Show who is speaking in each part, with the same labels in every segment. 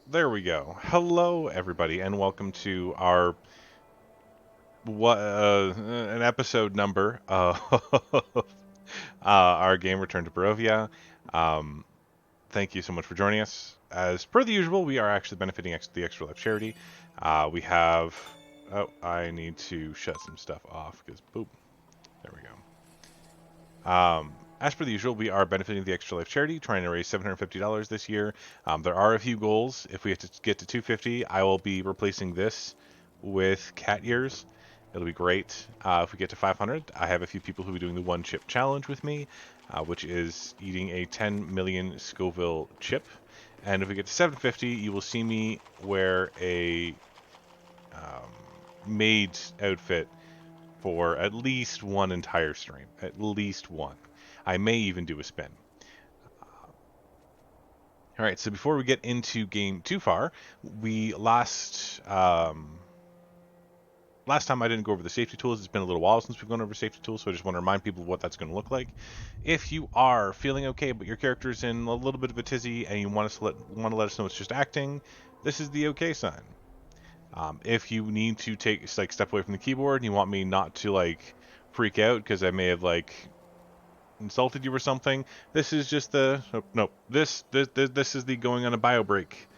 Speaker 1: There we go. Hello, everybody, and welcome to our an episode number of our game Return to Barovia. Um, Thank you so much for joining us. As per the usual, we are actually benefiting the Extra Life charity. We have. Oh, I need to shut some stuff off because boop. There we go. As per the usual, we are benefiting the Extra Life charity, trying to raise $750 this year. There are a few goals. If we have to get to 250, I will be replacing this with cat ears. It'll be great. If we get to 500, I have a few people who will be doing the one chip challenge with me, which is eating a 10 million Scoville chip. And if we get to 750, you will see me wear a maid outfit for at least one entire stream. At least one. I may even do a spin. All right, so before we get into game too far, we last time I didn't go over the safety tools. It's been a little while since we've gone over safety tools, so I just want to remind people of what that's going to look like. If you are feeling okay, but your character's in a little bit of a tizzy and you want to let us know it's just acting, this is the okay sign. If you need to step away from the keyboard and you want me not to freak out because I may have insulted you or something, this is just the no. This is the going on a bio break.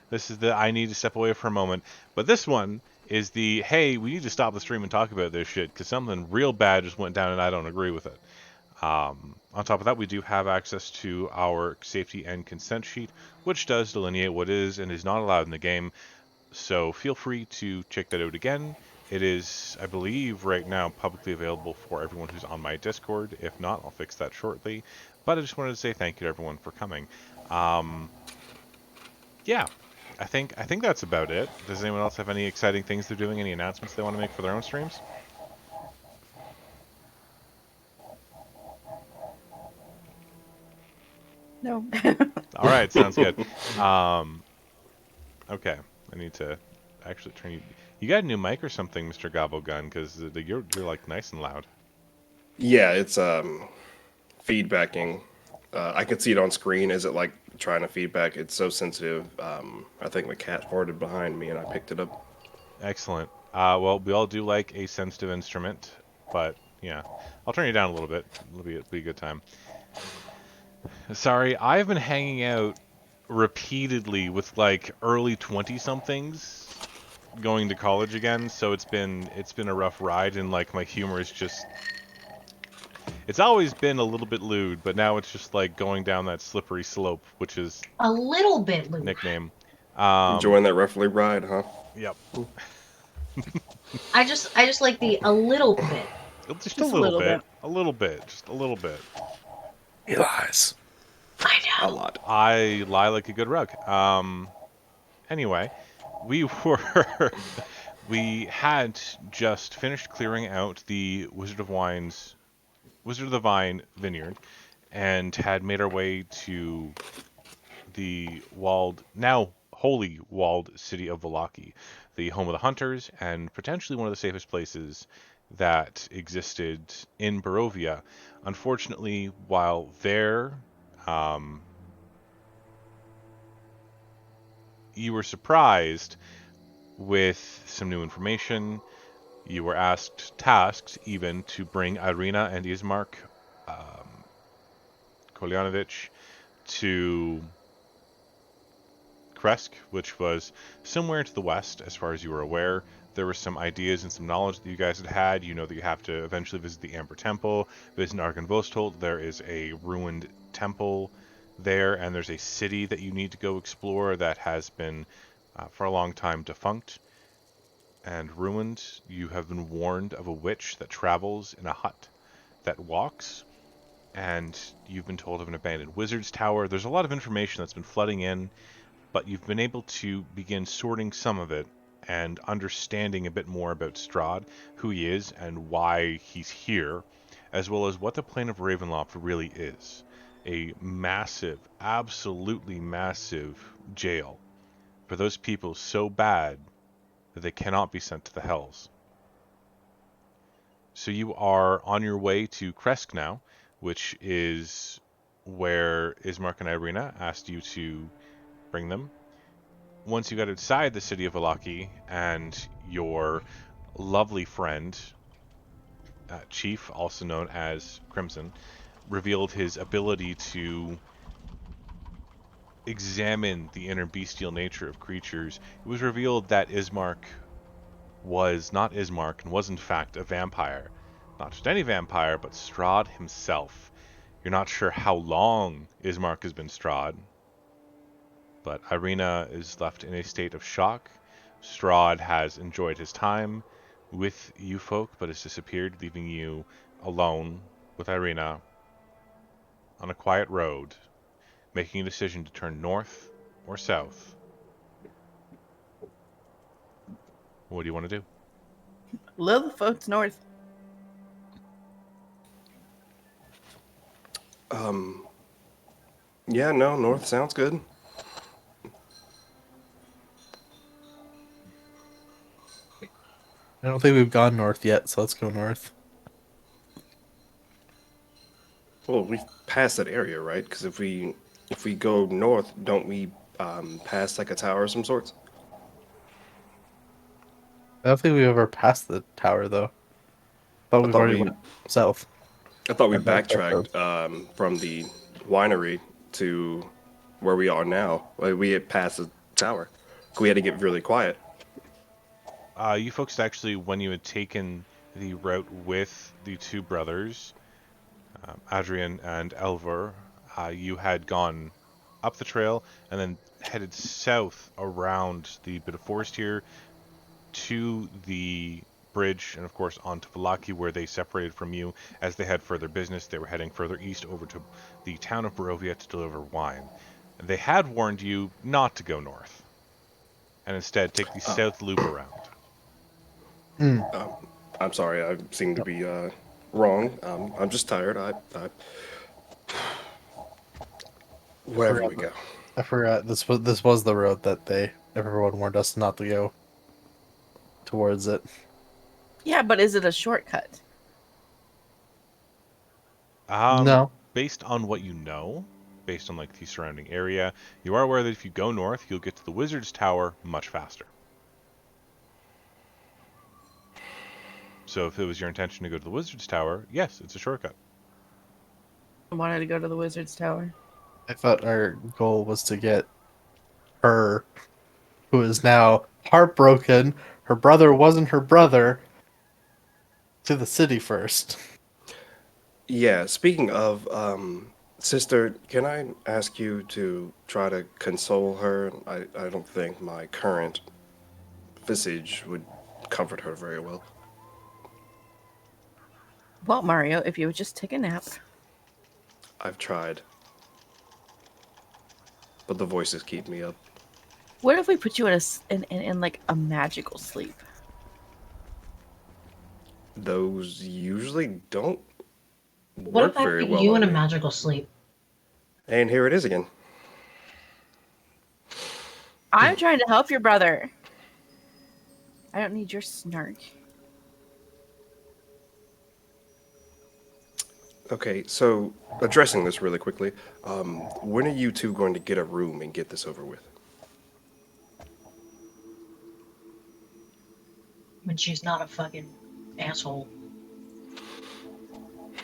Speaker 1: This is the I need to step away for a moment. But this one is the hey, we need to stop the stream and talk about this shit because something real bad just went down and I don't agree with it. On top of that, we do have access to our safety and consent sheet, which does delineate what is and is not allowed in the game. So feel free to check that out again. It is, I believe, right now publicly available for everyone who's on my Discord. If not, I'll fix that shortly. But I just wanted to say thank you to everyone for coming. Um, yeah, I think that's about it. Does anyone else have any exciting things they're doing? Any announcements they want to make for their own streams?
Speaker 2: No.
Speaker 1: All right, sounds good. Um, okay, I need to actually turn you. You got a new mic or something, Mr. Gobble Gun? Because you're like nice and loud.
Speaker 3: Yeah, it's feedbacking. I could see it on screen. Is it like trying to feedback? It's so sensitive. I think the cat farted behind me and I picked it up.
Speaker 1: Excellent. Well, we all do like a sensitive instrument, but yeah, I'll turn you down a little bit. It'll be a good time. Sorry, I've been hanging out repeatedly with early 20 somethings going to college again, so it's been a rough ride and my humor is just it's always been a little bit lewd, but now it's just going down that slippery slope, which is
Speaker 4: A little bit, Lou.
Speaker 1: nickname.
Speaker 3: Enjoying that roughly ride, huh?
Speaker 1: Yep.
Speaker 4: I just like the a little bit.
Speaker 1: Just a
Speaker 2: Just a
Speaker 1: little
Speaker 2: little
Speaker 1: bit.
Speaker 2: bit.
Speaker 1: A little bit. Just a little bit.
Speaker 5: He lies.
Speaker 4: I
Speaker 3: A
Speaker 4: know.
Speaker 3: lot.
Speaker 1: I lie like a good rug. Anyway, we were we had just finished clearing out the Wizard of the Vine vineyard and had made our way to the now wholly walled city of Vallaki, the home of the hunters and potentially one of the safest places that existed in Barovia. Unfortunately, while there, um, you were surprised with some new information. You were tasked even, to bring Irina and Ismark Kolyanovich to Kresk, which was somewhere to the west, as far as you were aware. There were some ideas and some knowledge that you guys had had. You know that you have to eventually visit the Amber Temple, visit Argynvostolt. There is a ruined temple there, and there's a city that you need to go explore that has been, for a long time, defunct and ruined. You have been warned of a witch that travels in a hut that walks, and you've been told of an abandoned wizard's tower. There's a lot of information that's been flooding in, but you've been able to begin sorting some of it and understanding a bit more about Strahd, who he is and why he's here, as well as what the plane of Ravenloft really is. A massive, absolutely massive jail for those people so bad that they cannot be sent to the hells. So you are on your way to Kresk now, which is where Ismark and Irina asked you to bring them. once you got outside the city of Valaki and your lovely friend, Chief, also known as Crimson, revealed his ability to examine the inner bestial nature of creatures, it was revealed that Ismark was not Ismark and was in fact a vampire. Not just any vampire, but Strahd himself. You're not sure how long Ismark has been Strahd, but Irina is left in a state of shock. Strahd has enjoyed his time with you folk, but has disappeared, leaving you alone with Irina on a quiet road, making a decision to turn north or south. What do you want to do?
Speaker 2: Little folks north.
Speaker 3: Yeah, no, north sounds good.
Speaker 6: I don't think we've gone north yet, so let's go north.
Speaker 3: Well, we've passed that area, right? Because if we go north, don't we pass like a tower of some sorts?
Speaker 6: I don't think we've ever passed the tower, though. Thought
Speaker 3: I
Speaker 6: we've
Speaker 3: thought
Speaker 6: already
Speaker 3: we
Speaker 6: went south.
Speaker 3: I thought we
Speaker 6: Or back road.
Speaker 3: backtracked from the winery to where we are now. Like we had passed the tower. We had to get really quiet.
Speaker 1: You folks actually, when you had taken the route with the two brothers, Adrian and Elver, you had gone up the trail and then headed south around the bit of forest here to the bridge and of course onto Valaki, where they separated from you as they had further business. They were heading further east over to the town of Barovia to deliver wine. They had warned you not to go north and instead take the south loop around.
Speaker 3: I'm sorry, I seem to be wrong. I'm just tired. Wherever we go.
Speaker 6: I forgot this was the road that everyone warned us not to go towards it.
Speaker 2: Yeah, but is it a shortcut?
Speaker 6: No.
Speaker 1: Based on what you know, based on like the surrounding area, you are aware that if you go north, you'll get to the Wizard's Tower much faster. So if it was your intention to go to the Wizard's Tower, yes, it's a shortcut.
Speaker 2: I wanted to go to the Wizard's Tower.
Speaker 6: I thought our goal was to get her, who is now heartbroken, her brother wasn't her brother, to the city first.
Speaker 3: Yeah, speaking of sister, can I ask you to try to console her? I don't think my current visage would comfort her very well.
Speaker 2: Well, Mario, if you would just take a nap.
Speaker 3: I've tried. But the voices keep me up.
Speaker 2: What if we put you in like a magical sleep?
Speaker 3: Those usually don't
Speaker 4: What
Speaker 3: work
Speaker 4: if I
Speaker 3: very
Speaker 4: put
Speaker 3: well
Speaker 4: you
Speaker 3: on
Speaker 4: in a
Speaker 3: me.
Speaker 4: magical sleep?
Speaker 3: And here it is again.
Speaker 2: I'm trying to help your brother. I don't need your snark.
Speaker 3: Okay, so addressing this really quickly, when are you two going to get a room and get this over with?
Speaker 4: When she's not a fucking asshole.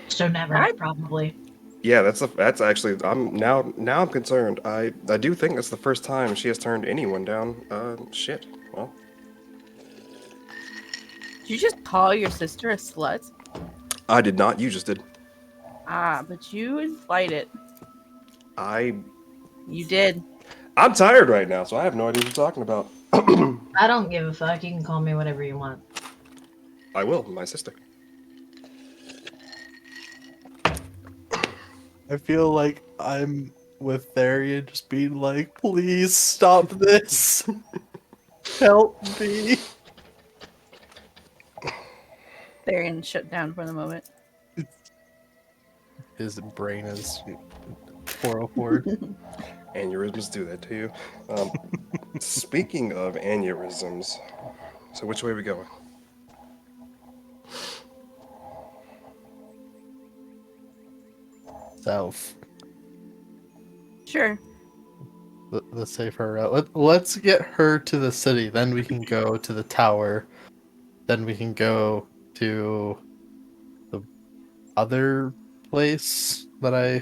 Speaker 4: So never,
Speaker 2: I-
Speaker 4: probably.
Speaker 3: Yeah, that's actually I'm concerned. I do think that's the first time she has turned anyone down. Shit. Well,
Speaker 2: Did you just call your sister a slut?
Speaker 3: I did not. You just did.
Speaker 2: Ah, but you invite it.
Speaker 3: I
Speaker 2: You did.
Speaker 3: I'm tired right now, so I have no idea what you're talking about.
Speaker 4: I don't give a fuck. You can call me whatever you want.
Speaker 3: I will, my sister.
Speaker 6: I feel like I'm with Therian just being like, please stop this. Help me.
Speaker 2: Therian shut down for the moment.
Speaker 6: His brain is 404.
Speaker 3: Aneurysms do that to you. Speaking of aneurysms, so which way are we going?
Speaker 6: South.
Speaker 2: Sure.
Speaker 6: the safer route. Let's get her to the city, then we can go to the tower. Then we can go to the other place that I.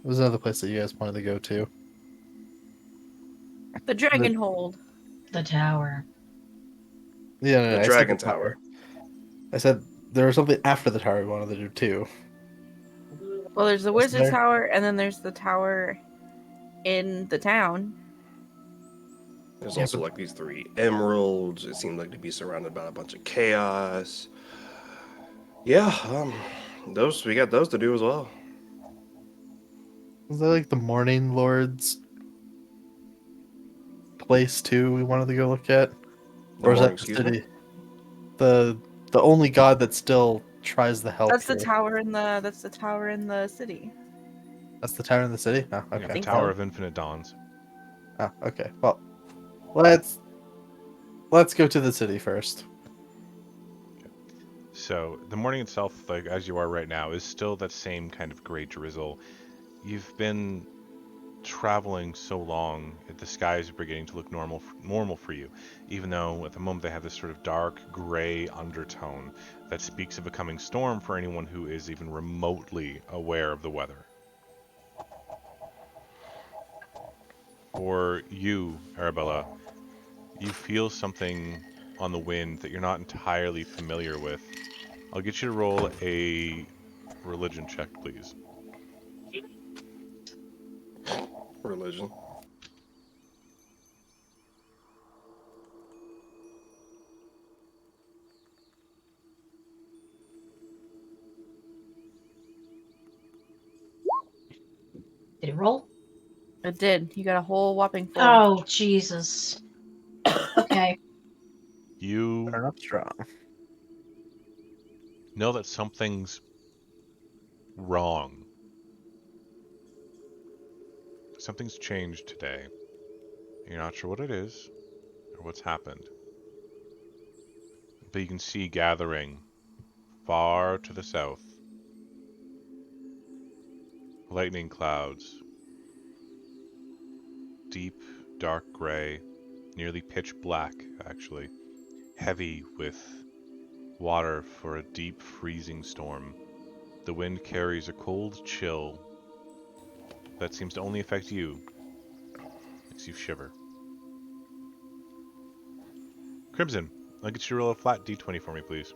Speaker 6: Was another place that you guys wanted to go to.
Speaker 2: The dragon hold.
Speaker 4: The tower.
Speaker 6: Yeah, no,
Speaker 3: The
Speaker 6: I said
Speaker 3: Dragon
Speaker 6: the
Speaker 3: Tower.
Speaker 6: I said there was something after the tower we wanted to do too.
Speaker 2: Well, there's the
Speaker 6: Was
Speaker 2: wizard
Speaker 6: there?
Speaker 2: tower, and then there's the tower in the town.
Speaker 3: There's
Speaker 6: Yeah,
Speaker 3: also
Speaker 6: but-
Speaker 3: like these 3 emeralds. It seemed like to be surrounded by a bunch of chaos. Yeah, those we got those to do as well.
Speaker 6: Was that like the Morning Lord's place too? We wanted to go look at,
Speaker 3: The
Speaker 6: or is
Speaker 3: morning,
Speaker 6: that the
Speaker 3: excuse me.
Speaker 6: city? The only god that still tries to help.
Speaker 2: That's the
Speaker 6: here.
Speaker 2: tower in the. That's the tower in the city.
Speaker 6: That's the tower in the city. Oh,
Speaker 1: Yeah,
Speaker 6: okay.
Speaker 2: think
Speaker 1: Tower
Speaker 2: so.
Speaker 1: of Infinite Dawns.
Speaker 6: Oh, okay. Well, let's go to the city first.
Speaker 1: So the morning itself, like as you are right now, is still that same kind of gray drizzle. You've been traveling so long, the skies are beginning to look normal for you, even though at the moment they have this sort of dark gray undertone that speaks of a coming storm for anyone who is even remotely aware of the weather. For you, Arabella, you feel something on the wind that you're not entirely familiar with. I'll get you to roll a religion check, please.
Speaker 3: Religion.
Speaker 4: Did it roll?
Speaker 2: It did. You got a whole whopping 4.
Speaker 4: Oh, Jesus. Okay.
Speaker 1: You
Speaker 6: Turn up strong.
Speaker 1: know that something's wrong. Something's changed today. You're not sure what it is or what's happened. But you can see gathering far to the south lightning clouds, deep dark gray, nearly pitch black actually, heavy with water for a deep freezing storm. The wind carries a cold chill that seems to only affect you, makes you shiver. Crimson, I'll get you to roll a flat d20 for me, please.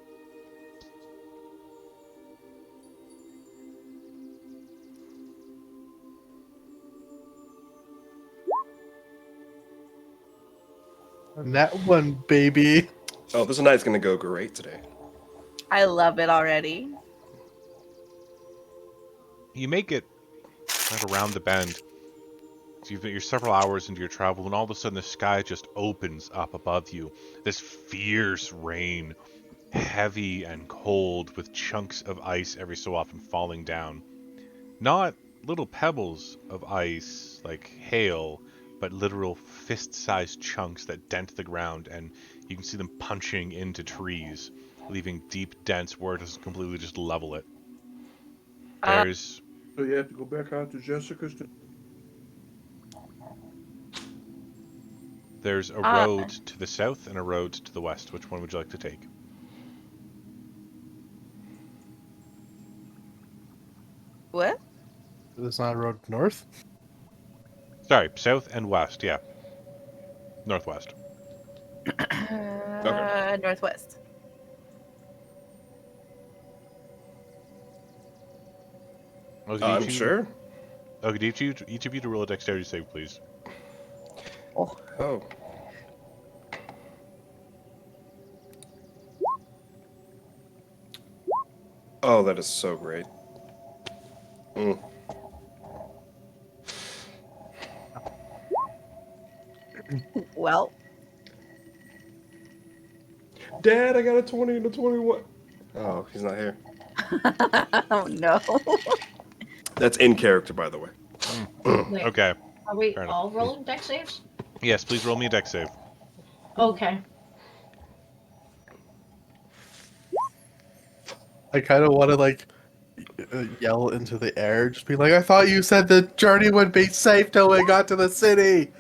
Speaker 6: And that one, baby.
Speaker 3: Oh, this night's gonna go great today.
Speaker 2: I love it already.
Speaker 1: You make it kind of around the bend. So you're several hours into your travel, and all of a sudden the sky just opens up above you. This fierce rain, heavy and cold, with chunks of ice every so often falling down. Not little pebbles of ice like hail, but literal fist-sized chunks that dent the ground, and you can see them punching into trees, leaving deep dents where it doesn't completely just level it. There's
Speaker 5: So you have to go back out to Jessica's.
Speaker 1: There's a road to the south and a road to the west. Which one would you like to take?
Speaker 2: What?
Speaker 6: There's not a road north.
Speaker 1: Sorry, south and west, yeah. Northwest.
Speaker 2: Northwest.
Speaker 3: I'm sure.
Speaker 1: Okay, each of you to roll a dexterity save, please.
Speaker 3: Oh. Oh, that is so great. Mm.
Speaker 2: Well,
Speaker 3: Dad, I got a 20 and a 21. Oh, he's not here.
Speaker 2: oh no.
Speaker 3: That's in character, by the way.
Speaker 4: Wait,
Speaker 1: Okay.
Speaker 4: are we
Speaker 1: Fair enough.
Speaker 4: all rolling deck saves?
Speaker 1: Yes, please roll me a dex save.
Speaker 4: Okay.
Speaker 6: I kind of want to yell into the air, just be like, "I thought you said the journey would be safe till we got to the city."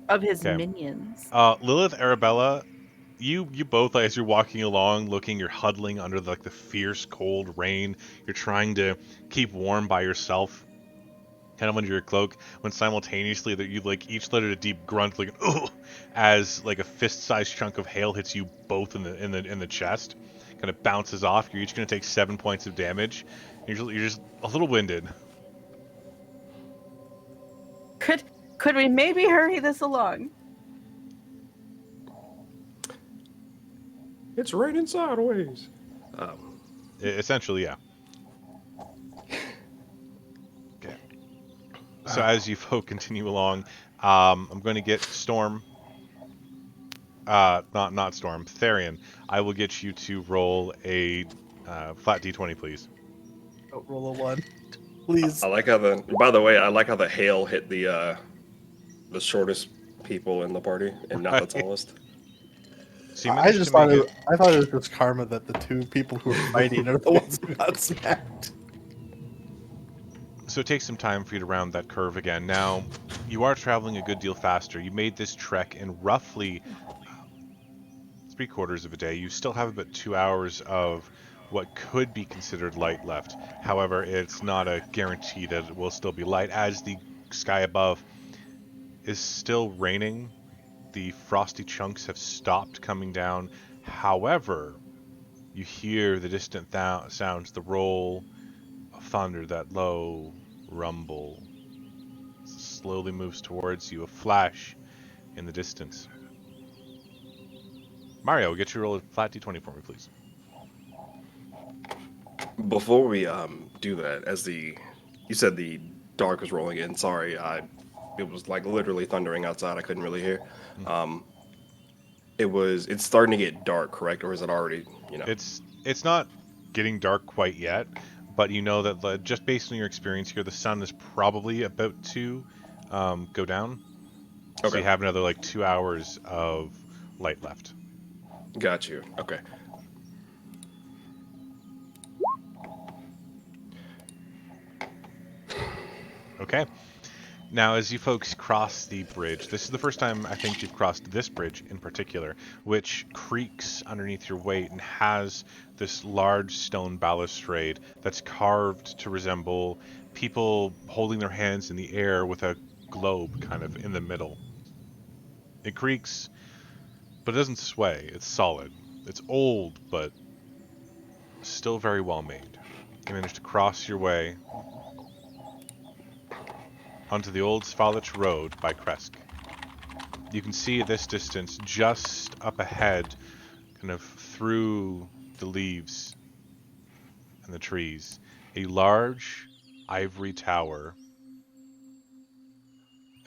Speaker 2: Of his
Speaker 1: Okay.
Speaker 2: minions.
Speaker 1: Lilith, Arabella, you both, as you're walking along, you're huddling under the fierce cold rain. You're trying to keep warm by yourself, kind of under your cloak, when simultaneously that you each let out a deep grunt, like oh, as a fist-sized chunk of hail hits you both in the chest, kind of bounces off. You're each going to take 7 points of damage. You're just a little winded.
Speaker 2: Could we maybe hurry this along?
Speaker 3: It's raining sideways.
Speaker 1: Essentially, yeah. Okay. So as you folk continue along, I'm going to get Storm. Not Storm. Therian. I will get you to roll a flat d20, please.
Speaker 6: Don't roll a 1, please.
Speaker 3: I like how the. By the way, I like how the hail hit the shortest people in the party and not the
Speaker 1: Right.
Speaker 3: tallest.
Speaker 1: So you
Speaker 6: I
Speaker 1: managed
Speaker 6: just
Speaker 1: to make
Speaker 6: thought
Speaker 1: it.
Speaker 6: I thought it was just karma that the two people who were fighting are the ones who got smacked.
Speaker 1: So it takes some time for you to round that curve again. Now, you are traveling a good deal faster. You made this trek in roughly 3/4 of a day. You still have about 2 hours of what could be considered light left. However, it's not a guarantee that it will still be light, as the sky above is still raining. The frosty chunks have stopped coming down. However, you hear the distant sounds, the roll of thunder, that low rumble slowly moves towards you, a flash in the distance. Mario, get your roll of flat d20 for me, please.
Speaker 3: Before we do that, as you said the dark was rolling in. Sorry, it was like literally thundering outside. I couldn't really hear. Um, it's starting to get dark, correct? Or is it already,
Speaker 1: It's not getting dark quite yet, but you know that just based on your experience here, the sun is probably about to go down. So you
Speaker 3: Okay,
Speaker 1: have another 2 hours of light left.
Speaker 3: got you. Okay.
Speaker 1: Okay. Now, as you folks cross the bridge, this is the first time I think you've crossed this bridge in particular, which creaks underneath your weight and has this large stone balustrade that's carved to resemble people holding their hands in the air with a globe kind of in the middle. It creaks, but it doesn't sway. It's solid. It's old, but still very well made. You managed to cross your way onto the old Svalich Road by Kresk. You can see at this distance, just up ahead, kind of through the leaves and the trees, a large ivory tower.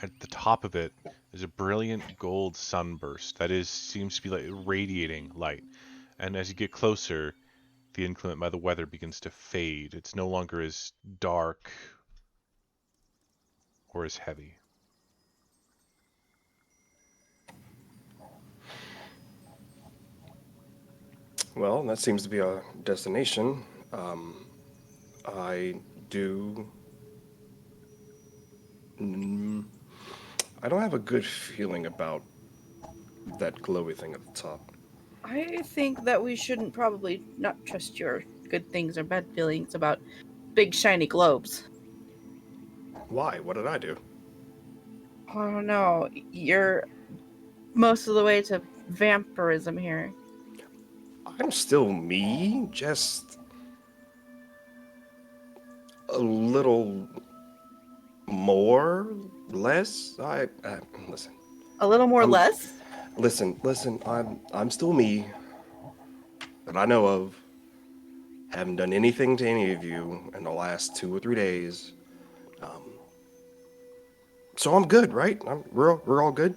Speaker 1: At the top of it is a brilliant gold sunburst that seems to be radiating light. And as you get closer, the inclement by the weather begins to fade. It's no longer as dark or as heavy.
Speaker 3: Well, that seems to be our destination. I do. Mm, I don't have a good feeling about that glowy thing at the top.
Speaker 2: I think that we shouldn't probably not trust your good things or bad feelings about big shiny globes.
Speaker 3: Why? What did I do?
Speaker 2: I don't know. You're most of the way to vampirism here.
Speaker 3: I'm still me, just a little more, less. Listen.
Speaker 2: A little more
Speaker 3: I'm
Speaker 2: less?
Speaker 3: listen. I'm still me that I know of. Haven't done anything to any of you in the last 2 or 3 days. So I'm good, right? We're all good.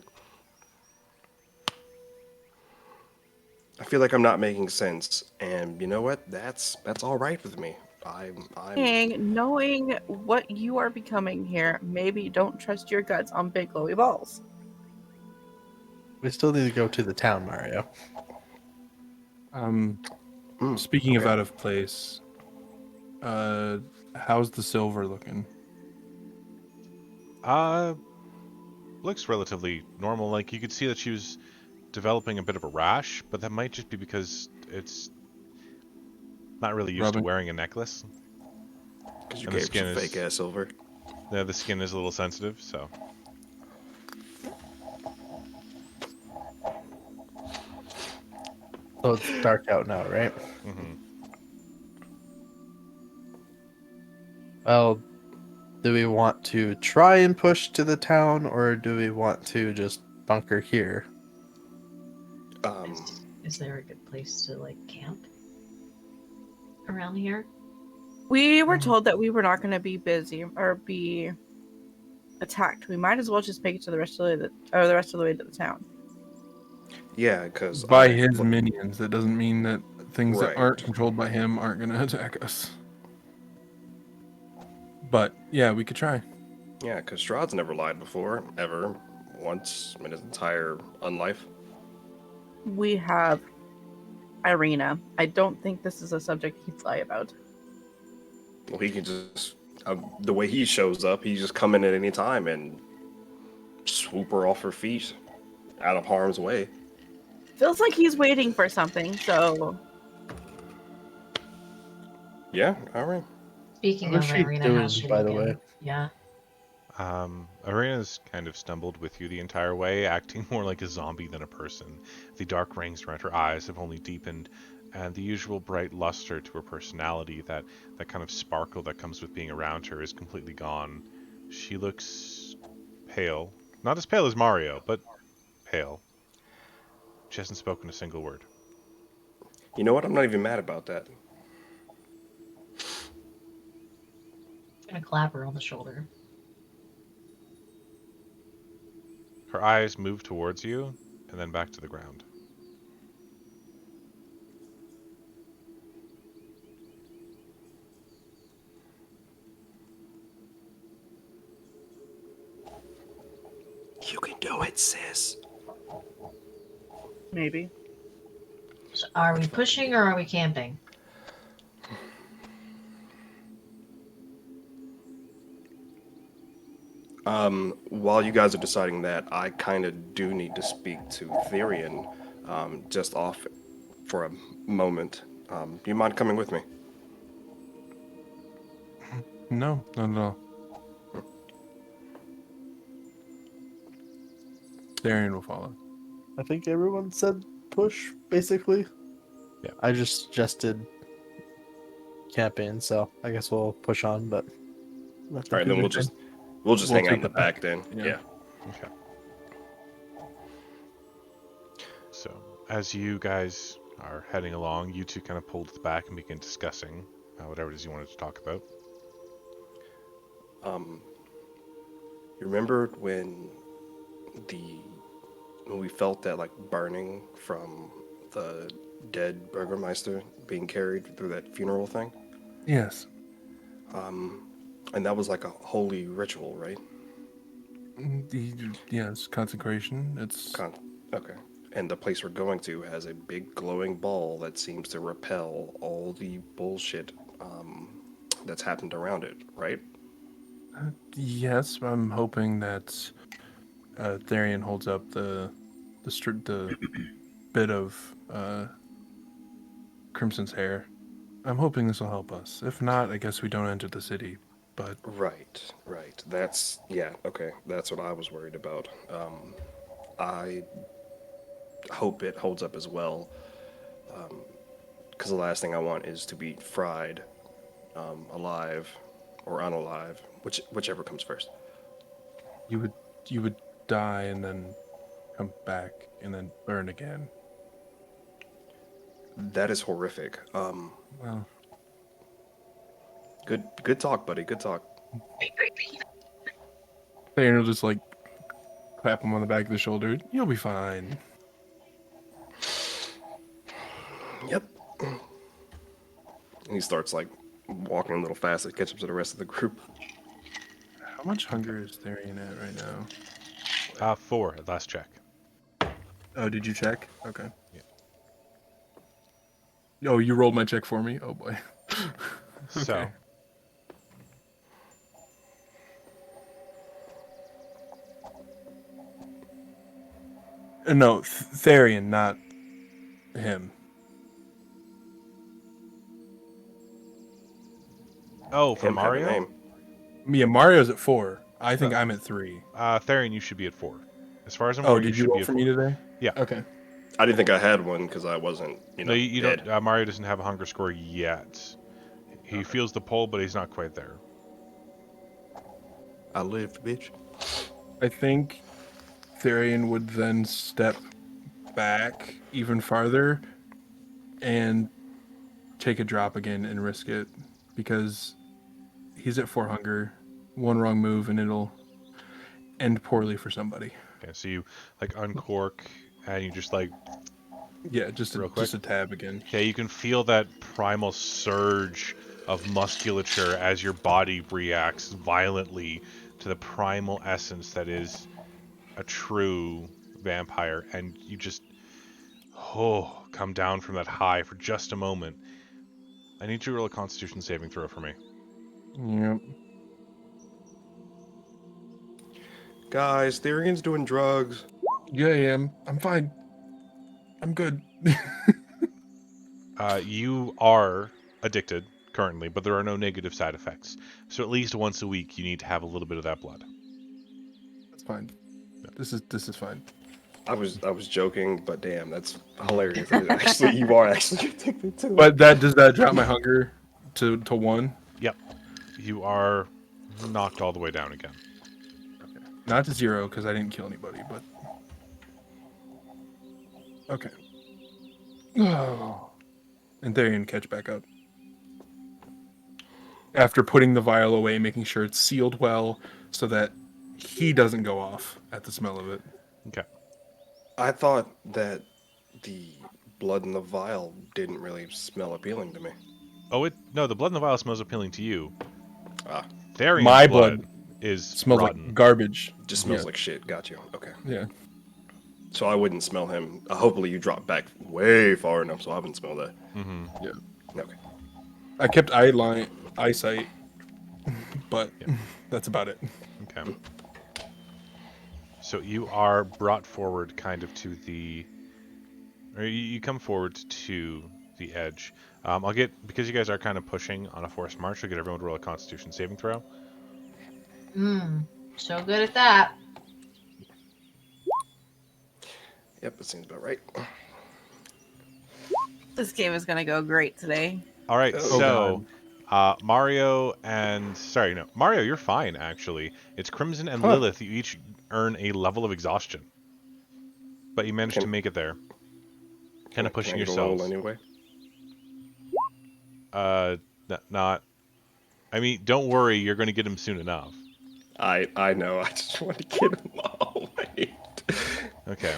Speaker 3: I feel like I'm not making sense, and you know what? That's all right with me. I'm.
Speaker 2: Knowing what you are becoming here, maybe don't trust your guts on big glowy balls.
Speaker 6: We still need to go to the town, Mario.
Speaker 5: Speaking of
Speaker 3: Okay.
Speaker 5: out of place,
Speaker 7: How's the silver looking?
Speaker 1: Looks relatively normal. Like you could see that she was developing a bit of a rash, but that might just be because it's not really used to
Speaker 7: Rubbing.
Speaker 1: wearing a necklace,
Speaker 3: Because you
Speaker 1: and the
Speaker 3: gave
Speaker 1: skin
Speaker 3: some fake
Speaker 1: is
Speaker 3: ass silver.
Speaker 1: the skin is a little sensitive. So
Speaker 6: So it's dark out now, right?
Speaker 1: hmm
Speaker 6: Well, do we want to try and push to the town, or do we want to just bunker here?
Speaker 4: Is there a good place to like camp around here?
Speaker 2: We were told that we were not going to be busy or be attacked. We might as well just make it to the rest of the way to the town.
Speaker 3: Yeah, because
Speaker 7: By his minions. That doesn't mean that things that aren't
Speaker 3: Right.
Speaker 7: controlled by him aren't going to attack us. But yeah, we could try.
Speaker 3: Yeah, because Strahd's never lied before, ever, once in his entire unlife.
Speaker 2: We have Irina. I don't think this is a subject he'd lie about.
Speaker 3: Well, he can just the way he shows up, he just come in at any time and swoop her off her feet, out of harm's way.
Speaker 2: Feels like he's waiting for something, so
Speaker 3: Yeah, all right.
Speaker 4: Speaking
Speaker 6: What is
Speaker 4: of
Speaker 6: she
Speaker 4: Irina,
Speaker 6: doing,
Speaker 4: how's she
Speaker 6: by the
Speaker 4: looking?
Speaker 6: way?
Speaker 4: Yeah.
Speaker 1: Arena's kind of stumbled with you the entire way, acting more like a zombie than a person. The dark rings around her eyes have only deepened, and the usual bright luster to her personality, that kind of sparkle that comes with being around her, is completely gone. She looks pale. Not as pale as Mario, but pale. She hasn't spoken a single word.
Speaker 3: You know what? I'm not even mad about that.
Speaker 4: I'm gonna clap her on the shoulder.
Speaker 1: Her eyes move towards you, and then back to the ground.
Speaker 3: You can do it, sis.
Speaker 2: maybe.
Speaker 4: So are we pushing or are we camping?
Speaker 3: While you guys are deciding that, I kind of do need to speak to Therian, just off for a moment. Do you mind coming with me?
Speaker 7: No, not at all. Darian will follow.
Speaker 6: I think everyone said push, basically.
Speaker 1: Yeah.
Speaker 6: I just suggested camping, so I guess we'll push on, but let
Speaker 3: All
Speaker 6: them
Speaker 3: right,
Speaker 6: do
Speaker 3: then
Speaker 6: their
Speaker 3: we'll
Speaker 6: thing.
Speaker 3: just
Speaker 7: We'll
Speaker 3: hang out in
Speaker 7: take
Speaker 3: the
Speaker 7: it back.
Speaker 3: back then.
Speaker 7: Yeah.
Speaker 3: Yeah.
Speaker 1: Okay. So, as you guys are heading along, you two kind of pull to the back and begin discussing whatever it is you wanted to talk about.
Speaker 3: You remember when we felt that like burning from the dead Burgermeister being carried through that funeral thing?
Speaker 7: Yes.
Speaker 3: And that was like a holy ritual, right?
Speaker 7: Yes, consecration. It's
Speaker 3: Okay. And the place we're going to has a big glowing ball that seems to repel all the bullshit that's happened around it, right?
Speaker 7: yes. I'm hoping that Therian holds up the bit of Crimson's hair. I'm hoping this will help us. If not, I guess we don't enter the city. But
Speaker 3: Right, right. That's, yeah, okay. That's what I was worried about. I hope it holds up as well, because the last thing I want is to be fried alive or unalive, whichever comes first.
Speaker 7: you would die and then come back and then burn again.
Speaker 3: That is horrific.
Speaker 7: Well,
Speaker 3: Good talk, buddy. Good talk.
Speaker 7: Therian will just like clap him on the back of the shoulder. You'll be fine.
Speaker 3: Yep. And he starts like walking a little faster to catch up to the rest of the group.
Speaker 7: How much hunger is Therian at right now?
Speaker 1: 4 at last check.
Speaker 7: Oh, did you check? Okay.
Speaker 1: Yeah.
Speaker 7: Oh, you rolled my check for me? Oh boy.
Speaker 1: So,
Speaker 7: Okay. No, Therian, not him.
Speaker 1: oh, for
Speaker 3: Him had a
Speaker 1: Mario,
Speaker 3: name.
Speaker 7: Yeah, Mario's at 4. I think
Speaker 1: No.
Speaker 7: I'm at 3.
Speaker 1: Therian, you should be at 4. As far as I'm
Speaker 7: Oh,
Speaker 1: aware, you
Speaker 7: did you
Speaker 1: should be
Speaker 7: roll
Speaker 1: at
Speaker 7: for
Speaker 1: 4.
Speaker 7: me today?
Speaker 1: Yeah.
Speaker 7: Okay.
Speaker 3: I didn't think I had one because I wasn't,
Speaker 1: No, you
Speaker 3: dead.
Speaker 1: don't. Mario doesn't have a hunger score yet. He
Speaker 7: Okay.
Speaker 1: feels the pull, but he's not quite there.
Speaker 3: I lived, bitch.
Speaker 7: I think Therian would then step back even farther and take a drop again and risk it because he's at 4 hunger. One wrong move and it'll end poorly for somebody.
Speaker 1: Okay, so you like uncork and you just like
Speaker 7: Yeah, just
Speaker 1: real quick.
Speaker 7: a tab again.
Speaker 1: Okay, you can feel that primal surge of musculature as your body reacts violently to the primal essence that is a true vampire, and you just come down from that high for just a moment. I need you to roll a Constitution saving throw for me.
Speaker 7: Yep.
Speaker 3: Guys, Therian's doing drugs.
Speaker 7: Yeah, I am. I'm fine. I'm good.
Speaker 1: You are addicted currently, but there are no negative side effects. So at least once a week, you need to have a little bit of that blood.
Speaker 7: That's fine. This is fine.
Speaker 3: I was joking, but damn, that's hilarious. Actually, you are actually addicted to it.
Speaker 7: But does that drop my hunger to 1?
Speaker 1: Yep, you are knocked all the way down again.
Speaker 7: Not to 0 because I didn't kill anybody, but okay. Oh. And Therian catch back up. After putting the vial away, making sure it's sealed well so that he doesn't go off at the smell of it.
Speaker 1: Okay.
Speaker 3: I thought that the blood in the vial didn't really smell appealing to me.
Speaker 1: Oh, no, the blood in the vial smells appealing to you.
Speaker 3: Ah,
Speaker 1: Therian's
Speaker 7: My
Speaker 1: blood
Speaker 7: blood
Speaker 1: is
Speaker 7: smells
Speaker 1: rotten.
Speaker 7: like garbage.
Speaker 3: just smells
Speaker 7: Yeah.
Speaker 3: like shit. Got you. Okay.
Speaker 7: Yeah.
Speaker 3: So I wouldn't smell him. Hopefully you drop back way far enough so I wouldn't smell that.
Speaker 1: Mm-hmm.
Speaker 7: Yeah.
Speaker 3: Okay.
Speaker 7: I kept eyesight, but that's about it.
Speaker 1: Okay. So you are brought forward kind of to the... Or you come forward to the edge. I'll get... Because you guys are kind of pushing on a forced march, I'll get everyone to roll a Constitution saving throw.
Speaker 4: So good at that.
Speaker 3: Yep, that seems about right.
Speaker 2: This game is gonna go great today.
Speaker 1: All right,
Speaker 3: Oh,
Speaker 1: so... Mario and... Sorry, no. Mario, you're fine, actually. It's Crimson and
Speaker 3: Huh.
Speaker 1: Lilith. You each earn a level of exhaustion. But you managed to make it there. Kind of pushing
Speaker 3: Can I get a roll
Speaker 1: yourselves.
Speaker 3: anyway?
Speaker 1: Not... I mean, don't worry, you're going to get him soon enough.
Speaker 3: I know. I just want to get him all. Wait.
Speaker 1: Okay.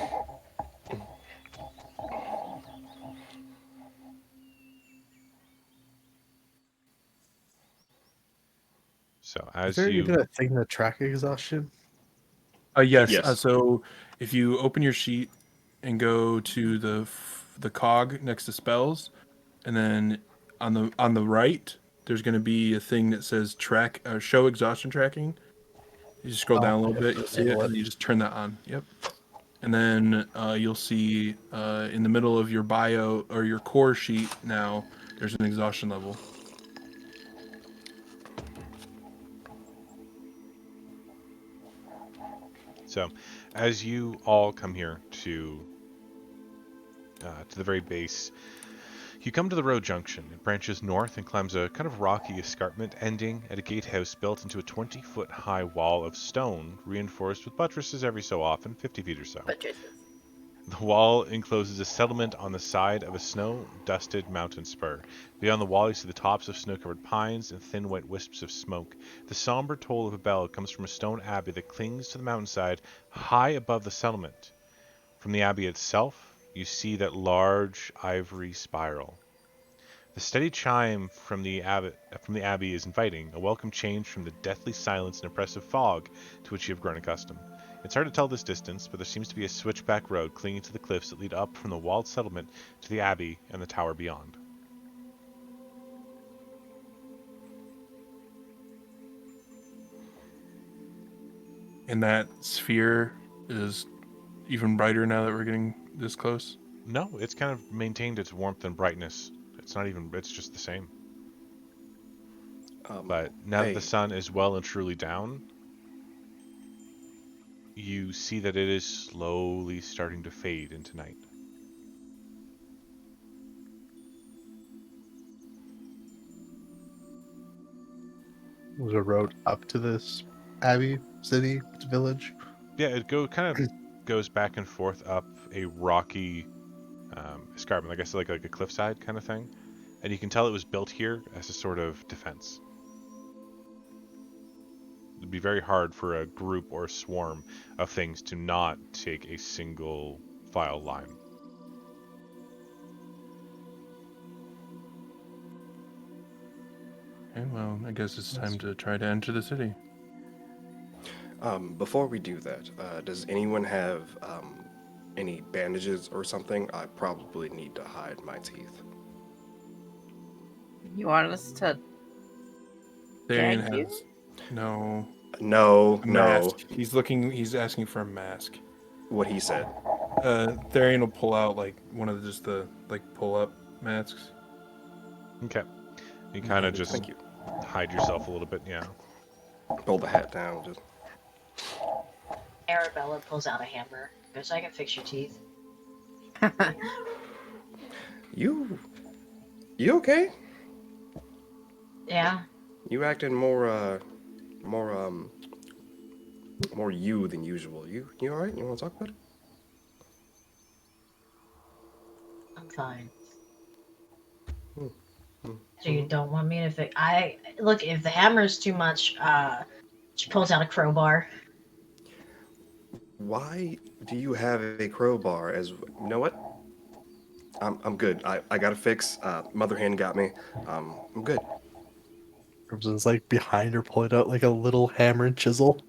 Speaker 1: So
Speaker 6: Is
Speaker 1: as
Speaker 6: there
Speaker 1: you...
Speaker 6: even a thing to track exhaustion?
Speaker 7: Yes.
Speaker 3: Yes.
Speaker 7: So if you open your sheet and go to the cog next to spells, and then on the right, there's going to be a thing that says track show exhaustion tracking. You just scroll down a little bit, you'll see it, and you just turn that on. Yep. And then you'll see in the middle of your bio or your core sheet now, there's an exhaustion level.
Speaker 1: So, as you all come here to the very base, you come to the road junction. It branches north and climbs a kind of rocky escarpment, ending at a gatehouse built into a 20-foot high wall of stone, reinforced with buttresses every so often, 50 feet or so. The wall encloses a settlement on the side of a snow-dusted mountain spur. Beyond the wall, you see the tops of snow-covered pines and thin white wisps of smoke. The somber toll of a bell comes from a stone abbey that clings to the mountainside high above the settlement. From the abbey itself, you see that large ivory spiral. The steady chime from the abbey is inviting, a welcome change from the deathly silence and oppressive fog to which you have grown accustomed. It's hard to tell this distance, but there seems to be a switchback road clinging to the cliffs that lead up from the walled settlement to the abbey and the tower beyond.
Speaker 7: And that sphere is even brighter now that we're getting this close.
Speaker 1: No, it's kind of maintained its warmth and brightness. It's not even. It's just the same. But now that the
Speaker 3: Hey,
Speaker 1: sun is well and truly down, you see that it is slowly starting to fade into night.
Speaker 6: There's a road up to this abbey, city, village.
Speaker 1: Yeah, it kind of goes back and forth up a rocky escarpment, I guess like a cliffside kind of thing, and you can tell it was built here as a sort of defense. It'd be very hard for a group or a swarm of things to not take a single file line.
Speaker 7: Okay, well, I guess it's time to try to enter the city.
Speaker 3: before we do that, does anyone have any bandages or something? I probably need to hide my teeth.
Speaker 2: You want us to
Speaker 7: Therian
Speaker 2: gag you?
Speaker 7: has no
Speaker 3: No,
Speaker 7: a
Speaker 3: no,
Speaker 7: mask. He's asking for a mask.
Speaker 3: what he said.
Speaker 7: Therian will pull out like one of the pull up masks.
Speaker 1: Okay. You kind of
Speaker 7: Hand it to
Speaker 1: just
Speaker 3: Thank you.
Speaker 1: hide yourself a little bit, yeah.
Speaker 3: Pull the hat down. Just
Speaker 4: Arabella pulls out a hammer. Goes, I can fix your teeth.
Speaker 3: you okay?
Speaker 4: Yeah.
Speaker 3: You acting more you than usual. You all right? You want to talk about it?
Speaker 4: I'm fine.
Speaker 3: Hmm.
Speaker 4: So you don't want me to fix? I look. If the hammer is too much, she pulls out a crowbar.
Speaker 3: Why do you have a crowbar? As you know what? I'm good. I got a fix. Mother hen got me. I'm good.
Speaker 6: Crimson's like behind her, pulling out like a little hammer and chisel.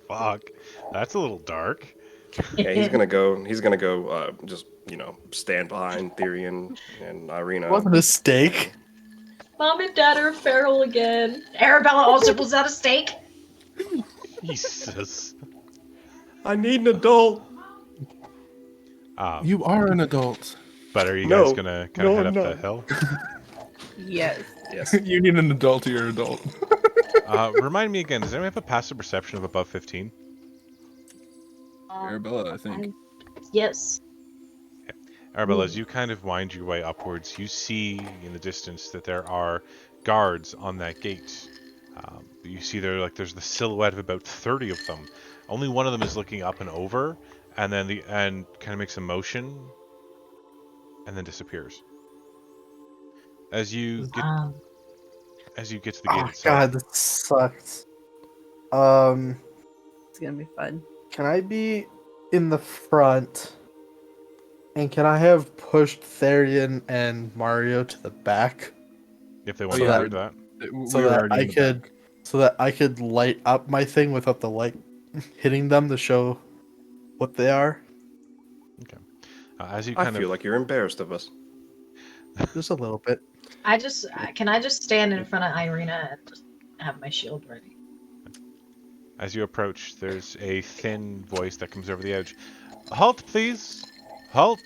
Speaker 1: Fuck. That's a little dark.
Speaker 3: Yeah, he's gonna go. He's gonna go. Just stand behind Therian and Irina.
Speaker 6: It wasn't a steak.
Speaker 4: Mom and Dad are feral again. Arabella also pulls out a steak.
Speaker 1: Jesus.
Speaker 3: I need an adult.
Speaker 7: You are an adult.
Speaker 1: But are you guys
Speaker 3: No,
Speaker 1: gonna kind of
Speaker 3: no,
Speaker 1: head
Speaker 3: I'm
Speaker 1: up the
Speaker 3: not.
Speaker 1: hill?
Speaker 2: Yes.
Speaker 3: Yes.
Speaker 7: You need an adult to your adult.
Speaker 1: Remind me again, does anyone have a passive perception of above 15?
Speaker 7: Arabella, I think.
Speaker 4: Yes.
Speaker 1: Arabella, as you kind of wind your way upwards, you see in the distance that there are guards on that gate. You see there's the silhouette of about 30 of them. Only one of them is looking up and over, and then and kind of makes a motion, and then disappears. As you get to the gate
Speaker 6: Oh
Speaker 1: itself.
Speaker 6: god, this sucks.
Speaker 2: It's gonna be fun.
Speaker 6: Can I be in the front? And can I have pushed Therian and Mario to the back
Speaker 1: If they
Speaker 7: Oh,
Speaker 1: want
Speaker 6: So
Speaker 1: to
Speaker 6: that-
Speaker 1: agree to that.
Speaker 7: We were already in the back.
Speaker 6: so that I could light up my thing without the light hitting them to show what they are?
Speaker 1: As you
Speaker 3: I
Speaker 1: kind
Speaker 3: feel
Speaker 1: of
Speaker 3: like you're embarrassed of us.
Speaker 6: Just a little bit.
Speaker 4: Can I just stand in front of Irina and just have my shield ready?
Speaker 1: As you approach, there's a thin voice that comes over the edge. Halt, please! Halt!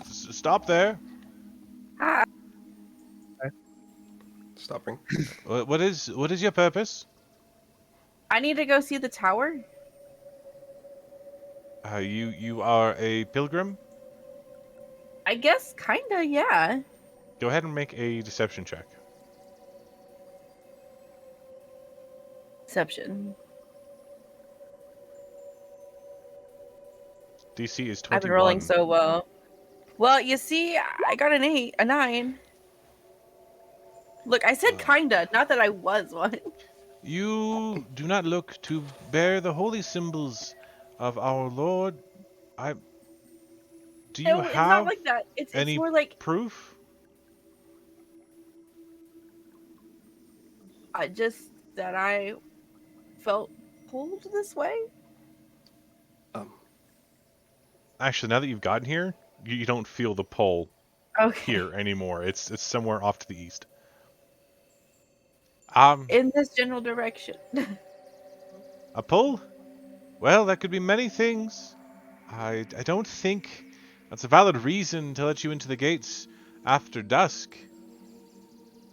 Speaker 1: Stop there!
Speaker 3: Stopping.
Speaker 1: What is your purpose?
Speaker 2: I need to go see the tower.
Speaker 1: You are a pilgrim?
Speaker 2: I guess kinda, yeah.
Speaker 1: Go ahead and make a deception check.
Speaker 2: Deception.
Speaker 1: DC is 21.
Speaker 2: I've been rolling so well. Well, you see, I got a 9. Look, I said kinda, not that I was one.
Speaker 1: You do not look to bear the holy symbols of our Lord. Do you
Speaker 2: No, it's not
Speaker 1: have
Speaker 2: like that. It's
Speaker 1: any
Speaker 2: more like
Speaker 1: proof?
Speaker 2: just that I felt pulled this way.
Speaker 1: Actually, now that you've gotten here, you don't feel the pull
Speaker 2: Okay.
Speaker 1: here anymore. It's somewhere off to the east.
Speaker 2: in this general direction.
Speaker 1: A pull? Well, that could be many things. I don't think that's a valid reason to let you into the gates after dusk.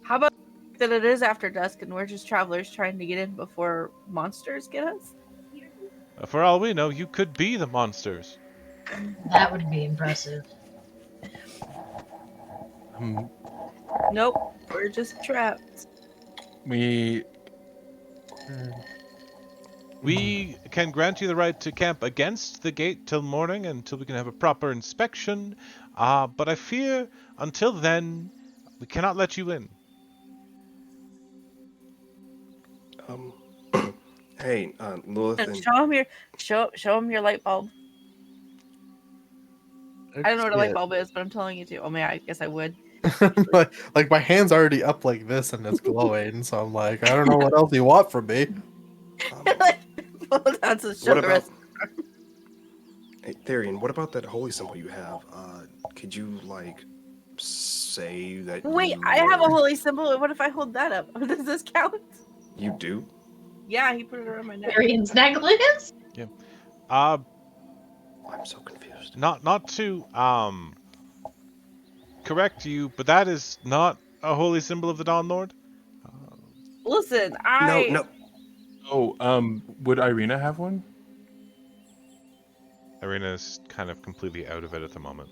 Speaker 2: How about that it is after dusk and we're just travelers trying to get in before monsters get us?
Speaker 1: For all we know, you could be the monsters.
Speaker 4: That would be impressive.
Speaker 2: Nope, we're just trapped.
Speaker 7: We
Speaker 1: We can grant you the right to camp against the gate till morning until we can have a proper inspection. But I fear until then, we cannot let you in.
Speaker 3: Um, hey, Lilith and
Speaker 2: Show him your light bulb. I don't know what a light
Speaker 6: Yeah.
Speaker 2: bulb is, but I'm telling you to. Oh man, I guess I would.
Speaker 6: Like my hand's already up like this and it's glowing, so I'm like, I don't know what else you want from me.
Speaker 2: That's a
Speaker 3: what
Speaker 2: sugar
Speaker 3: about?
Speaker 2: rest.
Speaker 3: Hey, Therian, what about that holy symbol you have? Could you like say that?
Speaker 2: Wait,
Speaker 3: you
Speaker 2: I have a
Speaker 3: were-
Speaker 2: holy symbol. What if I hold that up? Does this count?
Speaker 3: You do?
Speaker 2: Yeah, he put it around my neck.
Speaker 4: Arian's necklace?
Speaker 1: Uh,
Speaker 3: I'm so confused.
Speaker 1: not to correct you, but that is not a holy symbol of the Dawn Lord.
Speaker 2: Listen,
Speaker 3: No.
Speaker 7: would Irina have one?
Speaker 1: Irina's kind of completely out of it at the moment.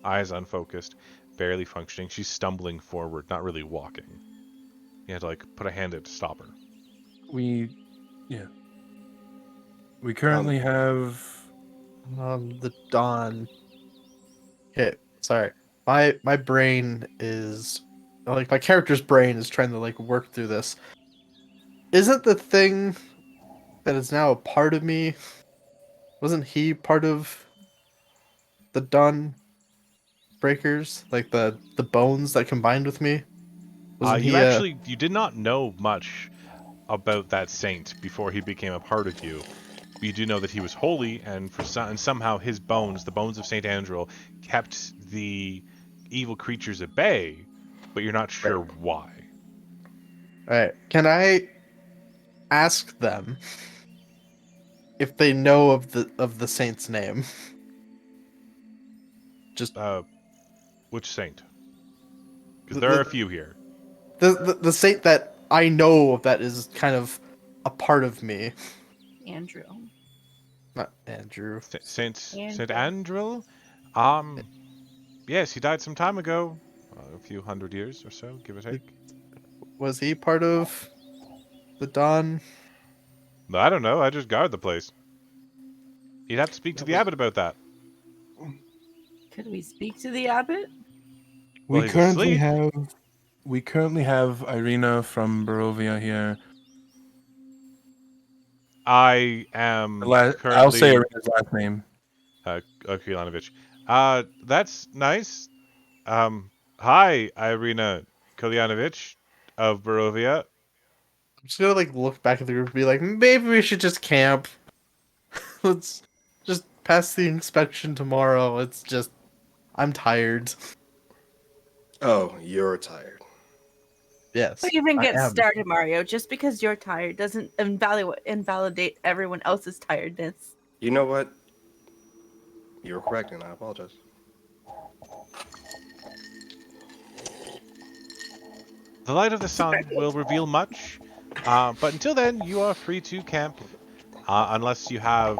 Speaker 1: Eyes unfocused, barely functioning. She's stumbling forward, not really walking. You had to like put a hand out to stop her.
Speaker 7: We currently have
Speaker 6: The dawn. Okay, sorry. My brain is like my character's brain is trying to like work through this. Isn't the thing that is now a part of me? Wasn't he part of the dawn breakers? Like the bones that combined with me? Wasn't he
Speaker 1: You did not know much about that saint before he became a part of you. But you do know that he was holy, and and somehow his bones, the bones of Saint Andrew, kept the evil creatures at bay. But you're not sure why.
Speaker 6: Alright. Can I ask them if they know of the saint's name? Just
Speaker 1: Which saint? Because
Speaker 6: The-
Speaker 1: there are a
Speaker 6: the-
Speaker 1: few here.
Speaker 6: the saint that I know that is kind of a part of me.
Speaker 2: Andrew.
Speaker 6: Not Andrew.
Speaker 1: Saint Andrew. Yes, he died some time ago, a few hundred years or so, give or take.
Speaker 6: Was he part of the Dawn?
Speaker 1: I don't know. I just guard the place. You'd have to speak to the abbot about that.
Speaker 2: Could we speak to the abbot?
Speaker 1: Well,
Speaker 7: we
Speaker 1: he's
Speaker 7: currently
Speaker 1: asleep.
Speaker 7: have Irina from Barovia here.
Speaker 1: I am
Speaker 7: I'll say
Speaker 1: currently
Speaker 7: Irina's last name.
Speaker 1: Kilyanovich. That's nice. Hi, Irina Kilyanovich of Barovia.
Speaker 6: I'm just gonna like look back at the group and be like, maybe we should just camp. Let's just pass the inspection tomorrow. It's just I'm tired.
Speaker 3: Oh, you're tired.
Speaker 6: Yes.
Speaker 2: Don't even
Speaker 6: I
Speaker 2: get
Speaker 6: am.
Speaker 2: started, Mario. Just because you're tired doesn't invalidate everyone else's tiredness.
Speaker 3: You know what? You're correct, and I apologize.
Speaker 1: The light of the sun will reveal much, but until then, you are free to camp, unless you have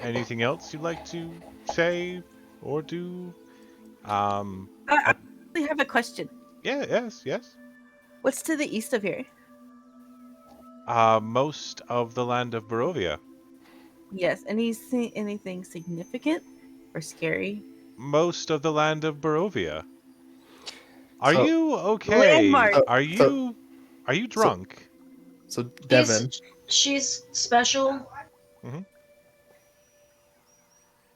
Speaker 1: anything else you'd like to say or do.
Speaker 2: I actually have a question.
Speaker 1: Yes.
Speaker 2: What's to the east of here?
Speaker 1: Most of the land of Barovia.
Speaker 2: Yes, anything significant or scary?
Speaker 1: Most of the land of Barovia. Are
Speaker 6: So-
Speaker 1: you okay?
Speaker 2: Landmark.
Speaker 1: Are you drunk?
Speaker 6: So Devin,
Speaker 4: She's special.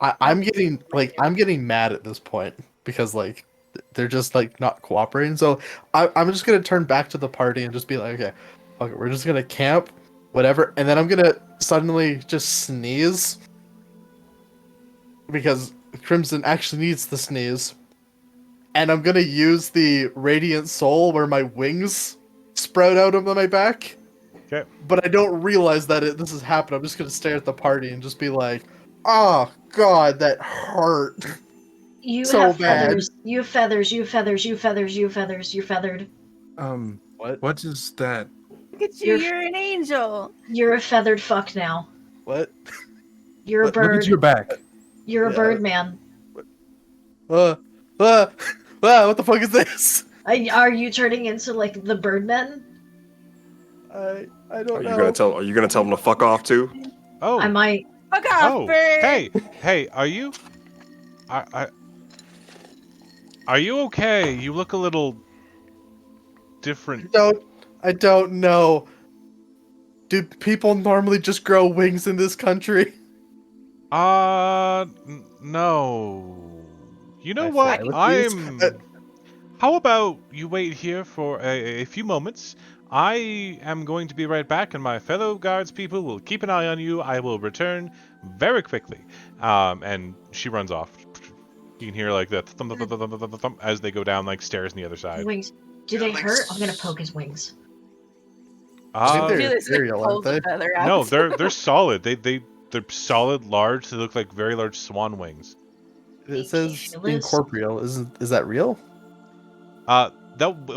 Speaker 6: I'm getting mad at this point because like they're just like not cooperating. So I'm just gonna turn back to the party and just be like, okay, we're just gonna camp, whatever, and then I'm gonna suddenly just sneeze because Crimson actually needs the sneeze, and I'm gonna use the Radiant Soul where my wings sprout out of my back.
Speaker 1: Okay.
Speaker 6: But I don't realize that this has happened. I'm just gonna stare at the party and just be like, "Oh God, that hurt."
Speaker 4: You
Speaker 6: So
Speaker 4: have
Speaker 6: bad.
Speaker 4: feathers. You have feathers. You have feathers. You have feathers. You have feathers. You're feathered.
Speaker 6: What?
Speaker 7: What is that?
Speaker 2: Look at you,
Speaker 4: You're-
Speaker 2: you're an angel.
Speaker 4: You're a feathered fuck now.
Speaker 6: What?
Speaker 4: You're a
Speaker 6: Look-
Speaker 7: Look
Speaker 4: bird.
Speaker 7: at your back.
Speaker 4: You're a
Speaker 6: Yeah.
Speaker 4: bird man.
Speaker 6: Uh, uh, what the fuck is this?
Speaker 4: Are you turning into like the birdmen?
Speaker 6: I
Speaker 3: Are
Speaker 6: don't
Speaker 3: you
Speaker 6: know.
Speaker 3: gonna tell? Are you gonna tell them to fuck off too?
Speaker 1: Oh.
Speaker 4: I might.
Speaker 2: Fuck off,
Speaker 1: Oh.
Speaker 2: bird.
Speaker 1: Hey, are you? Are you okay? You look a little different.
Speaker 6: I don't know. Do people normally just grow wings in this country?
Speaker 1: No. You know
Speaker 6: I
Speaker 1: what?
Speaker 6: fly with these?
Speaker 1: How about you wait here for a few moments? I am going to be right back, and my fellow guards people will keep an eye on you. I will return very quickly. And she runs off. You can hear like the thump, thump, thump, thump, thump, thump as they go down like stairs on the other side.
Speaker 4: Wings. Do they hurt? I'm gonna poke his wings.
Speaker 6: I think
Speaker 1: Uh,
Speaker 6: they're
Speaker 2: Do this, like,
Speaker 6: ethereal,
Speaker 2: pulls
Speaker 6: aren't
Speaker 2: a
Speaker 6: they?
Speaker 2: feather out.
Speaker 1: no, they're solid. They're solid, large. They look like very large swan wings.
Speaker 6: It says
Speaker 4: Ridiculous.
Speaker 6: incorporeal. Is that real?
Speaker 1: That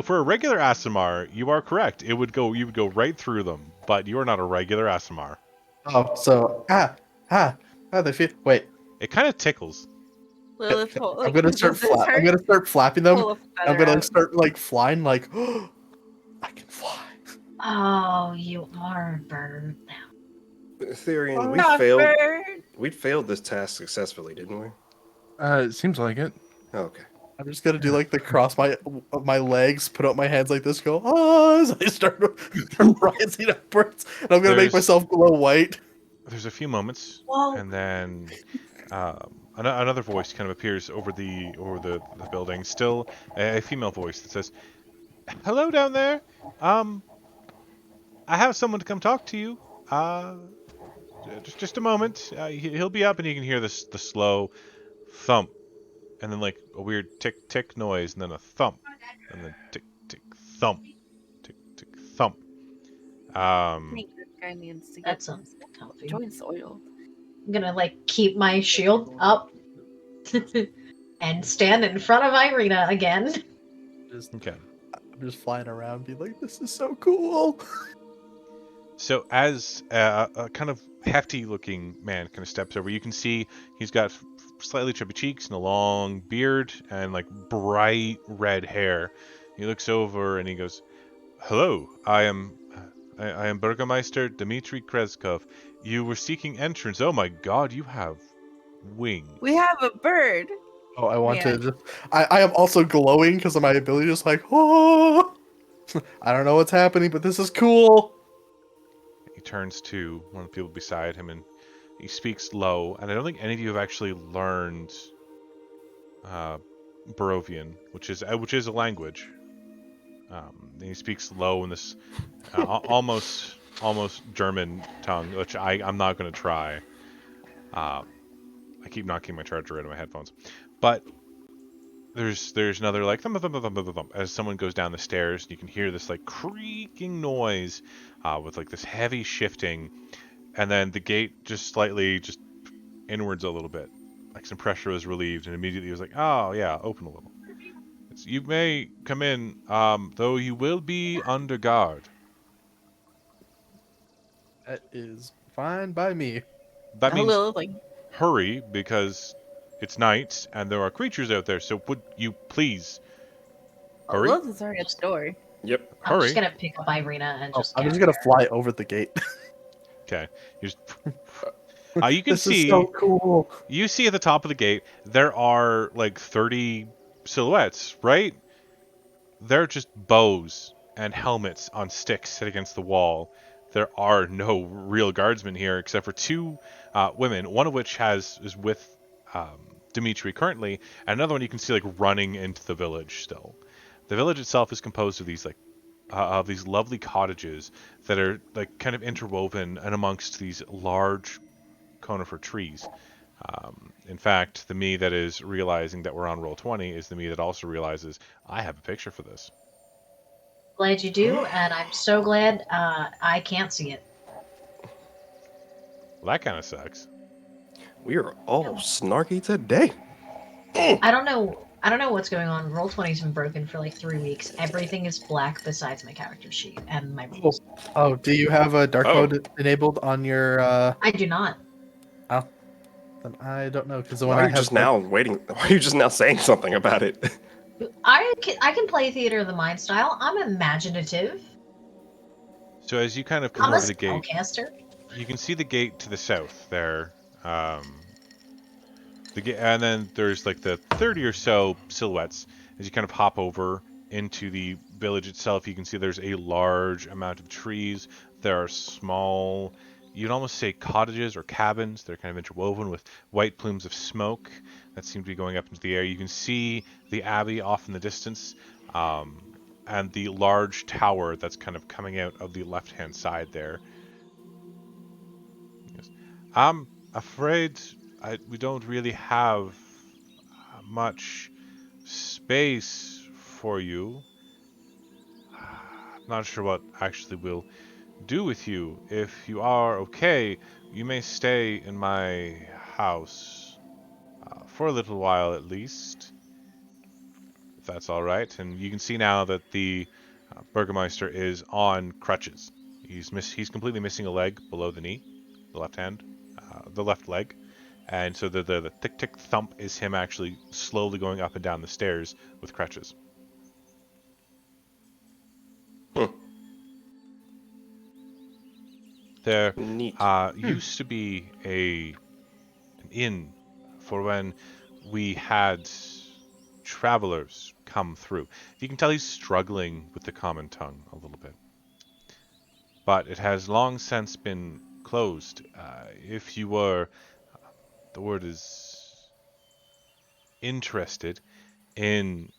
Speaker 1: for a regular Asimar, you are correct. You would go right through them, but you are not a regular Asimar.
Speaker 6: Oh, so they feel. Wait,
Speaker 1: It kind of tickles.
Speaker 2: Lilith, pull, like,
Speaker 6: I'm gonna
Speaker 2: does
Speaker 6: start.
Speaker 2: this hurt?
Speaker 6: I'm gonna start flapping them.
Speaker 2: Pull a
Speaker 6: I'm
Speaker 2: feather
Speaker 6: gonna
Speaker 2: out.
Speaker 6: start like flying. Like, I can fly.
Speaker 4: Oh, you are a bird.
Speaker 3: Therian, we
Speaker 2: Not
Speaker 3: failed.
Speaker 2: bird.
Speaker 3: We failed this task successfully, didn't we?
Speaker 7: It seems like it.
Speaker 3: Okay.
Speaker 6: I'm just gonna do like the cross my legs, put out my hands like this, go as I start rising upwards, and I'm gonna make
Speaker 1: There's-
Speaker 6: myself glow white.
Speaker 1: There's a few moments,
Speaker 4: Whoa.
Speaker 1: and then another voice kind of appears over the building. Still a female voice that says, "Hello down there. I have someone to come talk to you. Just a moment. He'll be up, and you can hear the slow thump, and then like a weird tick tick noise, and then a thump, and then tick tick thump, tick tick thump.
Speaker 2: I think this guy needs to
Speaker 4: That
Speaker 2: get
Speaker 4: sounds comfy.
Speaker 2: joints oiled.
Speaker 4: I'm gonna like keep my shield up and stand in front of Irina again.
Speaker 1: Okay.
Speaker 6: I'm just flying around, being like, "This is so cool."
Speaker 1: So as a kind of hefty-looking man kind of steps over, you can see he's got slightly chubby cheeks and a long beard and like bright red hair. He looks over and he goes, "Hello, I am Burgomeister Dmitry Kreskov. You were seeking entrance. Oh my God, you have wings."
Speaker 2: We have a bird.
Speaker 6: Oh, I want
Speaker 2: Yeah.
Speaker 6: to just. I am also glowing because of my ability, just like, oh. I don't know what's happening, but this is cool.
Speaker 1: He turns to one of the people beside him and he speaks low. And I don't think any of you have actually learned Barovian, which is a language. And he speaks low in this almost German tongue, which I'm not going to try. I keep knocking my charger out of my headphones, but there's another like thump, thump, thump, thump, thump, as someone goes down the stairs. You can hear this like creaking noise with like this heavy shifting, and then the gate just slightly just inwards a little bit, like some pressure was relieved, and immediately it was like, oh yeah, open a little. You may come in, though you will be under guard.
Speaker 6: That is fine by me.
Speaker 1: That
Speaker 2: A
Speaker 1: means
Speaker 2: little like
Speaker 1: hurry, because it's night and there are creatures out there. So would you please hurry?
Speaker 2: Lilith is already at the door.
Speaker 3: Yep.
Speaker 4: I'm
Speaker 1: Hurry.
Speaker 4: just gonna pick up Irina and
Speaker 6: Oh,
Speaker 4: just.
Speaker 6: I'm just
Speaker 4: carry
Speaker 6: gonna
Speaker 4: her.
Speaker 6: fly over the gate.
Speaker 1: Okay. You can
Speaker 6: This
Speaker 1: see
Speaker 6: is so cool.
Speaker 1: you see at the top of the gate there are like 30 silhouettes, right? They're just bows and helmets on sticks set against the wall. There are no real guardsmen here except for two women, one of which is with Dimitri currently, and another one you can see like running into the village still. The village itself is composed of these lovely cottages that are like kind of interwoven and amongst these large conifer trees. In fact, the me that is realizing that we're on roll 20 is the me that also realizes I have a picture for this.
Speaker 4: Glad you do, and I'm so glad I can't see it.
Speaker 1: Well, that kind of sucks.
Speaker 3: We are all snarky today.
Speaker 4: I don't know. I don't know what's going on. Roll20's been broken for like 3 weeks. Everything is black besides my character sheet and my rules.
Speaker 6: Oh, do you have a dark
Speaker 3: Oh.
Speaker 6: mode enabled on your?
Speaker 4: I do not.
Speaker 6: Oh, then I don't know because when
Speaker 3: Why are
Speaker 6: I
Speaker 3: you
Speaker 6: have
Speaker 3: just now waiting? Why are you just now saying something about it?
Speaker 4: I can play theater of the mind style. I'm imaginative.
Speaker 1: So as you kind of come
Speaker 4: I'm a
Speaker 1: over the gate,
Speaker 4: spellcaster.
Speaker 1: you can see the gate to the south there. And then there's like the 30 or so silhouettes. As you kind of hop over into the village itself, you can see there's a large amount of trees. There are small, you'd almost say cottages or cabins. They're kind of interwoven with white plumes of smoke that seem to be going up into the air. You can see the abbey off in the distance, and the large tower that's kind of coming out of the left-hand side there. Yes. I'm afraid we don't really have much space for you. I'm not sure what actually we'll do with you. If you are okay, you may stay in my house for a little while at least, if that's all right. And you can see now that the Burgermeister is on crutches. He's completely missing a leg below the knee, the left hand, the left leg. And so the tick tick thump is him actually slowly going up and down the stairs with crutches.
Speaker 3: Hmm.
Speaker 1: There
Speaker 3: Neat.
Speaker 1: used to be an inn for when we had travelers come through. You can tell he's struggling with the common tongue a little bit. But it has long since been closed. If you were, the word is interested in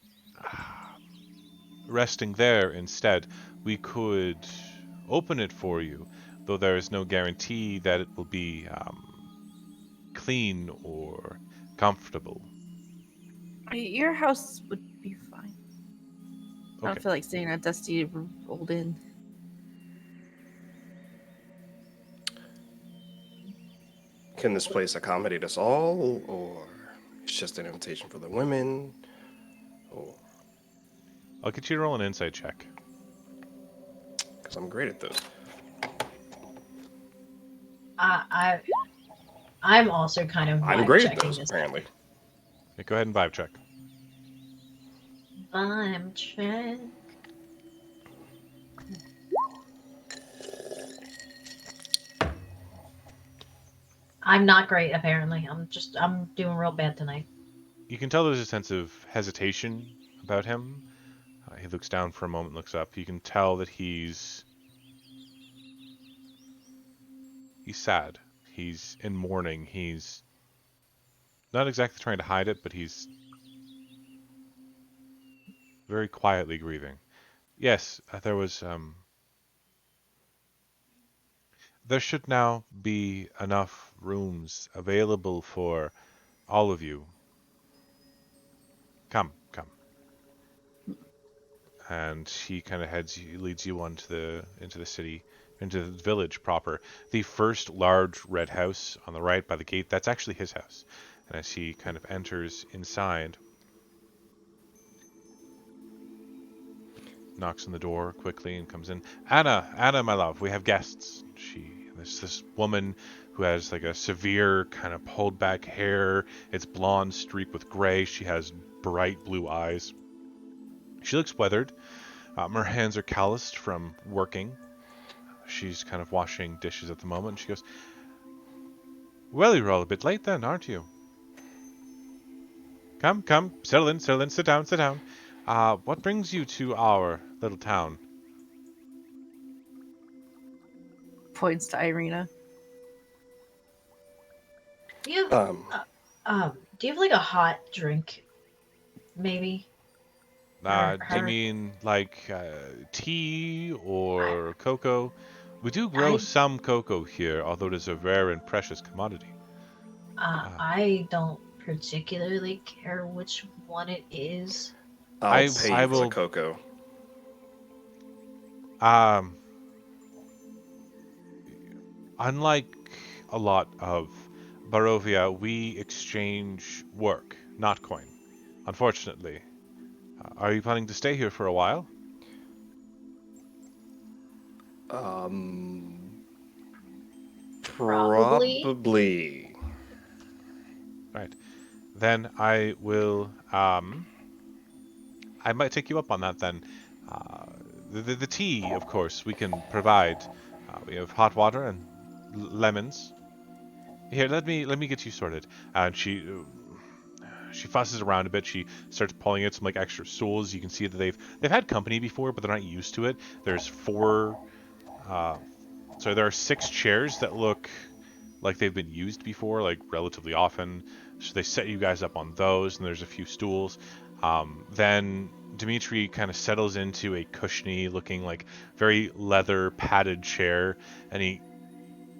Speaker 1: resting there instead, we could open it for you, though there is no guarantee that it will be clean or comfortable.
Speaker 2: Your house would be fine. I
Speaker 1: Okay.
Speaker 2: don't feel like staying in a dusty old inn.
Speaker 3: Can this place accommodate us all, or it's just an invitation for the women? Or
Speaker 1: I'll get you to roll an insight check.
Speaker 3: because I'm great at this.
Speaker 4: I'm also kind of
Speaker 3: I'm
Speaker 4: vibe
Speaker 3: great at
Speaker 4: checking
Speaker 3: those,
Speaker 4: this.
Speaker 3: apparently.
Speaker 1: Yeah, go ahead and vibe check.
Speaker 4: Vibe check. I'm not great apparently. I'm doing real bad tonight.
Speaker 1: You can tell there's a sense of hesitation about him. He looks down for a moment, looks up. You can tell that he's sad. He's in mourning. He's not exactly trying to hide it, but he's very quietly grieving. Yes, there should now be enough rooms available for all of you. Come, come. And he kind of leads you on to into the city, into the village proper. The first large red house on the right by the gate, that's actually his house. And as he kind of enters inside, knocks on the door quickly and comes in. Anna, my love, we have guests. There's this woman who has like a severe kind of pulled back hair. It's blonde streaked with gray. She has bright blue eyes. She looks weathered. Her hands are calloused from working. She's kind of washing dishes at the moment. She goes, "Well, you're all a bit late then, aren't you? Come, settle in, sit down, sit down. What brings you to our little town?"
Speaker 2: Points to Irina.
Speaker 4: Do you have
Speaker 3: Um,
Speaker 4: do you have like a hot drink, maybe? For
Speaker 1: Do you
Speaker 4: her?
Speaker 1: mean like tea or cocoa? We do grow
Speaker 4: I
Speaker 1: some cocoa here, although it is a rare and precious commodity.
Speaker 4: I don't particularly care which one it is.
Speaker 3: I'll
Speaker 1: I
Speaker 3: pay
Speaker 1: I
Speaker 3: you for the
Speaker 1: will
Speaker 3: cocoa.
Speaker 1: Um, unlike a lot of Barovia, we exchange work, not coin. Unfortunately. Are you planning to stay here for a while?
Speaker 3: Um,
Speaker 4: Probably.
Speaker 3: probably.
Speaker 1: Right. Then I will. I might take you up on that then. Uh, the tea, of course, we can provide. We have hot water and lemons. Here, let me get you sorted. And she fusses around a bit. She starts pulling out some like extra stools. You can see that they've had company before, but they're not used to it. There's four. So there are 6 chairs that look like they've been used before, like relatively often. So they set you guys up on those, and there's a few stools. Then Dimitri kind of settles into a cushiony looking, like very leather padded chair, and he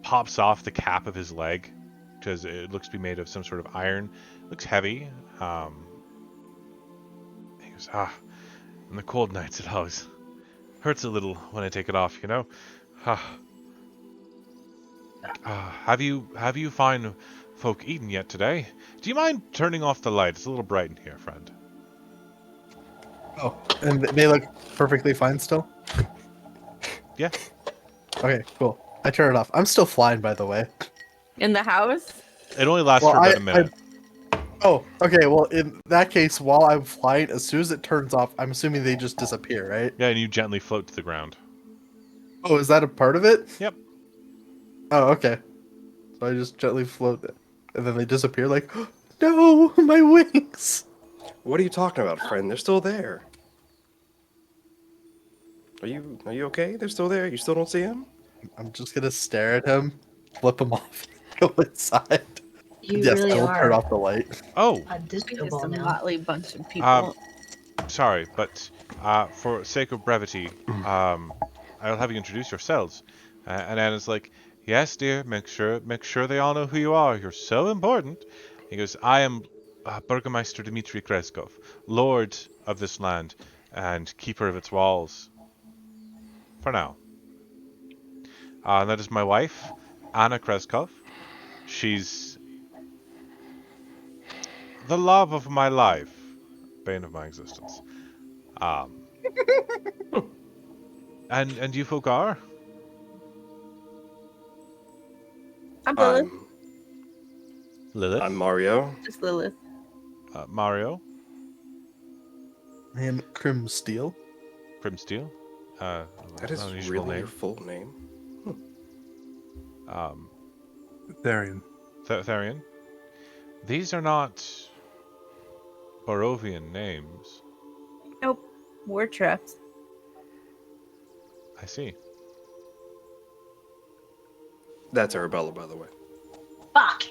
Speaker 1: pops off the cap of his leg because it looks to be made of some sort of iron. It looks heavy. He goes, in the cold nights it always hurts a little when I take it off, you know. Ah, have you fine folk eaten yet today? Do you mind turning off the light? It's a little bright in here, friend.
Speaker 6: Oh, and they look perfectly fine still?
Speaker 1: Yeah.
Speaker 6: Okay, cool. I turn it off. I'm still flying, by the way.
Speaker 2: In the house?
Speaker 1: It only lasts
Speaker 6: Well,
Speaker 1: for about a minute.
Speaker 6: Oh, okay. Well, in that case, while I'm flying, as soon as it turns off, I'm assuming they just disappear, right?
Speaker 1: Yeah, and you gently float to the ground.
Speaker 6: Oh, is that a part of it?
Speaker 1: Yep.
Speaker 6: Oh, okay. So I just gently float it, and then they disappear. Like, no, my wings.
Speaker 3: What are you talking about, friend? They're still there. Are you okay? They're still there. You still don't see them?
Speaker 6: I'm just gonna stare at him, flip him off, and go inside.
Speaker 4: You
Speaker 6: Yes,
Speaker 4: really
Speaker 6: I will turn
Speaker 4: are
Speaker 6: off the light.
Speaker 1: Oh,
Speaker 4: a disco
Speaker 2: Just
Speaker 4: ball
Speaker 2: a
Speaker 4: now.
Speaker 2: motley bunch of people.
Speaker 1: sorry, but for sake of brevity, I'll have you introduce yourselves. And Anna's like, yes, dear, make sure they all know who you are. You're so important. He goes, I am Burgomaster Dmitri Kreskov, lord of this land and keeper of its walls. For now. And that is my wife, Anna Kreskov. She's the love of my life, bane of my existence. Um, and you folk are?
Speaker 2: I'm Lilith.
Speaker 3: I'm
Speaker 1: Lilith,
Speaker 3: I'm Mario.
Speaker 2: Just Lilith.
Speaker 1: Mario,
Speaker 6: I am Crim Steel.
Speaker 1: Primsteel,
Speaker 3: That is
Speaker 1: unusual
Speaker 3: really your
Speaker 1: name.
Speaker 3: full name.
Speaker 1: Um,
Speaker 7: Therian.
Speaker 1: Therian. These are not Barovian names.
Speaker 2: Nope. We're trapped.
Speaker 1: I see.
Speaker 3: That's Arabella, by the way.
Speaker 4: Fuck!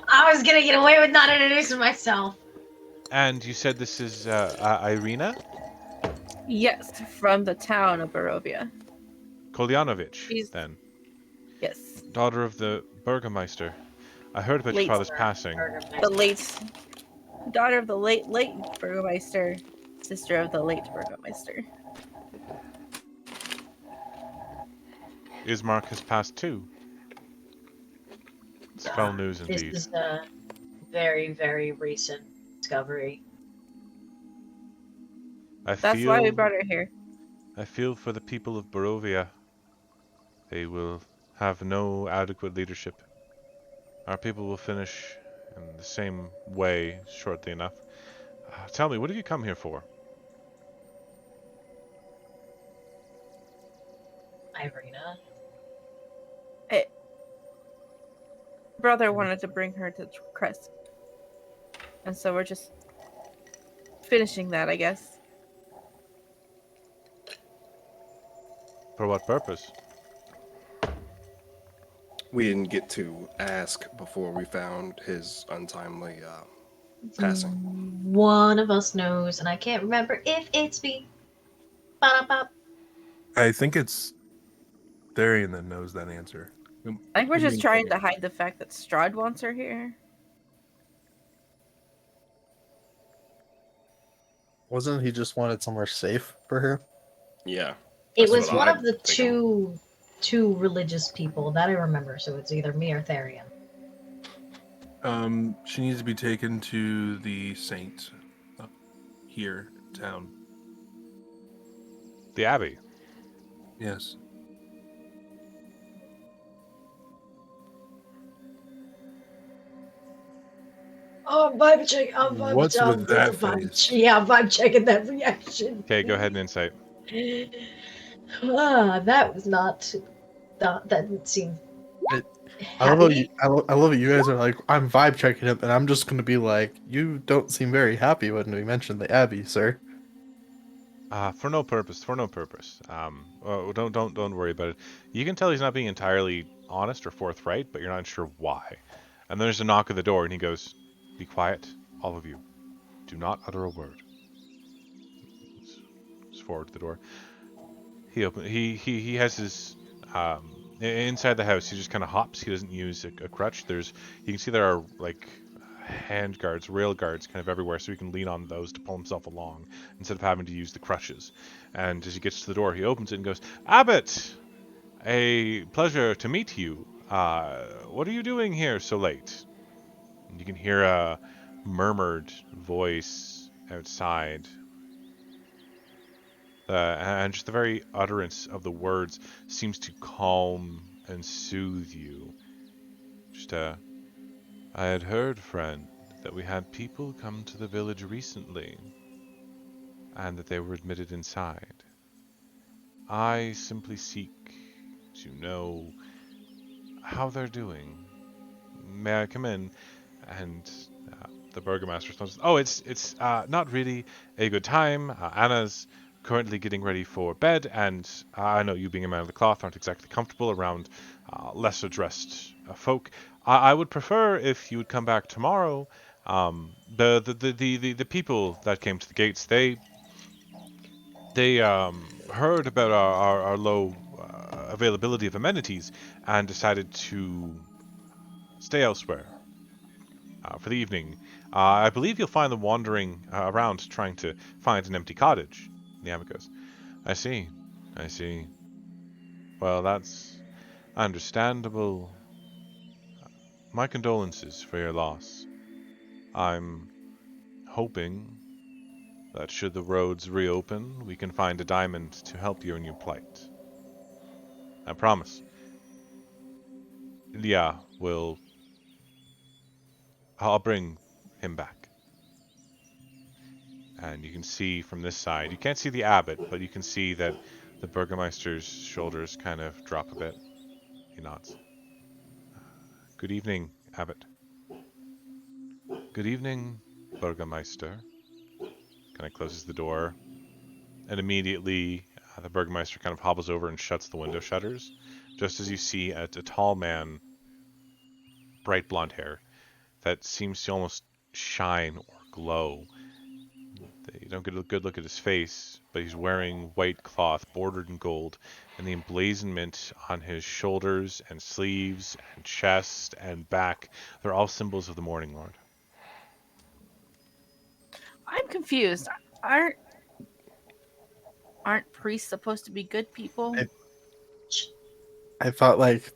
Speaker 4: I was gonna get away with not introducing myself.
Speaker 1: And you said this is Irina
Speaker 2: Yes, from the town of Barovia.
Speaker 1: Kolyanovich,
Speaker 2: She's-
Speaker 1: then.
Speaker 2: Yes.
Speaker 1: Daughter of the Burgomaster. I heard about your
Speaker 2: Late
Speaker 1: father's passing.
Speaker 2: The late daughter of the late Burgomeister, sister of the late Burgomeister.
Speaker 1: Ismark has passed too. It's foul news
Speaker 4: This
Speaker 1: indeed.
Speaker 4: is a very, very recent discovery.
Speaker 2: That's why we brought her here.
Speaker 1: I feel for the people of Barovia. They will have no adequate leadership. Our people will finish in the same way shortly enough. Tell me, what have you come here for?
Speaker 4: Irina.
Speaker 2: Brother wanted to bring her to Crest. And so we're just finishing that, I guess.
Speaker 1: For what purpose?
Speaker 3: We didn't get to ask before we found his untimely passing.
Speaker 4: One of us knows, and I can't remember if it's me. Ba-da-ba.
Speaker 7: I think it's Therian that knows that answer.
Speaker 2: I think we're just trying to hide the fact that Strahd wants her here.
Speaker 6: Wasn't he just wanted somewhere safe for her?
Speaker 3: Yeah.
Speaker 4: It
Speaker 3: That's
Speaker 4: was
Speaker 3: what
Speaker 4: one
Speaker 3: I'm
Speaker 4: of the
Speaker 3: thinking.
Speaker 4: two religious people that I remember, so it's either me or Therian.
Speaker 7: She needs to be taken to the saint here in town.
Speaker 1: The Abbey.
Speaker 7: Yes.
Speaker 4: Oh, I'm vibe checking.
Speaker 7: What's with that face?
Speaker 4: Yeah, I'm vibe checking that reaction.
Speaker 1: Okay, go ahead and insight.
Speaker 4: That was not. That didn't seem
Speaker 6: I love how
Speaker 4: happy.
Speaker 6: I love how you guys are like, I'm vibe checking him, and I'm just gonna be like, you don't seem very happy when we mentioned the Abbey, sir.
Speaker 1: For no purpose. For no purpose. Don't worry about it. You can tell he's not being entirely honest or forthright, but you're not sure why. And then there's a knock at the door, and he goes, "Be quiet, all of you. Do not utter a word." He's forward to the door. He open. He has his inside the house. He just kind of hops. He doesn't use a crutch. You can see there are like hand guards, rail guards, kind of everywhere, so he can lean on those to pull himself along instead of having to use the crutches. And as he gets to the door, he opens it and goes, "Abbot, a pleasure to meet you. What are you doing here so late?" And you can hear a murmured voice outside. And just the very utterance of the words seems to calm and soothe you. I had heard, friend, that we had people come to the village recently, and that they were admitted inside. I simply seek to know how they're doing. May I come in? And the burgomaster responds, "Oh, it's not really a good time. Anna's currently getting ready for bed, and I know you being a man of the cloth aren't exactly comfortable around lesser dressed folk. I would prefer if you would come back tomorrow. The people that came to the gates, they heard about our low availability of amenities and decided to stay elsewhere for the evening. I believe you'll find them wandering around trying to find an empty cottage." The abbot goes, "I see. I see. Well, that's understandable. My condolences for your loss. I'm hoping that should the roads reopen, we can find a diamond to help you in your plight. I promise. Leah will... I'll bring him back." And you can see from this side, you can't see the abbot, but you can see that the burgomeister's shoulders kind of drop a bit. He nods. "Good evening, abbot." "Good evening, burgomeister." Kind of closes the door, and immediately the burgomeister kind of hobbles over and shuts the window shutters, just as you see a tall man, bright blonde hair, that seems to almost shine or glow. You don't get a good look at his face, but he's wearing white cloth bordered in gold, and the emblazonment on his shoulders and sleeves and chest and back, they're all symbols of the Morning Lord.
Speaker 2: I'm confused. Aren't priests supposed to be good people?
Speaker 6: I thought like,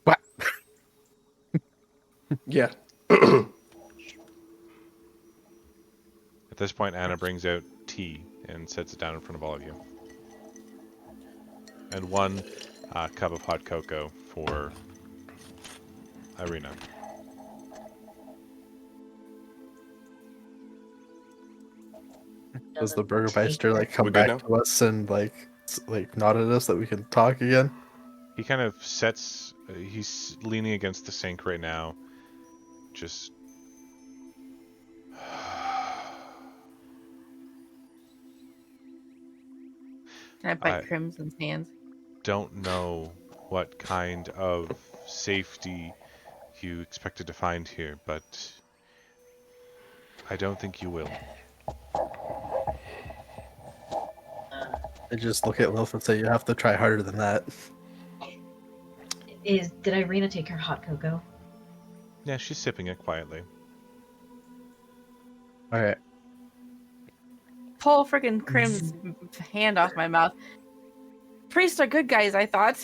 Speaker 6: what?
Speaker 3: Yeah.
Speaker 1: At this point, Anna brings out tea and sets it down in front of all of you. And one cup of hot cocoa for Irina.
Speaker 6: Does the
Speaker 4: Doesn't take
Speaker 6: burgermeister
Speaker 4: her.
Speaker 6: like come
Speaker 3: We good
Speaker 6: back
Speaker 3: now?
Speaker 6: to us and like nod at us that we can talk again?
Speaker 1: He kind of sets, he's leaning against the sink right now. Just...
Speaker 2: Can I bite
Speaker 1: I
Speaker 2: Crimson's hands?
Speaker 1: don't know what kind of safety you expected to find here, but I don't think you will.
Speaker 6: I just look at Lilith and say, you have to try harder than that.
Speaker 4: Did Irina take her hot cocoa?
Speaker 1: Yeah, she's sipping it quietly.
Speaker 6: All right.
Speaker 2: Pull freaking Crim's hand off my mouth. Priests are good guys, I thought.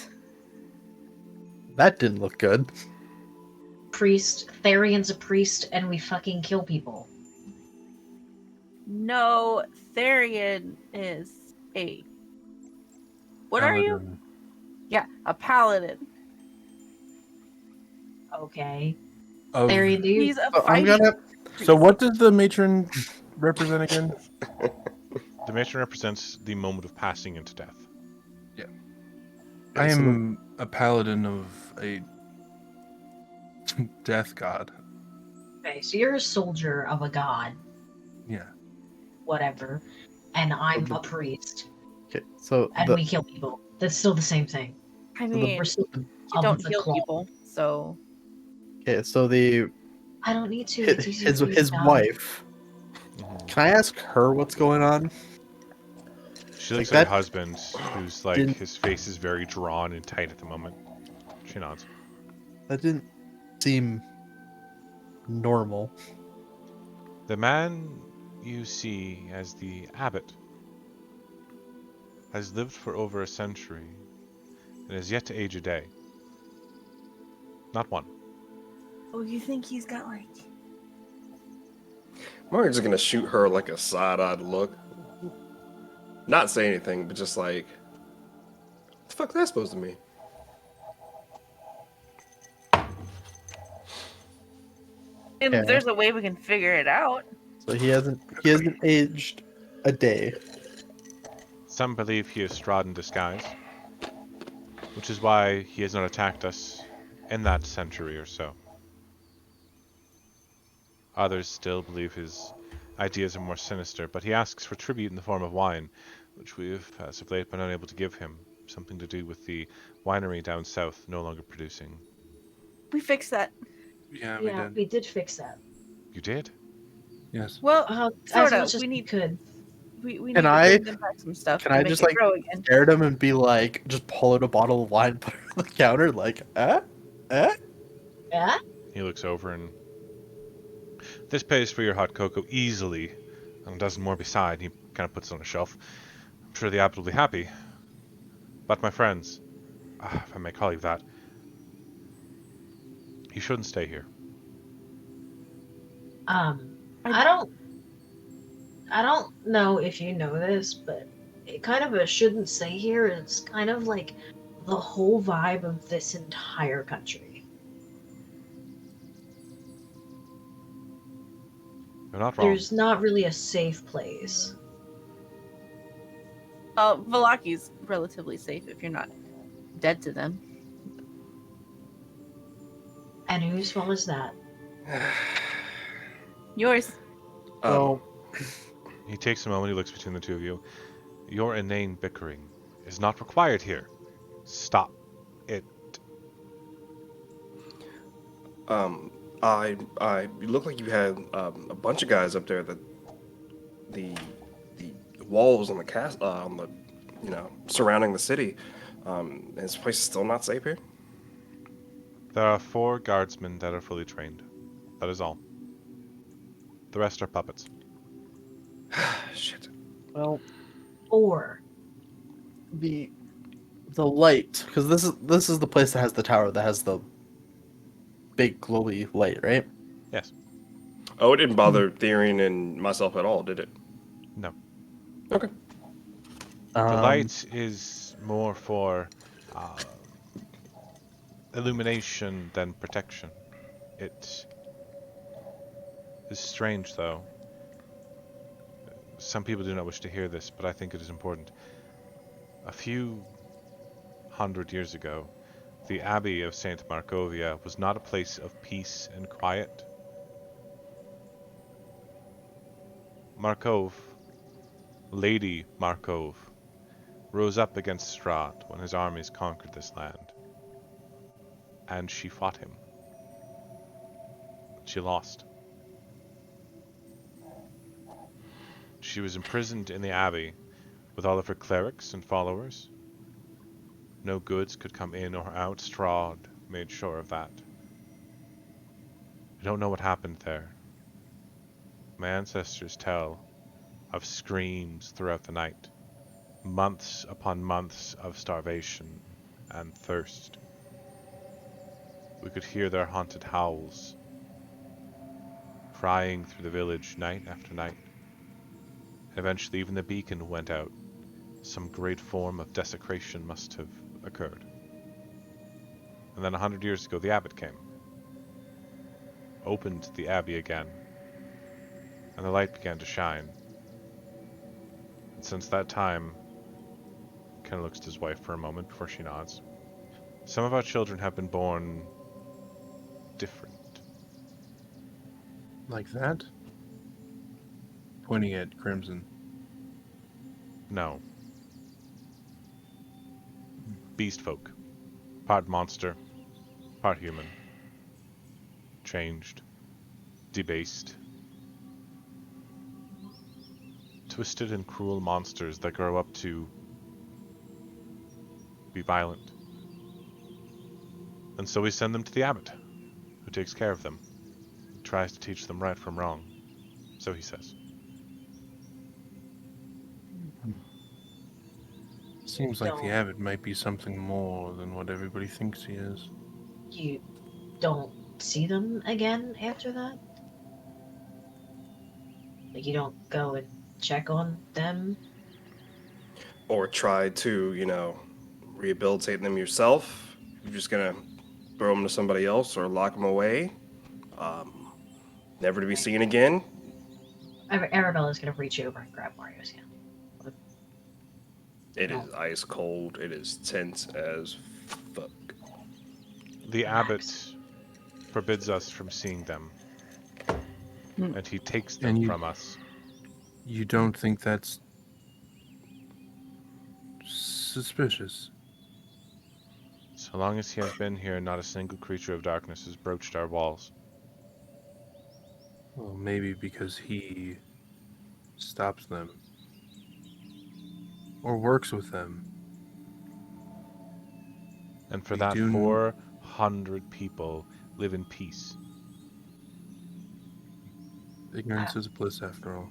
Speaker 6: That didn't look good.
Speaker 4: Priest, Tharion's a priest, and we fucking kill people.
Speaker 2: No, Therion is a. What are you?
Speaker 7: Paladin.
Speaker 2: Yeah, a paladin.
Speaker 4: Okay.
Speaker 7: Of,
Speaker 4: Tharion, do you?
Speaker 2: He's a
Speaker 6: Oh, I'm
Speaker 2: fighting.
Speaker 6: gonna.
Speaker 2: priest.
Speaker 7: so what does the matron represent again?
Speaker 1: The matron represents the moment of passing into death.
Speaker 7: I
Speaker 3: so the-
Speaker 7: am a paladin of a death god.
Speaker 4: Okay, so you're a soldier of a god,
Speaker 7: Yeah.
Speaker 4: whatever, and I'm
Speaker 6: the-
Speaker 4: a priest,
Speaker 6: Okay, so
Speaker 4: and
Speaker 6: the
Speaker 4: we kill people. That's still the same thing.
Speaker 2: I
Speaker 6: so the-
Speaker 2: mean,
Speaker 4: We're still
Speaker 2: you
Speaker 4: of
Speaker 2: don't
Speaker 4: the
Speaker 2: heal
Speaker 4: club.
Speaker 2: people, so
Speaker 6: okay, so the
Speaker 4: I don't need to. It's easier
Speaker 6: his
Speaker 4: for you
Speaker 6: his
Speaker 4: to die.
Speaker 6: wife.
Speaker 1: Mhm.
Speaker 6: Can I ask her what's going on?
Speaker 1: She
Speaker 6: Like
Speaker 1: looks at her
Speaker 6: that
Speaker 1: husband, who's like,
Speaker 6: didn't-
Speaker 1: his face is very drawn and tight at the moment. She nods.
Speaker 6: That didn't seem normal.
Speaker 1: The man you see as the abbot has lived for over a century and has yet to age a day. Not one.
Speaker 2: oh, you think he's got like
Speaker 3: Margaret's gonna shoot her like a side-eyed look. Not say anything, but just like, what the fuck is that supposed to mean?
Speaker 2: and
Speaker 6: Yeah.
Speaker 2: there's a way we can figure it out.
Speaker 6: So he hasn't aged a day.
Speaker 1: Some believe he is Strahd in disguise, which is why he has not attacked us in that century or so. Others still believe his ideas are more sinister, but he asks for tribute in the form of wine, which we've, as of late, been unable to give him. Something to do with the winery down south no longer producing.
Speaker 2: We fixed that.
Speaker 7: Yeah, we
Speaker 4: Yeah,
Speaker 7: did.
Speaker 4: we did fix that.
Speaker 1: You did?
Speaker 7: Yes.
Speaker 2: Well,
Speaker 4: As
Speaker 2: sort of.
Speaker 4: much as
Speaker 2: We
Speaker 4: we
Speaker 2: need
Speaker 4: could.
Speaker 2: we need
Speaker 6: Can
Speaker 2: to
Speaker 6: I-
Speaker 2: bring them back some stuff
Speaker 6: can
Speaker 2: to
Speaker 6: I
Speaker 2: make
Speaker 6: just,
Speaker 2: it
Speaker 6: like,
Speaker 2: grow again.
Speaker 6: Stare at him and be like, just pull out a bottle of wine, put it on the counter, like,
Speaker 4: Yeah.
Speaker 1: He looks over and... This pays for your hot cocoa easily, and a dozen more beside. He kind of puts it on a shelf. I'm sure the abbot will be happy. But my friends, if I may call you that, you shouldn't stay here.
Speaker 4: I don't know if you know this, but it kind of a shouldn't say here. It's kind of like the whole vibe of this entire country.
Speaker 1: You're not wrong.
Speaker 4: There's not really a safe place.
Speaker 2: Valaki's relatively safe if you're not dead to them.
Speaker 4: And whose fault is that?
Speaker 2: Yours.
Speaker 6: so
Speaker 1: He takes a moment, he looks between the two of you. Your inane bickering is not required here. Stop it.
Speaker 3: You look like you had a bunch of guys up there that the walls on the castle, on the, surrounding the city. This place is still not safe here.
Speaker 1: There are 4 guardsmen that are fully trained. That is all. The rest are puppets.
Speaker 3: Shit.
Speaker 6: well,
Speaker 4: Or
Speaker 6: the light, because this is the place that has the tower that has the big glowy light, right?
Speaker 1: Yes.
Speaker 3: Oh, it didn't bother Therion and myself at all, did it?
Speaker 1: No.
Speaker 3: Okay.
Speaker 1: The light is more for illumination than protection. It is strange, though. Some people do not wish to hear this, but I think it is important. A few 100 years ago, the Abbey of St. Markovia was not a place of peace and quiet. Markov, Lady Markov, rose up against Strahd when his armies conquered this land. And she fought him. She lost. She was imprisoned in the abbey with all of her clerics and followers. No goods could come in or out. Strahd made sure of that. I don't know what happened there. My ancestors tell of screams throughout the night. months upon months of starvation and thirst. We could hear their haunted howls, crying through the village night after night. Eventually, even the beacon went out. Some great form of desecration must have occurred. And then 100 years ago, the abbot came, opened the abbey again, and the light began to shine. And since that time, Ken looks at his wife for a moment before she nods. Some of our children have been born different.
Speaker 7: Like that? Pointing at Crimson.
Speaker 1: No. Beast folk. Part monster, part human. Changed. Debased. Twisted and cruel monsters that grow up to be violent. And so we send them to the abbot, who takes care of them, who tries to teach them right from wrong. So he says.
Speaker 7: Seems like the
Speaker 4: Don't-
Speaker 7: abbot might be something more than what everybody thinks he is.
Speaker 4: You don't see them again after that? Like, you don't go and check on them?
Speaker 3: Or try to, rehabilitate them yourself. You're just gonna throw them to somebody else or lock them away, never to be seen again.
Speaker 4: Arabella's gonna reach over and grab Mario's hand.
Speaker 3: It is ice cold. It is tense as fuck.
Speaker 1: The
Speaker 4: Relax.
Speaker 1: abbot forbids us from seeing them, and he takes them
Speaker 7: And you-
Speaker 1: from us.
Speaker 7: You don't think that's suspicious?
Speaker 1: So long as he has been here, not a single creature of darkness has broached our walls.
Speaker 7: Well, maybe because he stops them. Or works with them.
Speaker 1: And for
Speaker 7: We
Speaker 1: that,
Speaker 7: do-
Speaker 1: 400 people live in peace.
Speaker 7: Ignorance is bliss after all.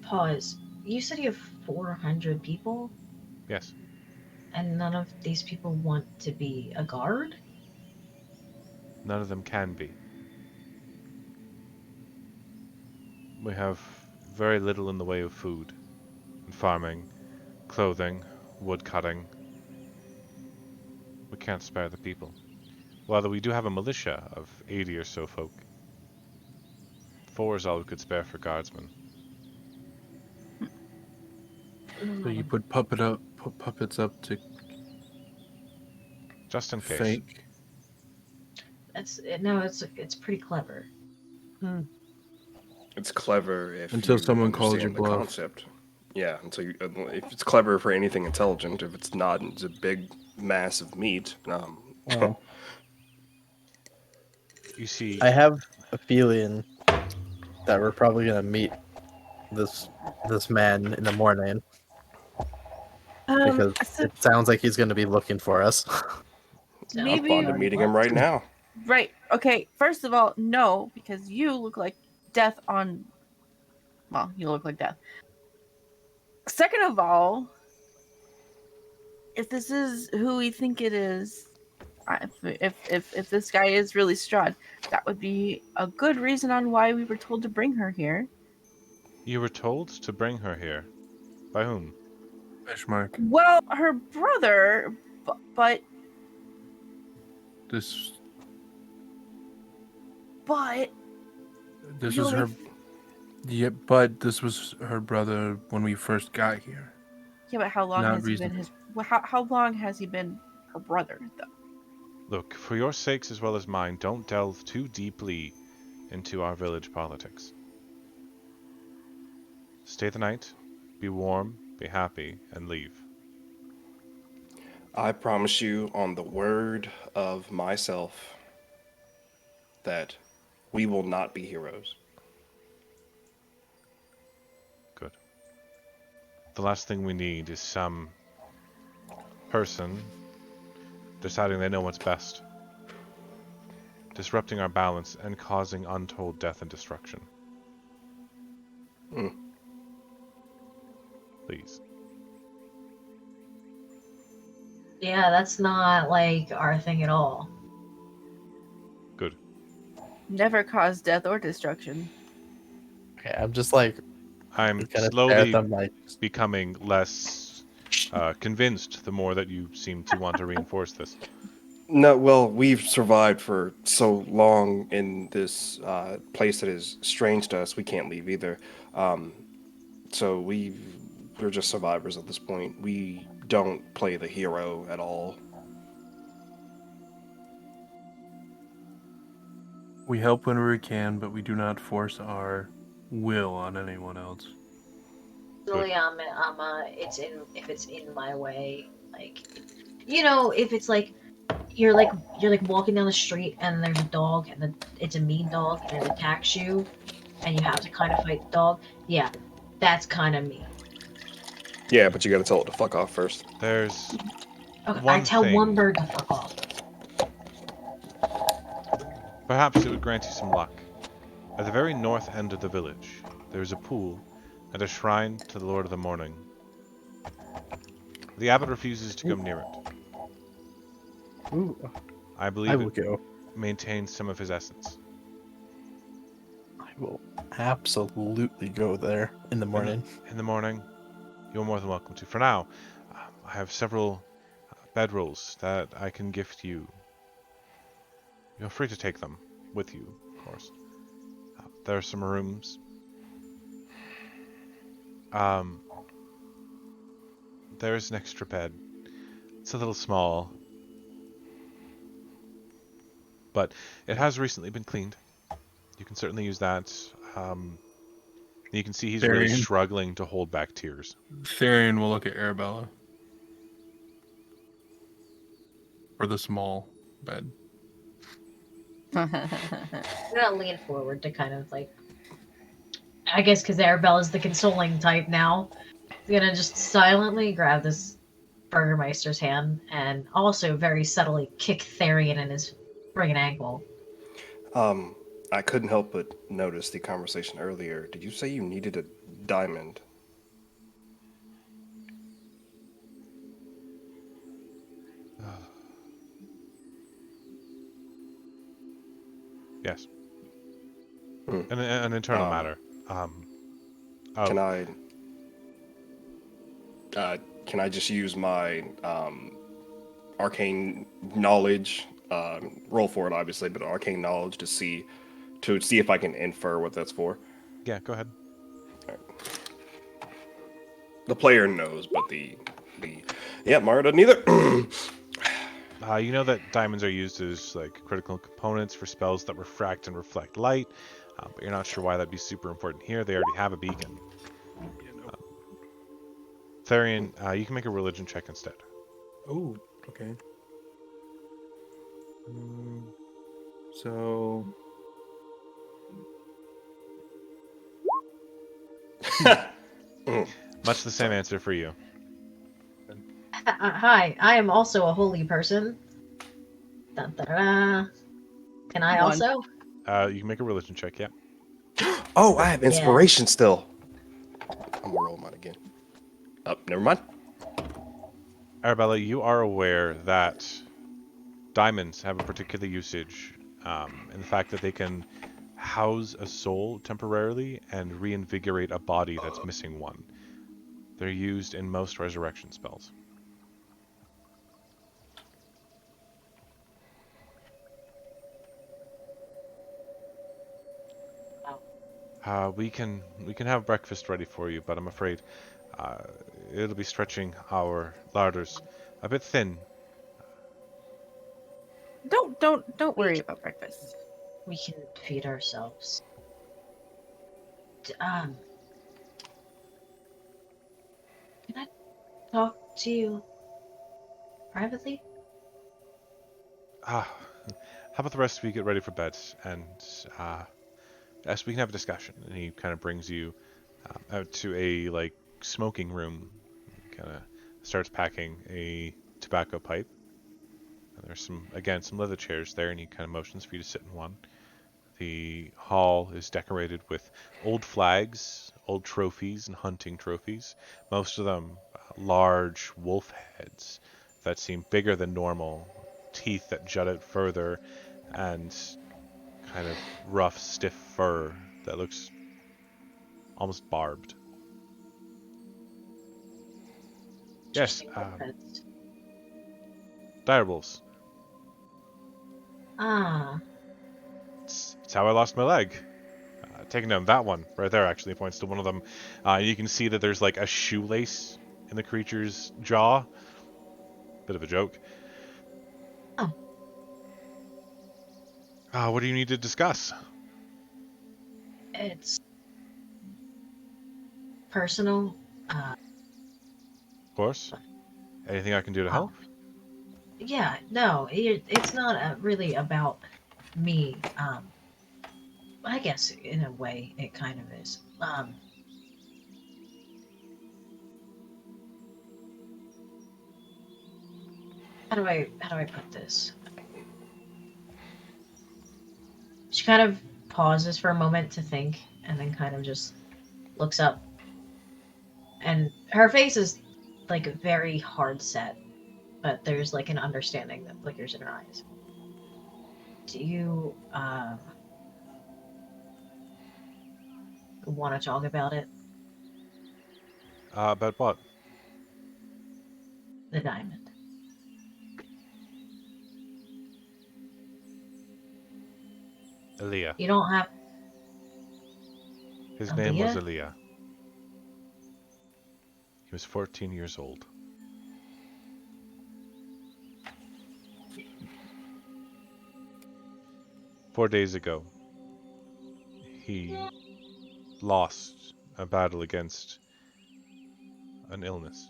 Speaker 4: Pause. You said you have 400 people,
Speaker 1: Yes.
Speaker 4: and none of these people want to be a guard?
Speaker 1: None of them can be. We have very little in the way of food, and farming, clothing, wood cutting. We can't spare the people. While we do have a militia of 80 or so folk, 4 is all we could spare for guardsmen.
Speaker 7: So you put puppets up to
Speaker 1: Just in case.
Speaker 7: fake.
Speaker 4: It's pretty clever.
Speaker 3: It's clever if
Speaker 7: Until
Speaker 3: you
Speaker 7: someone calls
Speaker 3: understand
Speaker 7: your
Speaker 3: the
Speaker 7: bluff.
Speaker 3: concept. Yeah, if it's clever for anything intelligent. If it's not, it's a big mass of meat.
Speaker 6: Oh.
Speaker 1: You see,
Speaker 6: I have a feeling that we're probably gonna meet this man in the morning because
Speaker 2: So
Speaker 6: it sounds like he's gonna be looking for us.
Speaker 3: I'm
Speaker 2: maybe
Speaker 3: fond of meeting him right now.
Speaker 2: right. Okay. First of all, no, because you look like death on. Well, you look like death. Second of all, if this is who we think it is, if this guy is really Strahd, that would be a good reason on why we were told to bring her here.
Speaker 1: you were told to bring her here. By whom?
Speaker 7: Benchmark.
Speaker 2: Well, her brother, but
Speaker 7: This
Speaker 2: but
Speaker 7: was
Speaker 2: really
Speaker 7: her. Yeah, but this was her brother when we first got here.
Speaker 2: yeah, but how long
Speaker 7: Not
Speaker 2: has he been
Speaker 7: reasonable.
Speaker 2: his? How long has he been her brother though?
Speaker 1: Look, for your sakes as well as mine, don't delve too deeply into our village politics. Stay the night, be warm, be happy, and leave.
Speaker 3: I promise you, on the word of myself, that we will not be heroes.
Speaker 1: Good. The last thing we need is some person deciding they know what's best, disrupting our balance and causing untold death and destruction. please.
Speaker 4: Yeah, that's not like our thing at all.
Speaker 1: Good.
Speaker 2: Never cause death or destruction.
Speaker 6: Okay, I'm just like
Speaker 1: I'm
Speaker 6: gonna stare at
Speaker 1: slowly
Speaker 6: them like
Speaker 1: becoming less convinced the more that you seem to want to reinforce this.
Speaker 3: No, well, we've survived for so long in this place that is strange to us. We can't leave either. So we're just survivors at this point. We don't play the hero at all.
Speaker 7: We help when we can, but we do not force our will on anyone else.
Speaker 1: Good.
Speaker 4: Usually, it's in if it's in my way, like, you know, if it's like you're like walking down the street and there's a dog and it's a mean dog and it attacks you, and you have to kind of fight the dog. Yeah, that's kind of me.
Speaker 3: Yeah, but you gotta tell it to fuck off first.
Speaker 1: There's
Speaker 4: Okay, I
Speaker 1: one
Speaker 4: tell one
Speaker 1: thing.
Speaker 4: bird to fuck off.
Speaker 1: Perhaps it would grant you some luck. At the very north end of the village, there is a pool and a shrine to the Lord of the Morning. The abbot refuses to come near it.
Speaker 6: ooh,
Speaker 1: I
Speaker 6: I
Speaker 1: believe
Speaker 6: will
Speaker 1: it
Speaker 6: go.
Speaker 1: maintains some of his essence.
Speaker 6: I will absolutely go there in the morning.
Speaker 1: In the morning, you're more than welcome to. For now, I have several bedrolls that I can gift you. You're free to take them with you, of course. There are some rooms. Um, there's an extra bed. It's a little small, but it has recently been cleaned. You can certainly use that. You can see he's really
Speaker 7: Therian.
Speaker 1: struggling to hold back tears.
Speaker 7: Therian will look at Arabella. For the small bed.
Speaker 4: I'm gonna lean forward to kind of like, I guess because Arabella's the consoling type now. I'm gonna just silently grab this Burgermeister's hand and also very subtly kick Therian in his friggin' ankle.
Speaker 3: I couldn't help but notice the conversation earlier. Did you say you needed a diamond?
Speaker 1: Yes.
Speaker 3: Hmm.
Speaker 1: An internal
Speaker 3: Um,
Speaker 1: matter. Oh,
Speaker 3: Can I? Can I just use my arcane knowledge? Roll for it, obviously, but arcane knowledge to see if I can infer what that's for.
Speaker 1: yeah, go ahead.
Speaker 3: The player knows, but the yeah, Mario doesn't either.
Speaker 1: You know that diamonds are used as like critical components for spells that refract and reflect light, but you're not sure why that'd be super important here. They already have a beacon. Therian, you can make a religion check instead.
Speaker 7: Oh, okay. So
Speaker 1: Much the same answer for you.
Speaker 4: Hi, I am also a holy person. Dun, dun, dun. Can I
Speaker 2: One.
Speaker 4: also?
Speaker 1: You can make a religion check, yeah.
Speaker 3: Oh, I have inspiration still. I'm gonna roll mine again. Oh, never mind.
Speaker 1: Arabella, you are aware that diamonds have a particular usage, in the fact that they can house a soul temporarily and reinvigorate a body that's missing one. They're used in most resurrection spells. We can have breakfast ready for you, but I'm afraid uh, it'll be stretching our larders a bit thin.
Speaker 2: Don't worry about breakfast.
Speaker 4: We can feed ourselves. Can I talk to you privately?
Speaker 1: How about the rest of you get ready for bed, and yes, we can have a discussion. And he kind of brings you out to a like smoking room. Kind of starts packing a tobacco pipe. And there's some leather chairs there, and he kind of motions for you to sit in one. The hall is decorated with old flags, old trophies and hunting trophies. Most of them large wolf heads that seem bigger than normal, teeth that jut out further, and kind of rough, stiff fur that looks almost barbed. Yes,
Speaker 4: Interesting wolfheads.
Speaker 1: direwolves.
Speaker 4: Ah,
Speaker 1: It's how I lost my leg. Taking down that one right there actually points to one of them. You can see that there's like a shoelace in the creature's jaw. Bit of a joke.
Speaker 4: oh,
Speaker 1: What do you need to discuss?
Speaker 4: it's personal.
Speaker 1: Of course. Anything I can do to
Speaker 4: Oh,
Speaker 1: help?
Speaker 4: yeah, no, it's not really about me. I guess in a way it kind of is. How do I put this? She kind of pauses for a moment to think, and then kind of just looks up, and her face is like very hard set, but there's like an understanding that flickers in her eyes. Do you want to talk about it?
Speaker 1: About what?
Speaker 4: The diamond.
Speaker 1: Aaliyah.
Speaker 4: You don't have
Speaker 1: His name was
Speaker 4: Aaliyah?
Speaker 1: Aaliyah. He was 14 years old. Four days ago, he lost a battle against an illness.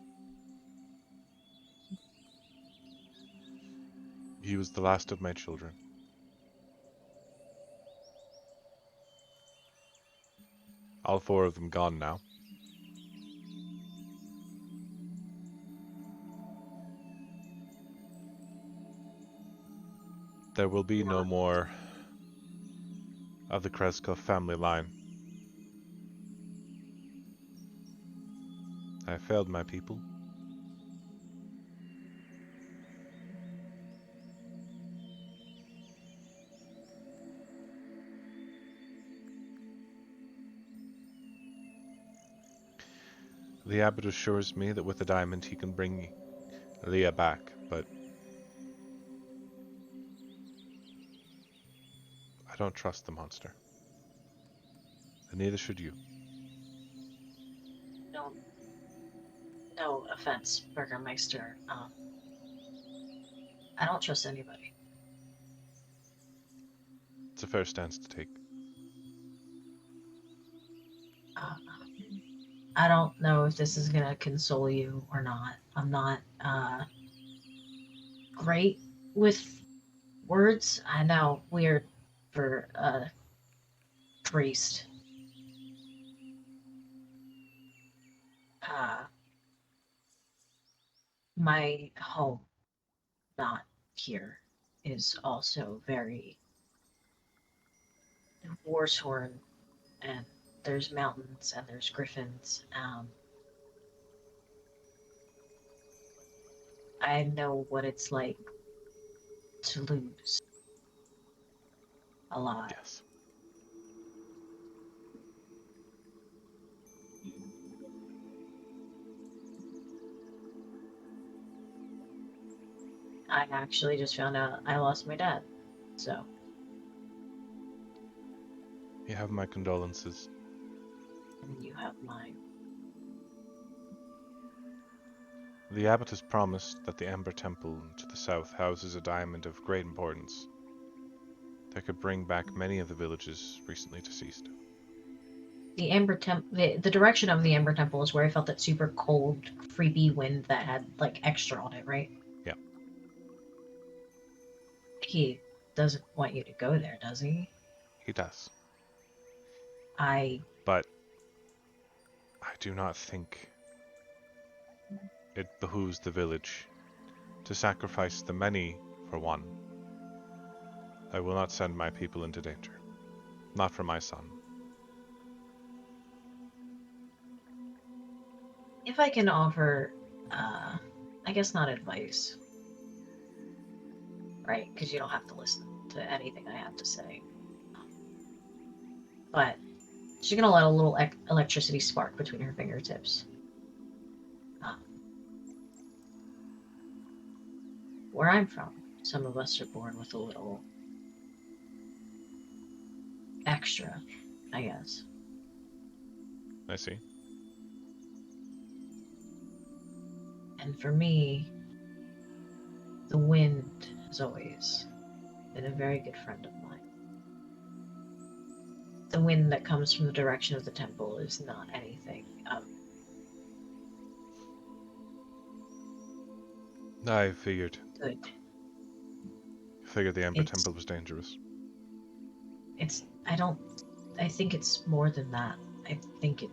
Speaker 1: He was the last of my children. All four of them gone now. There will be no more of the Kreska family line. I failed my people. The abbot assures me that with the diamond he can bring Leah back, but I don't trust the monster. And neither should you.
Speaker 4: No, no offense, Burgermeister. I don't trust anybody.
Speaker 1: It's a fair stance to take.
Speaker 4: Uh, I don't know if this is gonna console you or not. I'm not great with words. I know, weird for a priest. Uh, my home, not here, is also very war torn, and there's mountains and there's griffins. I know what it's like to lose a lot.
Speaker 1: Yes.
Speaker 4: I actually just found out I lost my dad, so
Speaker 1: You have my condolences.
Speaker 4: and you have mine.
Speaker 1: The abbot has promised that the Ember Temple to the south houses a diamond of great importance that could bring back many of the villages recently deceased.
Speaker 4: The the direction of the Ember Temple is where I felt that super cold, creepy wind that had like extra on it, right?
Speaker 1: Yeah.
Speaker 4: He doesn't want you to go there, does he?
Speaker 1: He does.
Speaker 4: I
Speaker 1: But I do not think it behooves the village to sacrifice the many for one. I will not send my people into danger. Not for my son.
Speaker 4: if I can offer, I guess not advice, right? Because you don't have to listen to anything I have to say. But she's gonna let a little electricity spark between her fingertips. Where I'm from, some of us are born with a little extra, I guess.
Speaker 1: I see.
Speaker 4: And for me, the wind has always been a very good friend of mine. The wind that comes from the direction of the temple is not anything
Speaker 1: I figured.
Speaker 4: good.
Speaker 1: The Amber
Speaker 4: It's
Speaker 1: Temple was dangerous.
Speaker 4: I think it's more than that. I think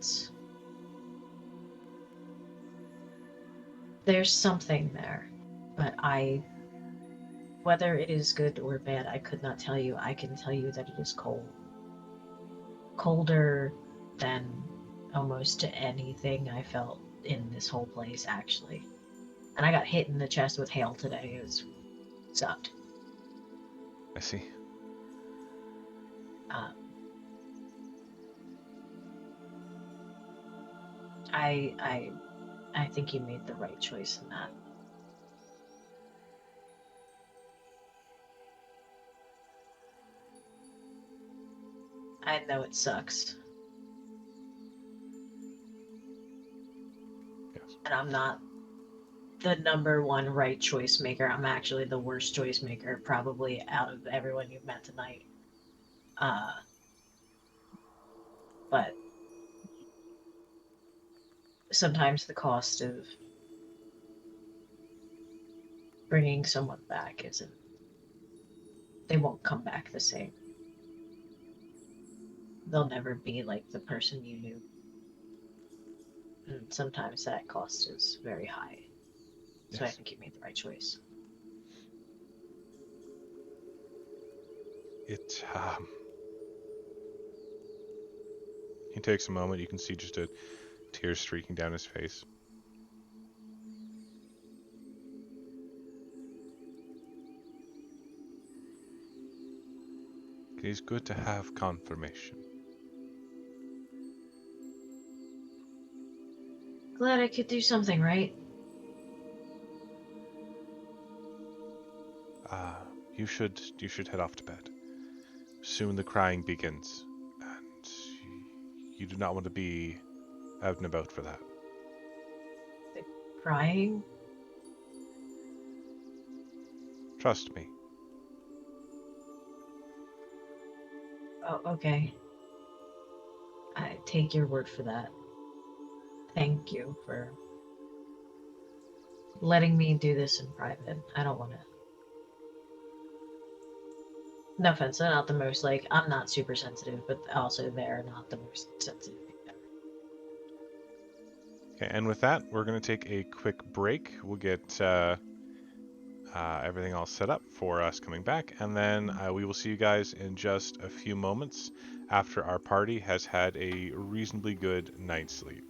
Speaker 4: there's something there, but whether it is good or bad, I could not tell you. I can tell you that it is cold. Colder than almost anything I felt in this whole place, actually. And I got hit in the chest with hail today. It sucked.
Speaker 1: I see.
Speaker 4: Um, I think you made the right choice in that. I know it sucks.
Speaker 1: Yes.
Speaker 4: And I'm not the number one right choice maker. I'm actually the worst choice maker, probably out of everyone you've met tonight. But sometimes the cost of bringing someone back isn't. They won't come back the same. They'll never be like the person you knew. And sometimes that cost is very high. So I
Speaker 1: Yes.
Speaker 4: think you made the right choice.
Speaker 1: It he takes a moment. You can see just a tear streaking down his face. It is good to have confirmation.
Speaker 4: Glad I could do something right.
Speaker 1: You should head off to bed. Soon the crying begins, and you do not want to be out and about for that.
Speaker 4: Crying?
Speaker 1: Trust me.
Speaker 4: Oh, okay. I take your word for that. Thank you for letting me do this in private. I don't want to. No offense, they're not the most, like, I'm not super sensitive, but also they're not the most sensitive.
Speaker 1: Okay, and with that, we're going to take a quick break. We'll get everything all set up for us coming back, and then we will see you guys in just a few moments after our party has had a reasonably good night's sleep.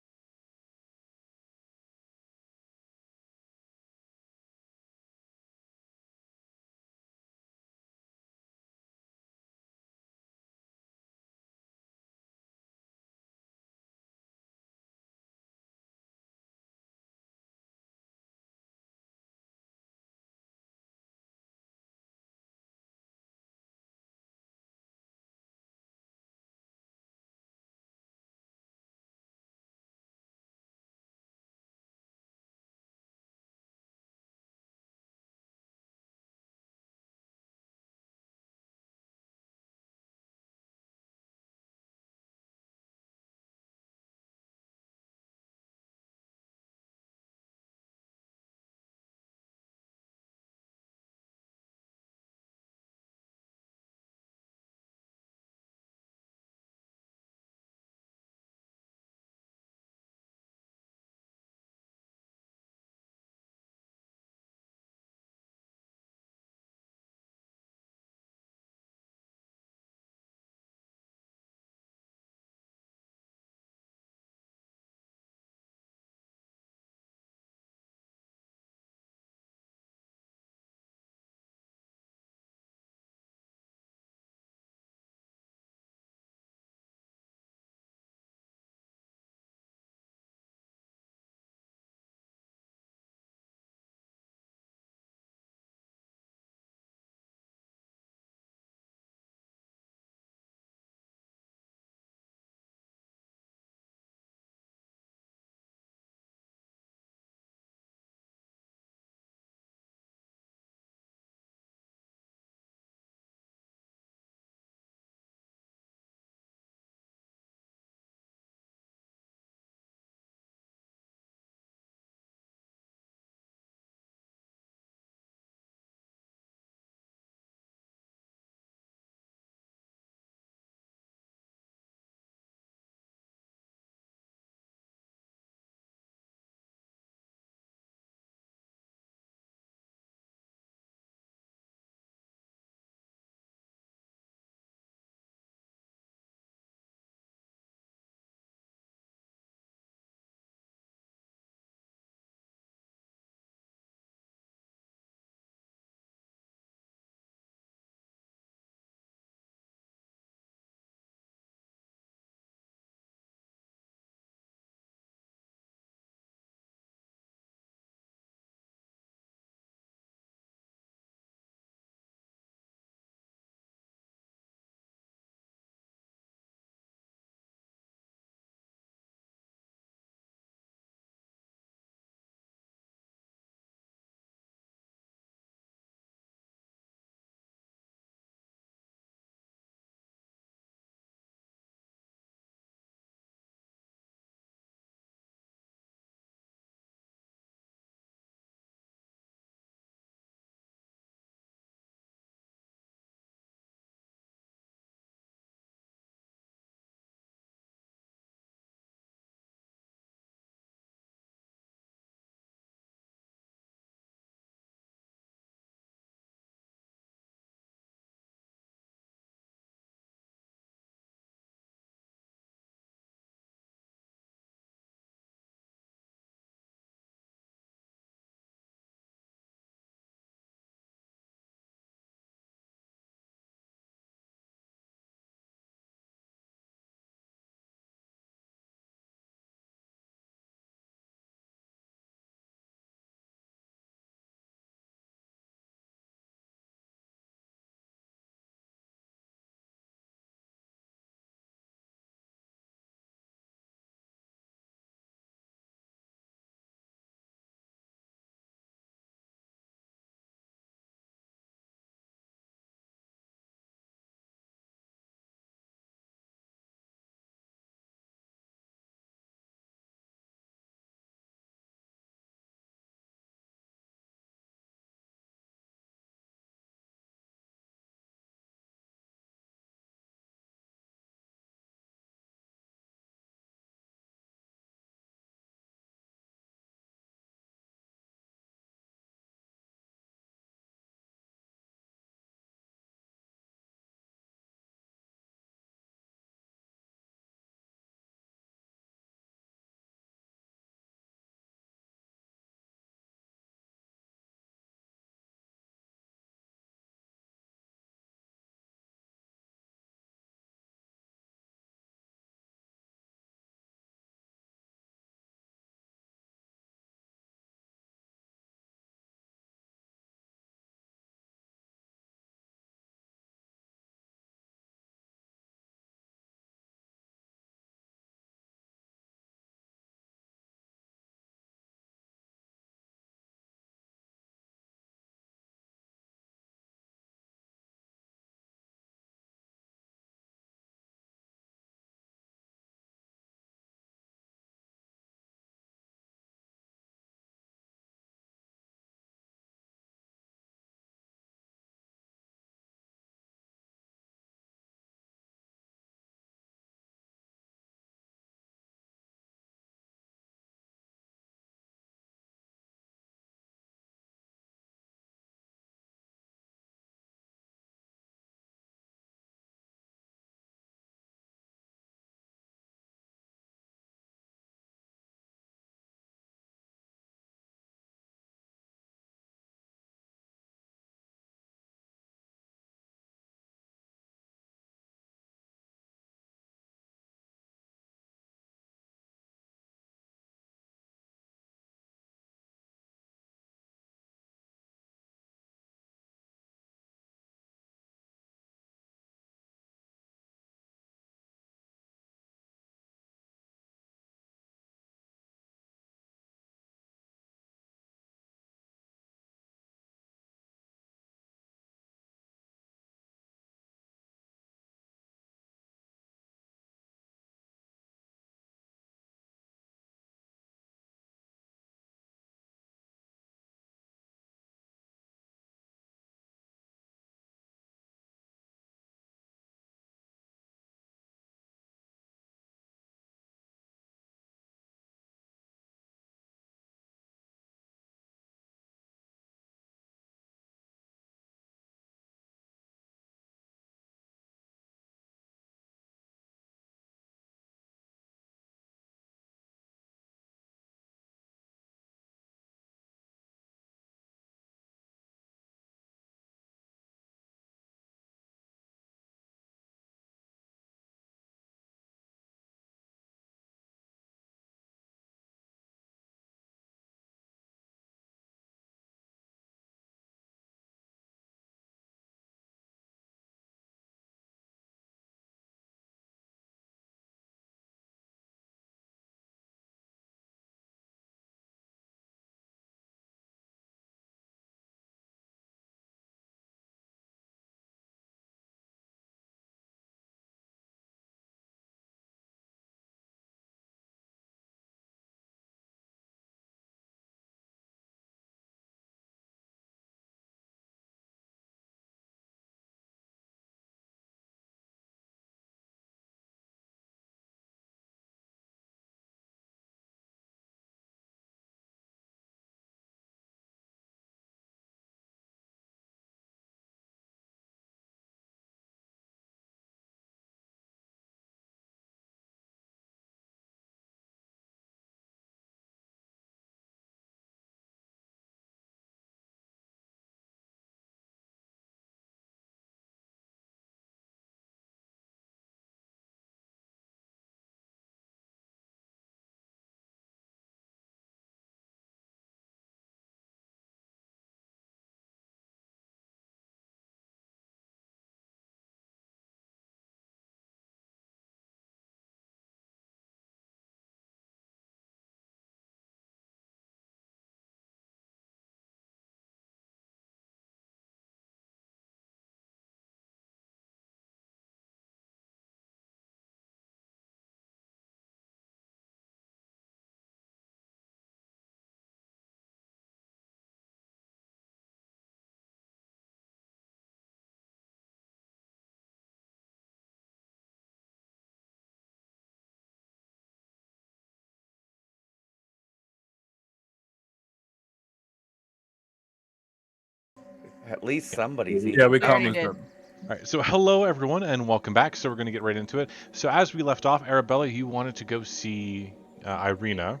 Speaker 8: At least somebody's
Speaker 7: Yeah,
Speaker 8: eating.
Speaker 7: we
Speaker 2: We
Speaker 7: caught
Speaker 2: already
Speaker 7: most
Speaker 2: did.
Speaker 7: of them.
Speaker 1: All right, so hello everyone and welcome back. So we're going to get right into it. So as we left off, Arabella, you wanted to go see Irina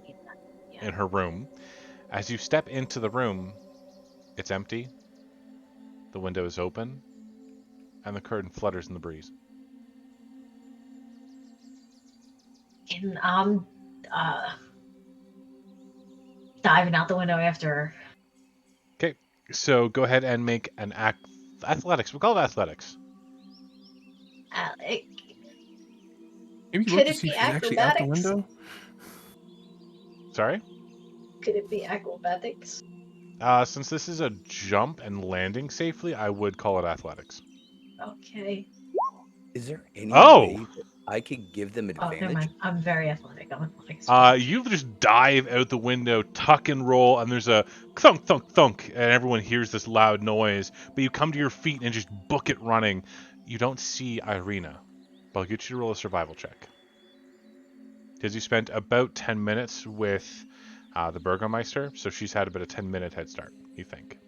Speaker 4: Yeah.
Speaker 1: in her room. As you step into the room, it's empty, the window is open, and the curtain flutters in the breeze.
Speaker 4: And I'm diving out the window after her.
Speaker 1: Okay, so go ahead and make an athletics. We'll call it athletics.
Speaker 4: It,
Speaker 7: Maybe
Speaker 4: could
Speaker 7: look to
Speaker 4: it
Speaker 7: see
Speaker 4: be
Speaker 7: if she's actually out the
Speaker 4: acrobatics?
Speaker 7: window.
Speaker 1: Sorry?
Speaker 4: Could it be acrobatics?
Speaker 1: Since this is a jump and landing safely, I would call it athletics.
Speaker 4: Okay.
Speaker 8: Is there any
Speaker 1: Oh!
Speaker 8: way that I could give them
Speaker 4: Oh, never
Speaker 8: advantage?
Speaker 4: mind. I'm very athletic. I'm athletic as fuck.
Speaker 1: You just dive out the window, tuck and roll, and there's a thunk, thunk, thunk, and everyone hears this loud noise. But you come to your feet and just book it running. You don't see Irina, but I'll get you to roll a survival check. Because you spent about 10 minutes with the Burgermeister, so she's had about a 10-minute head start, you think.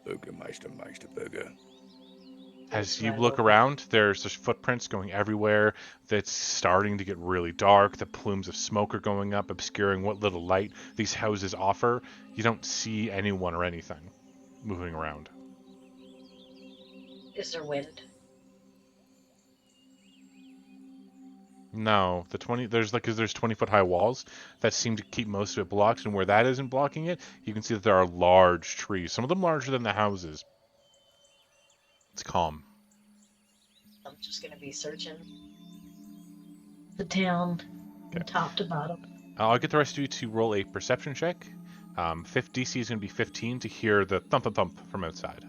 Speaker 8: Burgermeister, Burger.
Speaker 1: As you look around, there's just footprints going everywhere. That's starting to get really dark. The plumes of smoke are going up, obscuring what little light these houses offer. You don't see anyone or anything moving around.
Speaker 4: Is there wind?
Speaker 1: No, there's 20-foot high walls that seem to keep most of it blocked, and where that isn't blocking it, you can see that there are large trees, some of them larger than the houses. It's calm.
Speaker 4: I'm just gonna be searching the town from top to bottom.
Speaker 1: I'll get the rest of you to roll a perception check. DC is going to be 15 to hear the thump thump thump from outside.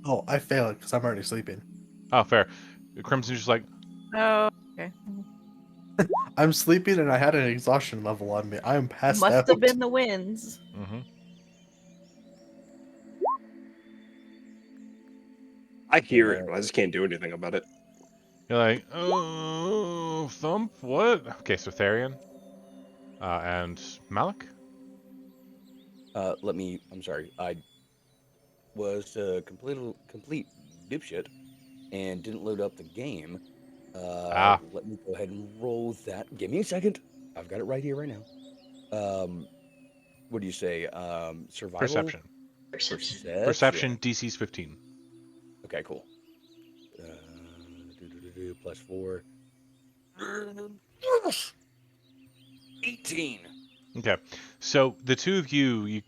Speaker 6: Oh, I fail it because I'm already sleeping.
Speaker 1: Oh, fair. Crimson's just like,
Speaker 2: Oh, okay.
Speaker 6: I'm sleeping and I had an exhaustion level on me. I am passed
Speaker 2: Must
Speaker 6: out.
Speaker 2: have been the winds.
Speaker 1: mm-hmm.
Speaker 3: I hear it, but I just can't do anything about it.
Speaker 1: You're like, oh, thump, what? Okay, so Therian and Malik?
Speaker 8: I'm sorry. I was a complete dipshit and didn't load up the game. Let me go ahead and roll that. Give me a second. I've got it right here, right now. What do you say? Survival?
Speaker 1: Perception. Perception, DC's 15.
Speaker 8: Okay, cool. Plus 4. 18.
Speaker 1: Okay, so the two of you've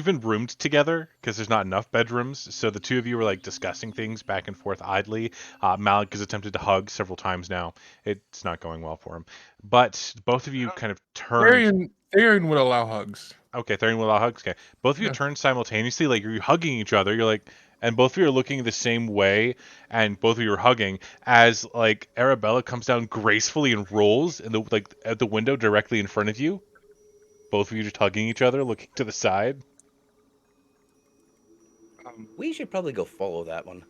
Speaker 1: been roomed together because there's not enough bedrooms. So the two of you were like discussing things back and forth idly. Malik has attempted to hug several times now. It's not going well for him. But both of you kind of turned.
Speaker 7: Therian would allow hugs.
Speaker 1: Okay, Therian will allow hugs. Okay, both of you
Speaker 7: Yeah.
Speaker 1: turn simultaneously, like you're hugging each other. You're like, and both of you are looking the same way, and both of you are hugging. As like Arabella comes down gracefully and rolls in the at the window directly in front of you. Both of you just hugging each other, looking to the side.
Speaker 8: We should probably go follow that one.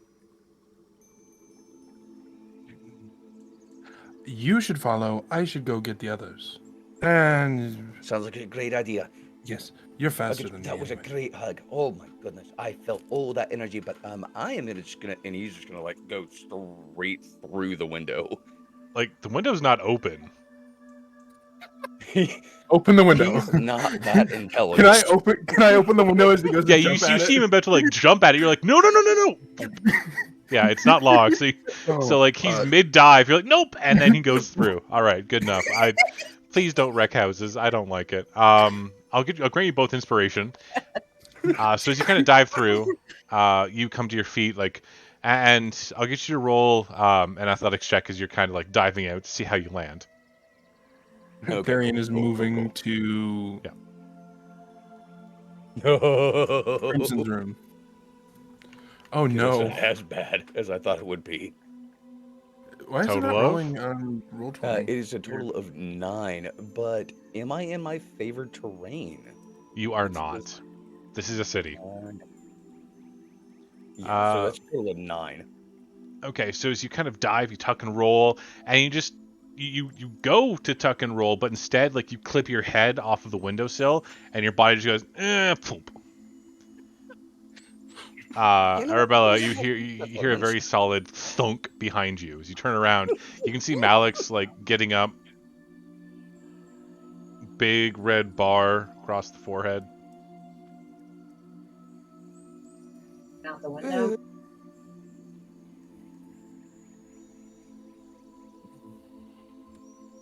Speaker 7: You should follow. I should go get the others. And
Speaker 8: Sounds like a great idea.
Speaker 7: yes, you're faster
Speaker 8: Okay,
Speaker 7: than
Speaker 8: that
Speaker 7: me.
Speaker 8: was
Speaker 7: anyway.
Speaker 8: a great hug. Oh my goodness, I felt all that energy. But I am gonna and he's just gonna like go straight through the window.
Speaker 1: Like the window's not open.
Speaker 7: Open the window.
Speaker 8: He's not that intelligent.
Speaker 7: Can I open the window as he goes
Speaker 1: Yeah,
Speaker 7: to
Speaker 1: you
Speaker 7: jump at
Speaker 1: see
Speaker 7: it?
Speaker 1: him about to like jump at it. You're like, no, no, no, no, no. Yeah, it's not locked. So like he's mid dive. You're like, nope, and then he goes through. All right, good enough. Please don't wreck houses. I don't like it. I'll grant you both inspiration. So as you kind of dive through, you come to your feet, like, and I'll get you to roll an athletics check as you're kind of like diving out to see how you land.
Speaker 8: Okay,
Speaker 7: Therian
Speaker 8: cool,
Speaker 7: is
Speaker 8: cool,
Speaker 7: moving
Speaker 8: cool.
Speaker 7: to
Speaker 8: No.
Speaker 7: Crimson's room. Oh
Speaker 8: It's
Speaker 7: no!
Speaker 8: not as bad as I thought it would be.
Speaker 7: Why is it
Speaker 1: Total
Speaker 7: not
Speaker 1: of?
Speaker 7: rolling on roll 20?
Speaker 8: It is a total of 9. But am I in my favored terrain?
Speaker 1: You are not. This is a city.
Speaker 8: Yeah, so that's a total of 9.
Speaker 1: Okay, so as you kind of dive, you tuck and roll, and you just you go to tuck and roll, but instead, like you clip your head off of the windowsill, and your body just goes, poop. Arabella, you hear a
Speaker 8: once.
Speaker 1: very solid thunk behind you. As you turn around, you can see Malik's like getting up, big red bar across the forehead.
Speaker 4: Out the window.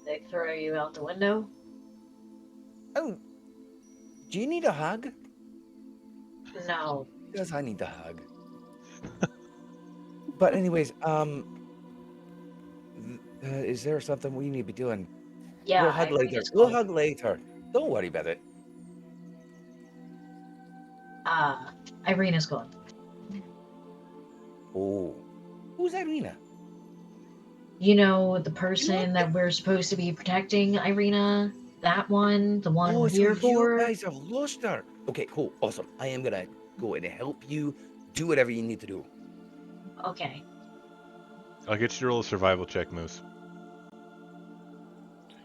Speaker 4: They throw you out the window.
Speaker 8: Oh, do you need a hug?
Speaker 4: No.
Speaker 8: Because I need a hug. But anyways, is there something we need to be doing?
Speaker 4: Yeah,
Speaker 8: We'll hug later. We'll hug later. Don't worry about it.
Speaker 4: Irina's gone.
Speaker 8: Oh, who's Irina?
Speaker 4: You know the person that we're supposed to be protecting, Irina? That one? The one
Speaker 8: Oh,
Speaker 4: we're
Speaker 8: so
Speaker 4: here
Speaker 8: you
Speaker 4: for?
Speaker 8: guys have lost her. Okay, cool, awesome. I am gonna go in and help you do whatever you need to do.
Speaker 4: Okay.
Speaker 1: I'll get you to roll a survival check, Moose.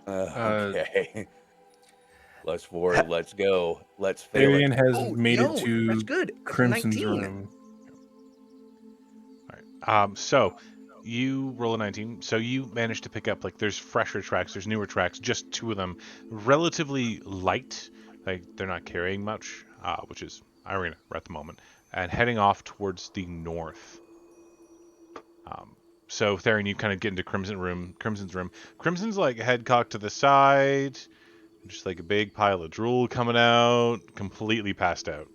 Speaker 8: Okay. +4. Let's go. Let's fail
Speaker 7: Arian
Speaker 8: it.
Speaker 7: has
Speaker 8: Oh
Speaker 7: made it
Speaker 8: no,
Speaker 7: to
Speaker 8: that's good. That's a
Speaker 7: Crimson's
Speaker 8: 19.
Speaker 7: room.
Speaker 1: All right. So you roll a 19. So you manage to pick up like there's fresher tracks, there's newer tracks, just two of them, relatively light. Like they're not carrying much, which is Irina at the moment, and heading off towards the north. So Therian, you kind of get into Crimson's room. Crimson's like head cocked to the side, just like a big pile of drool coming out, completely passed out.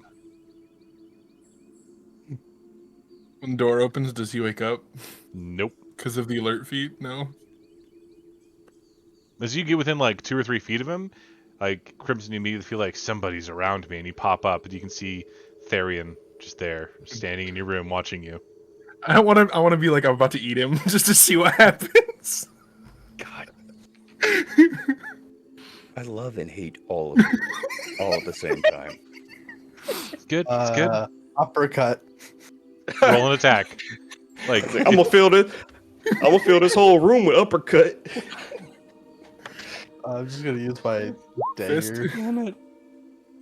Speaker 7: When the door opens, does he wake up?
Speaker 1: Nope.
Speaker 7: Because of the alert feed? No.
Speaker 1: As you get within like 2 or 3 feet of him, like Crimson, you immediately feel like somebody's around me, and you pop up, and you can see Therian just there, standing in your room, watching you.
Speaker 7: I want to be like I'm about to eat him just to see what happens.
Speaker 8: God. I love and hate all of you, all at the same time.
Speaker 1: It's good. It's good.
Speaker 6: Uppercut.
Speaker 1: Roll an attack. Like
Speaker 3: I'm gonna fill this. I'm gonna fill this whole room with uppercut.
Speaker 6: I'm just gonna use my
Speaker 7: Fist.
Speaker 6: dagger.
Speaker 8: Damn it.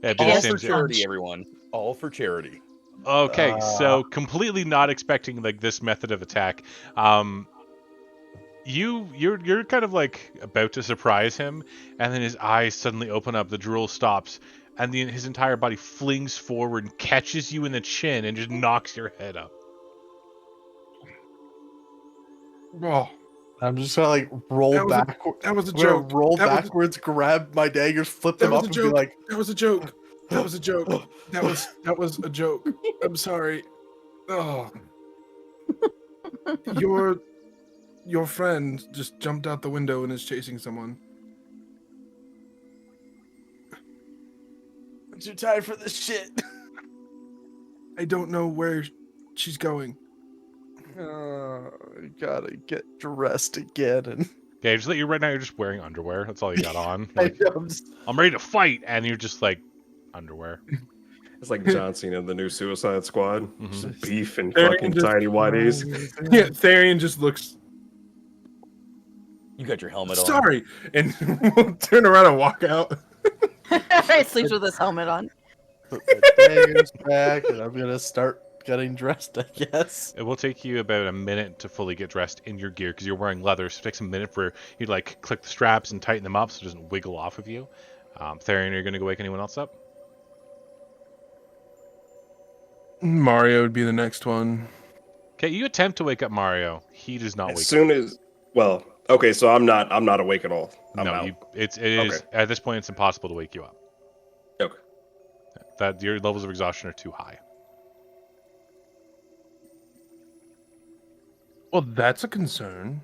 Speaker 1: yeah, do
Speaker 8: All
Speaker 1: the
Speaker 8: for
Speaker 1: same.
Speaker 8: charity, everyone. All for charity.
Speaker 1: Okay, so completely not expecting like this method of attack. You're kind of like about to surprise him, and then his eyes suddenly open up, the drool stops, and his entire body flings forward and catches you in the chin and just knocks your head up.
Speaker 7: Oh,
Speaker 6: I'm just gonna like roll back.
Speaker 7: that was a
Speaker 6: I'm gonna
Speaker 7: joke.
Speaker 6: roll
Speaker 7: That was-
Speaker 6: backwards, grab my daggers, flip
Speaker 7: that
Speaker 6: them
Speaker 7: was
Speaker 6: up,
Speaker 7: a
Speaker 6: and
Speaker 7: joke.
Speaker 6: be like,
Speaker 7: That was a joke. That was a joke. That was a joke. I'm sorry. Oh. Your friend just jumped out the window and is chasing someone.
Speaker 6: "I'm too tired for this shit."
Speaker 7: I don't know where she's going.
Speaker 6: I gotta get dressed again, and
Speaker 1: Okay, just let you right now. You're just wearing underwear. That's all you got on.
Speaker 6: I
Speaker 1: Like,
Speaker 6: know, I'm just-
Speaker 1: I'm ready to fight, and you're just like underwear.
Speaker 3: It's like John Cena in the new Suicide Squad.
Speaker 1: Mhm.
Speaker 3: Just beef and
Speaker 7: Therian
Speaker 3: fucking
Speaker 7: just-
Speaker 3: tidy whities.
Speaker 7: Yeah, Therian just looks
Speaker 8: You got your helmet on.
Speaker 7: sorry and we'll turn around and walk out.
Speaker 2: He sleeps with his helmet on.
Speaker 6: put my daggers back, and I'm gonna start getting dressed, I guess.
Speaker 1: It will take you about a minute to fully get dressed in your gear because you're wearing leather. So it takes a minute for you to like click the straps and tighten them up so it doesn't wiggle off of you. Therian, are you going to go wake anyone else up?
Speaker 7: Mario would be the next one.
Speaker 1: Okay, you attempt to wake up Mario. He does not
Speaker 3: As
Speaker 1: wake
Speaker 3: soon as, well, okay, so I'm not awake at all.
Speaker 1: up.
Speaker 3: I'm
Speaker 1: No,
Speaker 3: out.
Speaker 1: it is at this point it's impossible to wake you up.
Speaker 3: Okay.
Speaker 1: That your levels of exhaustion are too high.
Speaker 7: Well, that's a concern.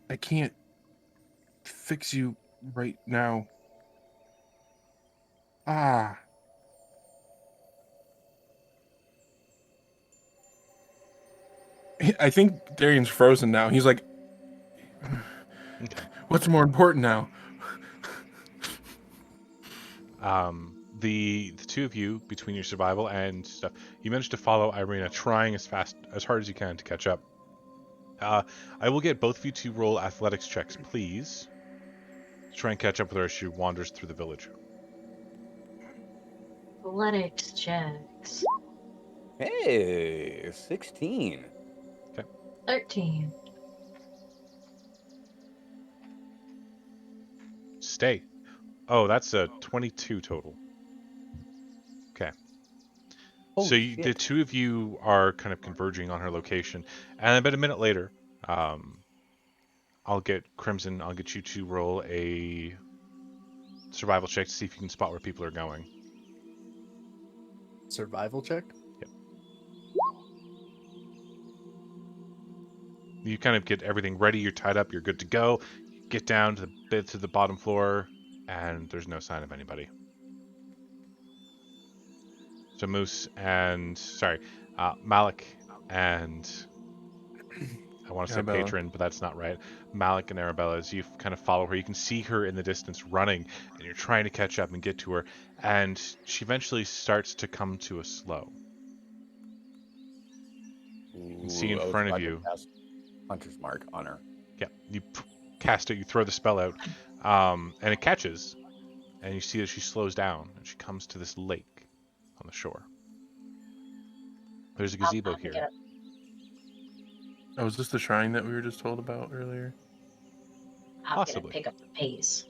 Speaker 7: I can't fix you right now. Ah. I think Darian's frozen now. He's like, what's more important now?
Speaker 1: The two of you, between your survival and stuff, you managed to follow Irina, trying as hard as you can to catch up. I will get both of you to roll athletics checks, please. Try and catch up with her as she wanders through the village.
Speaker 4: Athletics checks.
Speaker 8: Hey, 16.
Speaker 4: 13.
Speaker 1: Stay. Oh, that's a 22 total. Okay.
Speaker 8: Oh,
Speaker 1: So the
Speaker 8: shit.
Speaker 1: two of you are kind of converging on her location, and about a minute later, I'll get Crimson. I'll get you to roll a survival check to see if you can spot where people are going.
Speaker 6: Survival check?
Speaker 1: Yep. You kind of get everything ready. You're tied up. You're good to go. You get down to the bottom floor, and there's no sign of anybody. So Moose and Malik and I want to say
Speaker 7: Arabella.
Speaker 1: Patron, but that's not right. Malik and Arabella, as you kind of follow her, you can see her in the distance running, and you're trying to catch up and get to her, and she eventually starts to come to a slow. You can see in
Speaker 8: I was
Speaker 1: front of
Speaker 8: about to
Speaker 1: you.
Speaker 8: cast Hunter's Mark on her.
Speaker 1: Yeah, you cast it, you throw the spell out, and it catches, and you see that she slows down, and she comes to this lake on the shore. There's a gazebo
Speaker 4: I'll pick it
Speaker 1: here.
Speaker 4: up.
Speaker 7: Oh, is this the shrine that we were just told about earlier?
Speaker 4: I'm
Speaker 1: Possibly.
Speaker 4: gonna pick up the pace.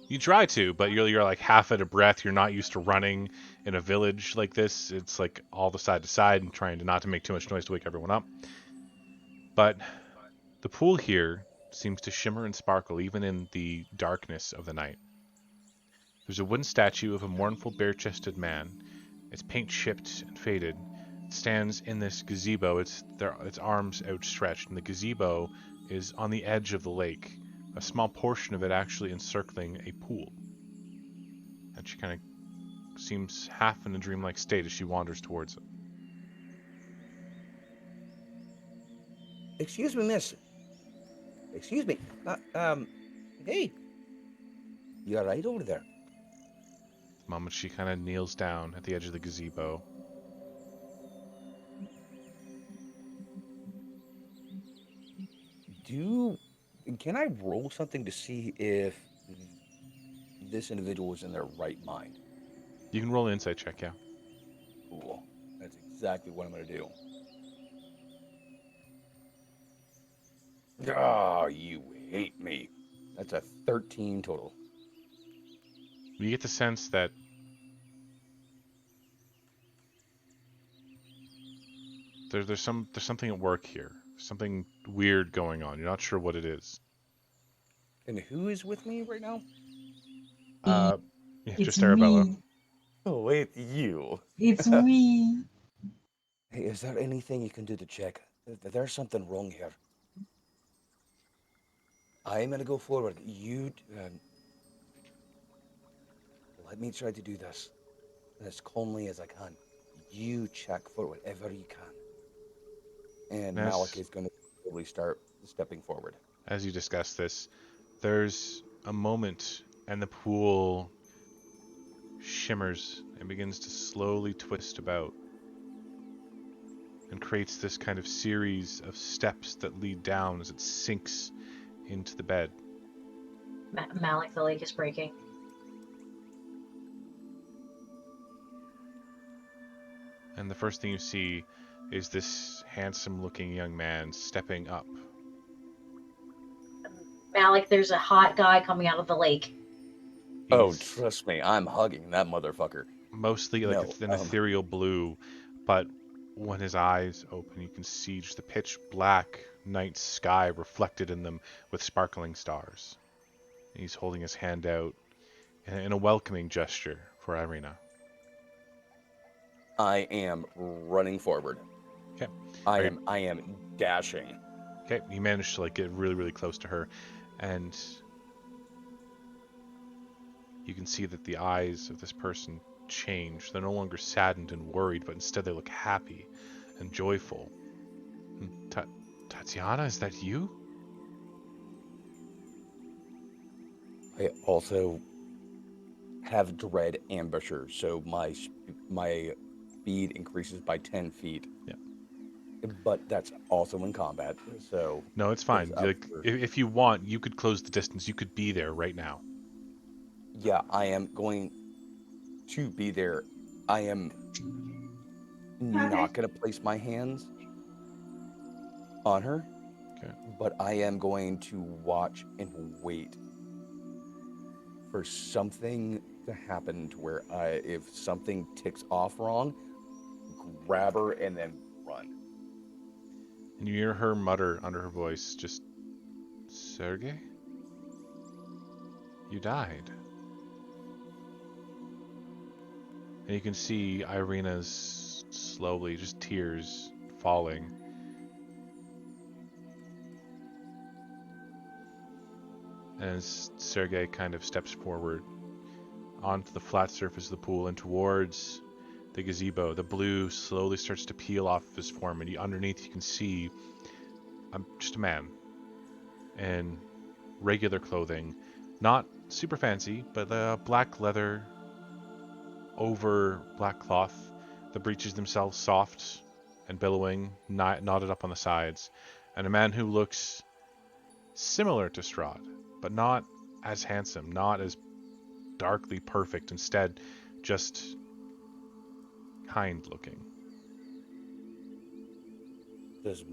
Speaker 1: You try to, but you're like half at a breath. You're not used to running in a village like this. It's like all the side to side and trying to not to make too much noise to wake everyone up. But the pool here seems to shimmer and sparkle even in the darkness of the night. There's a wooden statue of a mournful, bare-chested man. Its paint chipped and faded. It stands in this gazebo. Its arms outstretched, and the gazebo is on the edge of the lake. A small portion of it actually encircling a pool. And she kind of seems half in a dreamlike state as she wanders towards it.
Speaker 8: Excuse me, miss. Excuse me. Hey. You all right over there?
Speaker 1: The moment she kind of kneels down at the edge of the gazebo.
Speaker 8: Can I roll something to see if this individual is in their right mind?
Speaker 1: You can roll an insight check, yeah.
Speaker 8: Cool. That's exactly what I'm going to do. Oh, you hate me. That's a 13 total.
Speaker 1: You get the sense that there's something at work here. Something weird going on. You're not sure what it is.
Speaker 8: And who is with me right now?
Speaker 1: Yeah,
Speaker 4: It's
Speaker 1: just Arabella.
Speaker 4: me.
Speaker 8: Oh, it's you.
Speaker 4: It's me.
Speaker 8: Hey, is there anything you can do to check? There's something wrong here. I'm gonna go forward. You, let me try to do this as calmly as I can. You check for whatever you can. And Malik is gonna really start stepping forward.
Speaker 1: As you discuss this, there's a moment and the pool shimmers and begins to slowly twist about and creates this kind of series of steps that lead down as it sinks into the bed.
Speaker 4: Malik, the lake is breaking.
Speaker 1: And the first thing you see is this handsome-looking young man stepping up.
Speaker 4: Malik, there's a hot guy coming out of the lake.
Speaker 8: Oh, trust me, I'm hugging that motherfucker.
Speaker 1: Mostly like an ethereal blue, but when his eyes open, you can see just the pitch black night sky reflected in them with sparkling stars. He's holding his hand out in a welcoming gesture for Irina.
Speaker 8: I am running forward.
Speaker 1: Okay.
Speaker 8: I am dashing.
Speaker 1: Okay, he managed to like get really, really close to her, and you can see that the eyes of this person change. They're no longer saddened and worried, but instead they look happy and joyful. Tatiana, is that you?
Speaker 8: I also have dread ambusher, so my speed increases by 10 feet.
Speaker 1: Yeah.
Speaker 8: but that's also in combat. So
Speaker 1: No, it's fine.
Speaker 8: it's up
Speaker 1: Like,
Speaker 8: for.
Speaker 1: if you want, you could close the distance. You could be there right now.
Speaker 8: Yeah, I am going to be there. I am not going to place my hands on her,
Speaker 1: Okay.
Speaker 8: but I am going to watch and wait for something to happen to where if something ticks off wrong, grab her and then run.
Speaker 1: And you hear her mutter under her voice, just, Sergey? You died. And you can see Irina's slowly, just tears falling. As Sergey kind of steps forward onto the flat surface of the pool and towards the gazebo, the blue slowly starts to peel off of his form, and underneath you can see just a man in regular clothing, not super fancy, but black leather over black cloth. The breeches themselves soft and billowing, knotted up on the sides, and a man who looks similar to Strahd, but not as handsome, not as darkly perfect, instead just kind looking.
Speaker 8: Does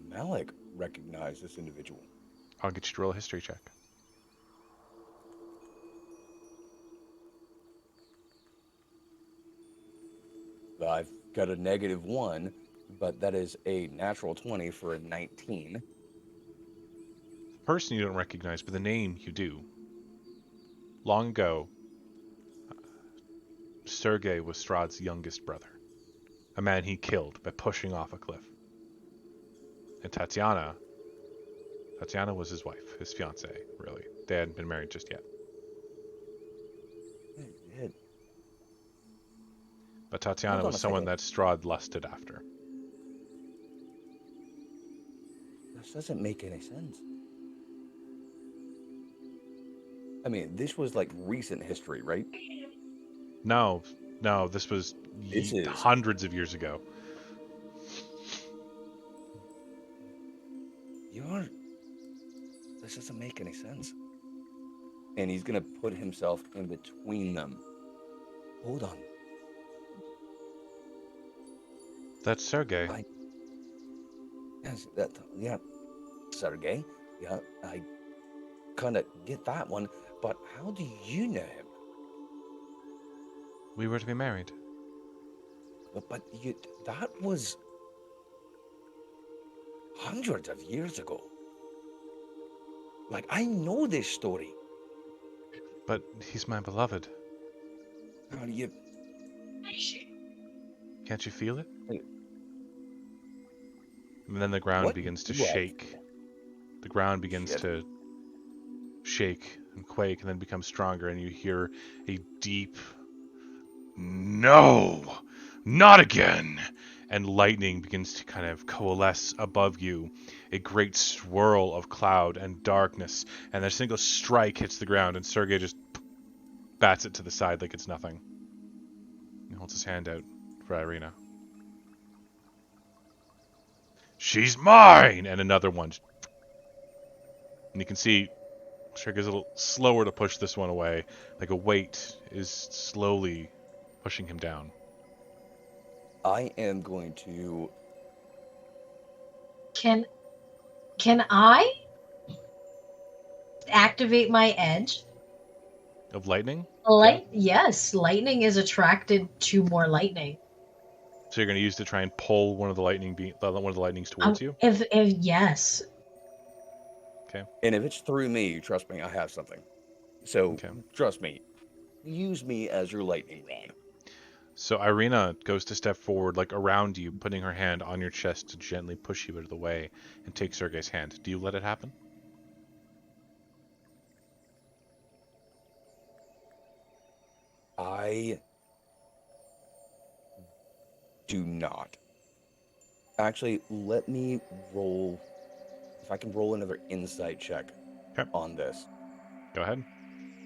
Speaker 8: Malik recognize this individual?
Speaker 1: I'll get you to roll a history check.
Speaker 8: I've got a -1, but that is a natural 20 for a 19.
Speaker 1: The person you don't recognize, but the name you do. Long ago, Sergey was Strahd's youngest brother, a man he killed by pushing off a cliff. And Tatiana was his wife, his fiancée, really. They hadn't been married just yet. But Tatiana was someone that Strahd lusted after.
Speaker 8: This doesn't make any sense. I mean, this was like recent history, right?
Speaker 1: No, this was hundreds of years ago.
Speaker 8: This doesn't make any sense. And he's gonna put himself in between them. Hold on.
Speaker 1: That's Sergey.
Speaker 8: Yeah, Sergey. Yeah, I kind of get that one. But how do you know him?
Speaker 1: We were to be married.
Speaker 8: But that was hundreds of years ago. Like, I know this story.
Speaker 1: But he's my beloved.
Speaker 8: How do you...
Speaker 1: Can't you feel it? And then the ground begins to shake. The ground begins to shake and quake and then become stronger, and you hear a deep, "No! Not again!" And lightning begins to kind of coalesce above you. A great swirl of cloud and darkness, and a single strike hits the ground, and Sergey just bats it to the side like it's nothing. He holds his hand out for Irina. "She's mine!" And another one. And you can see Sergey's a little slower to push this one away. Like a weight is slowly pushing him down.
Speaker 8: I am going to...
Speaker 4: Can I activate my edge?
Speaker 1: Of lightning?
Speaker 4: Yes, lightning is attracted to more lightning.
Speaker 1: So you're going to use to try and pull one of the lightnings towards you?
Speaker 4: If yes.
Speaker 1: Okay.
Speaker 8: And if it's through me, trust me, I have something. So, trust me. Use me as your lightning rod.
Speaker 1: So Irina goes to step forward, like around you, putting her hand on your chest to gently push you out of the way and take Sergey's hand. Do you let it happen?
Speaker 8: I do not. Actually, let me roll... If I can roll another insight check on this.
Speaker 1: Go ahead.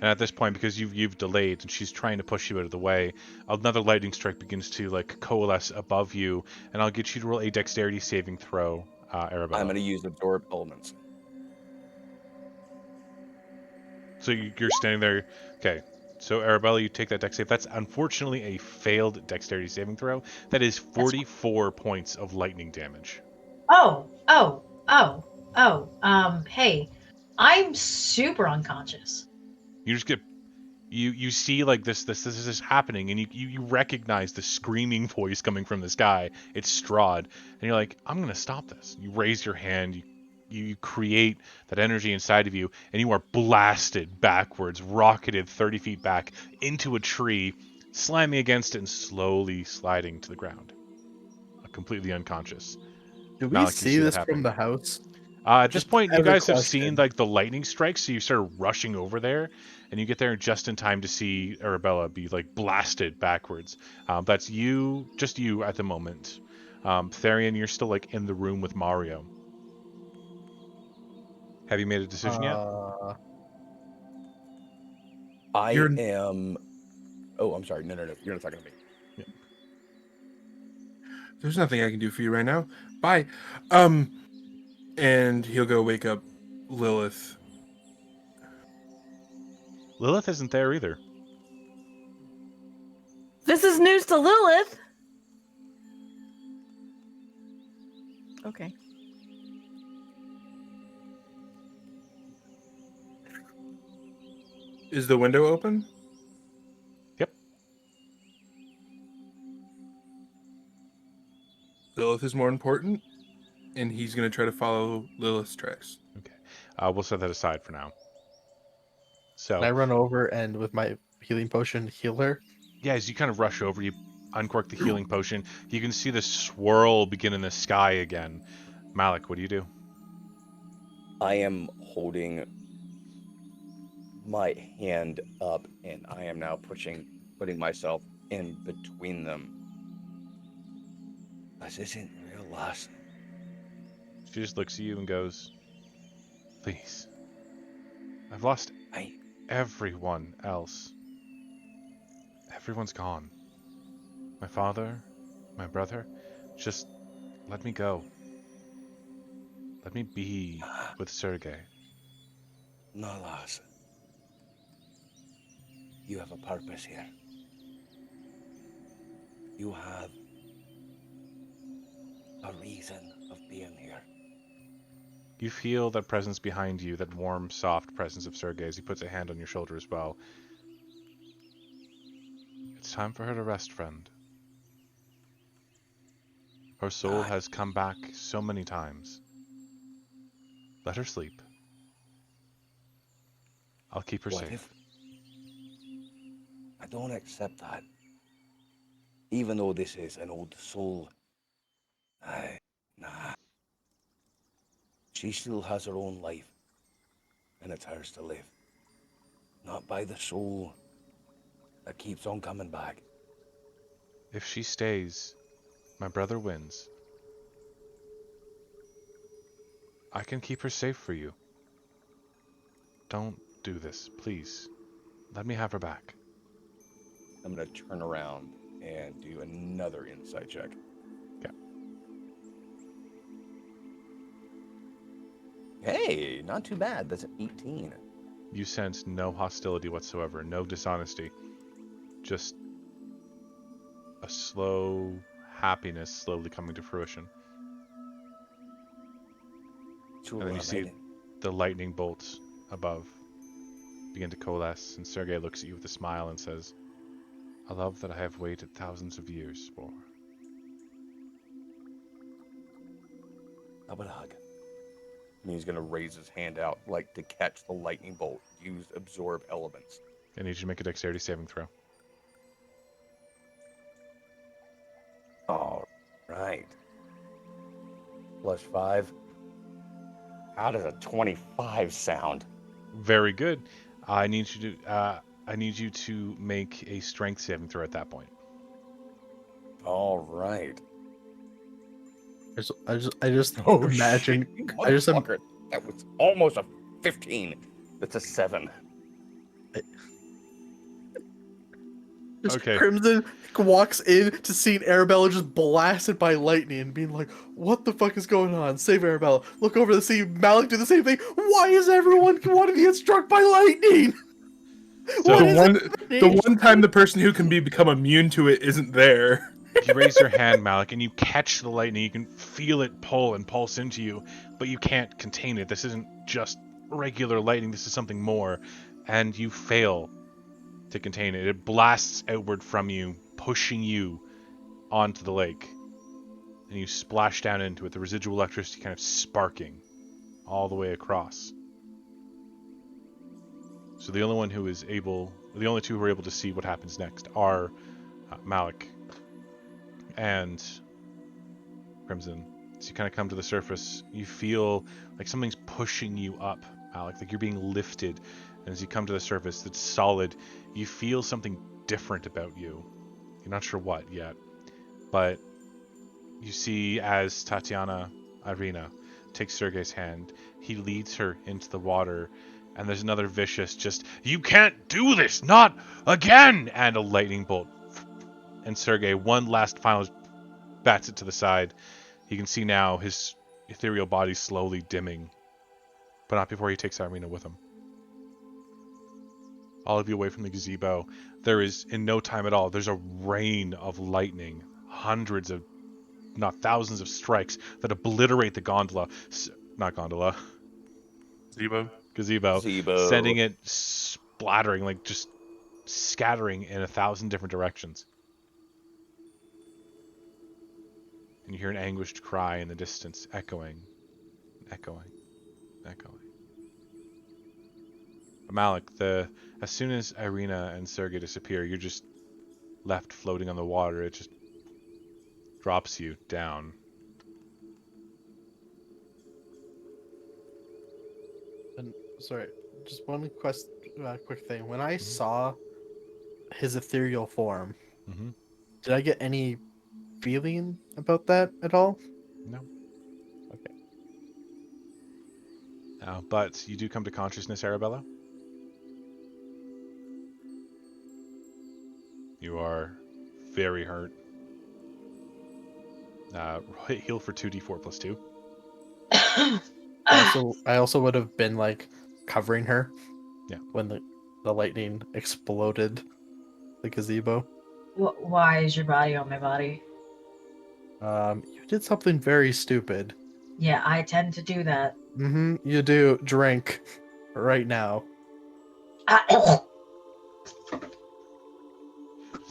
Speaker 1: And at this point, because you've delayed and she's trying to push you out of the way, another lightning strike begins to like coalesce above you, and I'll get you to roll a dexterity saving throw, Arabella.
Speaker 8: I'm going to use absorb elements.
Speaker 1: So you're standing there. Okay. So Arabella, you take that dex save. That's unfortunately a failed dexterity saving throw. That is 44 points of lightning damage.
Speaker 4: Hey, I'm super unconscious.
Speaker 1: You just get you see like this is happening, and you recognize the screaming voice coming from this guy. It's Strahd, and you're like, I'm gonna stop this. You raise your hand. You create that energy inside of you, and you are blasted backwards, rocketed 30 feet back into a tree, slamming against it and slowly sliding to the ground, completely unconscious.
Speaker 6: Do we
Speaker 1: Malik, you
Speaker 6: see
Speaker 1: see that
Speaker 6: this
Speaker 1: happening.
Speaker 6: from the house?
Speaker 1: At this
Speaker 6: Just
Speaker 1: point, you
Speaker 6: as a
Speaker 1: guys have seen
Speaker 6: question.
Speaker 1: like the lightning strike, so you start rushing over there, and you get there just in time to see Arabella be like blasted backwards. That's you, just you at the moment. Therian, you're still like in the room with Mario. Have you made a decision yet?
Speaker 8: I
Speaker 7: You're-
Speaker 8: am. Oh, I'm sorry. No. You're not talking to me.
Speaker 7: There's nothing I can do for you right now. Bye. And he'll go wake up Lilith.
Speaker 1: Lilith isn't there either.
Speaker 2: This is news to Lilith. Okay.
Speaker 7: Is the window open?
Speaker 1: Yep.
Speaker 7: Lilith is more important, and he's going to try to follow Lilith's tracks.
Speaker 1: Okay. We'll set that aside for now. So
Speaker 6: Can I run over and with my healing potion heal her?
Speaker 1: yeah, as you kind of rush over, you uncork the healing potion. You can see the swirl begin in the sky again. Malik, what do you do?
Speaker 8: I am holding my hand up, and I am now putting myself in between them. This isn't real loss.
Speaker 1: She just looks at you and goes, please. I've lost everyone else. Everyone's gone. My father, my brother. Just let me go. Let me be with Sergei.
Speaker 8: No, Lars. You have a purpose here. You have a reason of being here.
Speaker 1: You feel that presence behind you, that warm, soft presence of Sergei as he puts a hand on your shoulder as well. It's time for her to rest, friend. Her soul has come back so many times. Let her sleep. I'll keep her
Speaker 8: What
Speaker 1: safe.
Speaker 8: if I don't accept that? Even though this is an old soul, nah. She still has her own life, and it's hers to live. Not by the soul that keeps on coming back.
Speaker 1: If she stays, my brother wins. I can keep her safe for you. Don't do this, please. Let me have her back.
Speaker 8: I'm gonna turn around and do another insight check.
Speaker 1: Okay.
Speaker 8: Hey, not too bad. That's an 18.
Speaker 1: You sense no hostility whatsoever, no dishonesty. Just a slow happiness slowly coming to fruition. And then you see the lightning bolts above begin to coalesce, and Sergei looks at you with a smile and says, a love that I have waited thousands of years for.
Speaker 8: How about a hug? And he's gonna raise his hand out, like to catch the lightning bolt. Use absorb elements.
Speaker 1: I need you to make a dexterity saving throw.
Speaker 8: All right. +5. How does a 25 sound?
Speaker 1: Very good. I need you to make a strength saving throw at that point.
Speaker 8: All right.
Speaker 6: I just
Speaker 8: Oh,
Speaker 6: imagine.
Speaker 8: shit,
Speaker 6: I just
Speaker 8: motherfucker. That was almost a 15. That's a 7.
Speaker 6: Just
Speaker 1: Okay.
Speaker 6: Crimson walks in to seeing Arabella just blasted by lightning and being like, "What the fuck is going on? Save Arabella!" Look over to see Malik do the same thing. Why is everyone wanting to get struck by lightning?
Speaker 1: So
Speaker 6: What
Speaker 7: The
Speaker 6: is
Speaker 7: one,
Speaker 6: happening?
Speaker 7: the one time the person who can become immune to it isn't there.
Speaker 1: you raise your hand, Malik, and you catch the lightning. You can feel it pull and pulse into you, but you can't contain it. This isn't just regular lightning. This is something more, and you fail to contain it. It blasts outward from you, pushing you onto the lake, and you splash down into it. The residual electricity kind of sparking all the way across. So the only two who are able to see what happens next are Malik and Crimson. As you kind of come to the surface, you feel like something's pushing you up, Malik, like you're being lifted. And as you come to the surface, it's solid. You feel something different about you. You're not sure what yet, but you see as Tatiana Irina takes Sergei's hand, he leads her into the water, and there's another vicious just, "You can't do this! Not again!" And a lightning bolt. And Sergei, one last final, bats it to the side. You can see now his ethereal body slowly dimming, but not before he takes Irina with him. All of you away from the gazebo. There is, in no time at all, there's a rain of lightning. Hundreds of, not thousands of strikes that obliterate the gondola. Not gondola. Gazebo. Sending it splattering, like just scattering in 1,000 different directions. And you hear an anguished cry in the distance, echoing. Malik, as soon as Irina and Sergei disappear, you're just left floating on the water. It just drops you down.
Speaker 6: And sorry, just one quick thing. When I saw his ethereal form,
Speaker 1: Mm-hmm.
Speaker 6: did I get any feeling about that at all?
Speaker 1: No.
Speaker 6: Okay.
Speaker 1: But you do come to consciousness, Arabella. You are very hurt. Heal for 2d4 plus 2.
Speaker 6: I also would have been like covering her.
Speaker 1: Yeah.
Speaker 6: When the lightning exploded the gazebo.
Speaker 4: Why is your body on my body?
Speaker 6: You did something very stupid.
Speaker 4: Yeah, I tend to do that.
Speaker 6: Mm-hmm. You do. Drink right now.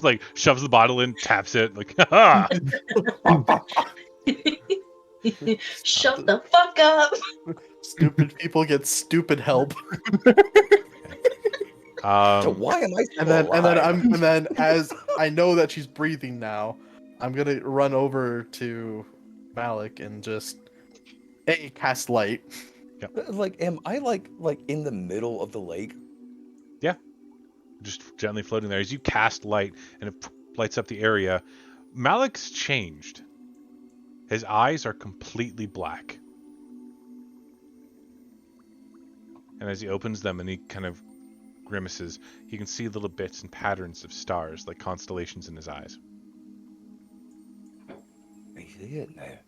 Speaker 1: Like shoves the bottle in, taps it, like ha.
Speaker 4: Shut the fuck up.
Speaker 6: Stupid people get stupid help.
Speaker 8: So why am I still alive?
Speaker 6: and then as I know that she's breathing now, I'm gonna run over to Malik and just cast light.
Speaker 8: Like, am I like in the middle of the lake?
Speaker 1: Yeah. Just gently floating there. As you cast light and it lights up the area, Malik's changed. His eyes are completely black. And as he opens them and he kind of grimaces, you can see little bits and patterns of stars, like constellations in his eyes.
Speaker 8: I see it now.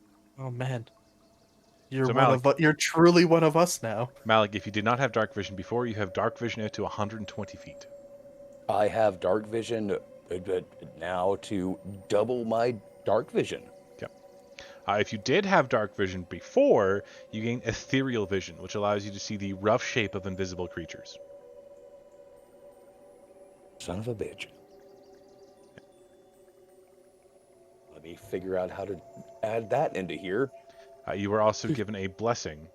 Speaker 6: Oh man, you're
Speaker 1: So
Speaker 6: one
Speaker 1: Malik,
Speaker 6: of you're truly one of us now.
Speaker 1: Malik, if you did not have dark vision before, you have dark vision out to 120 feet.
Speaker 8: I have dark vision now to double my dark vision.
Speaker 1: If you did have dark vision before, you gain ethereal vision, which allows you to see the rough shape of invisible creatures.
Speaker 8: Son of a bitch. Let me figure out how to add that into here.
Speaker 1: You were also given a blessing.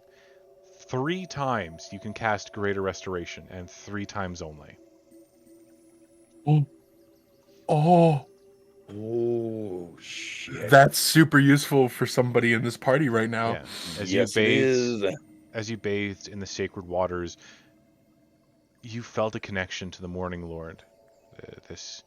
Speaker 1: 3 times you can cast Greater Restoration, and 3 times only.
Speaker 7: Oh,
Speaker 8: shit.
Speaker 7: That's super useful for somebody in this party right now.
Speaker 1: Yeah.
Speaker 8: Yes, it is.
Speaker 1: As you bathed in the sacred waters, you felt a connection to the Morning Lord. This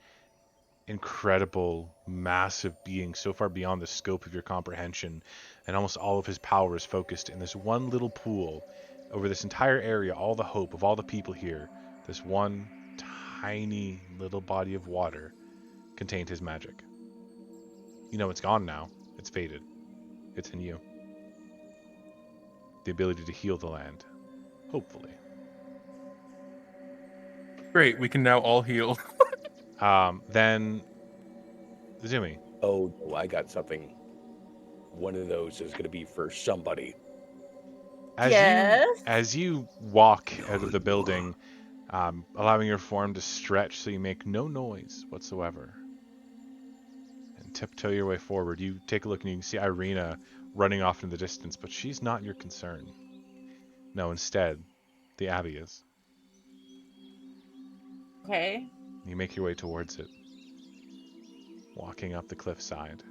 Speaker 1: incredible, massive being so far beyond the scope of your comprehension, and almost all of his power is focused in this one little pool over this entire area, all the hope of all the people here, this one tiny little body of water. contained his magic. You know it's gone now. It's faded. It's in you. The ability to heal the land. Hopefully.
Speaker 7: Great, we can now all heal.
Speaker 1: Then, Zumi.
Speaker 8: Oh, no, I got something. One of those is going to be for somebody.
Speaker 2: Yes.
Speaker 1: As you walk out of the building, allowing your form to stretch so you make no noise whatsoever, and tiptoe your way forward, you take a look and you can see Irina running off in the distance, but she's not your concern. No, instead, the Abbey is.
Speaker 2: Okay.
Speaker 1: You make your way towards it, walking up the cliffside.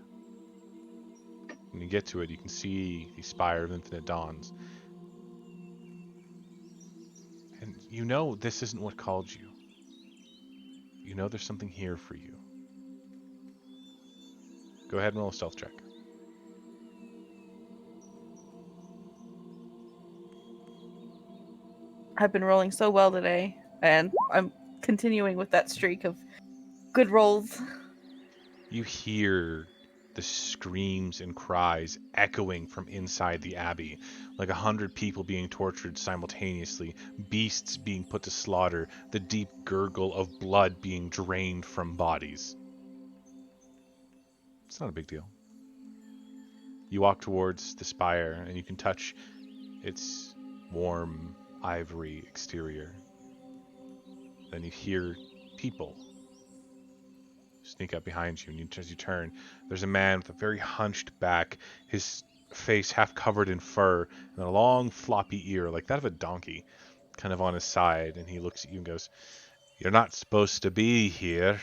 Speaker 1: When you get to it, you can see the Spire of Infinite Dawns. And you know this isn't what called you. You know there's something here for you. Go ahead and roll a stealth check.
Speaker 2: I've been rolling so well today, and I'm continuing with that streak of good rolls.
Speaker 1: You hear the screams and cries echoing from inside the Abbey, like 100 people being tortured simultaneously, beasts being put to slaughter, the deep gurgle of blood being drained from bodies. It's not a big deal. You walk towards the spire, and you can touch its warm ivory exterior. Then you hear people sneak up behind you, and as you turn, there's a man with a very hunched back, his face half covered in fur, and a long floppy ear, like that of a donkey, kind of on his side, and he looks at you and goes, "You're not supposed to be here."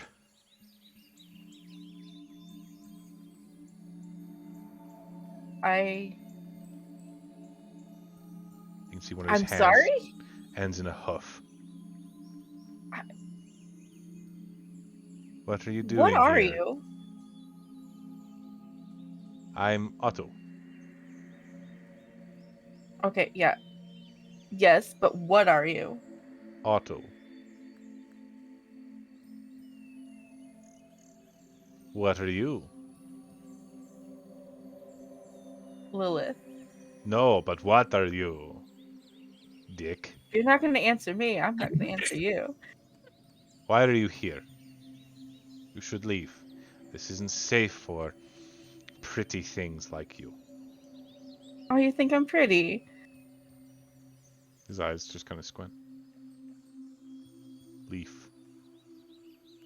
Speaker 1: You can see one of his
Speaker 2: I'm
Speaker 1: hands
Speaker 2: sorry?
Speaker 1: ends in a hoof. What are you doing
Speaker 2: What are
Speaker 1: here?
Speaker 2: you?
Speaker 1: I'm Otto.
Speaker 2: Okay, yeah. Yes, but what are you?
Speaker 1: Otto. What are you?
Speaker 2: Lilith.
Speaker 1: No, but what are you? Dick.
Speaker 2: If you're not going to answer me, I'm not going to answer you.
Speaker 1: Why are you here? You should leave. This isn't safe for pretty things like you.
Speaker 2: Oh, you think I'm pretty?
Speaker 1: His eyes just kind of squint. Leave.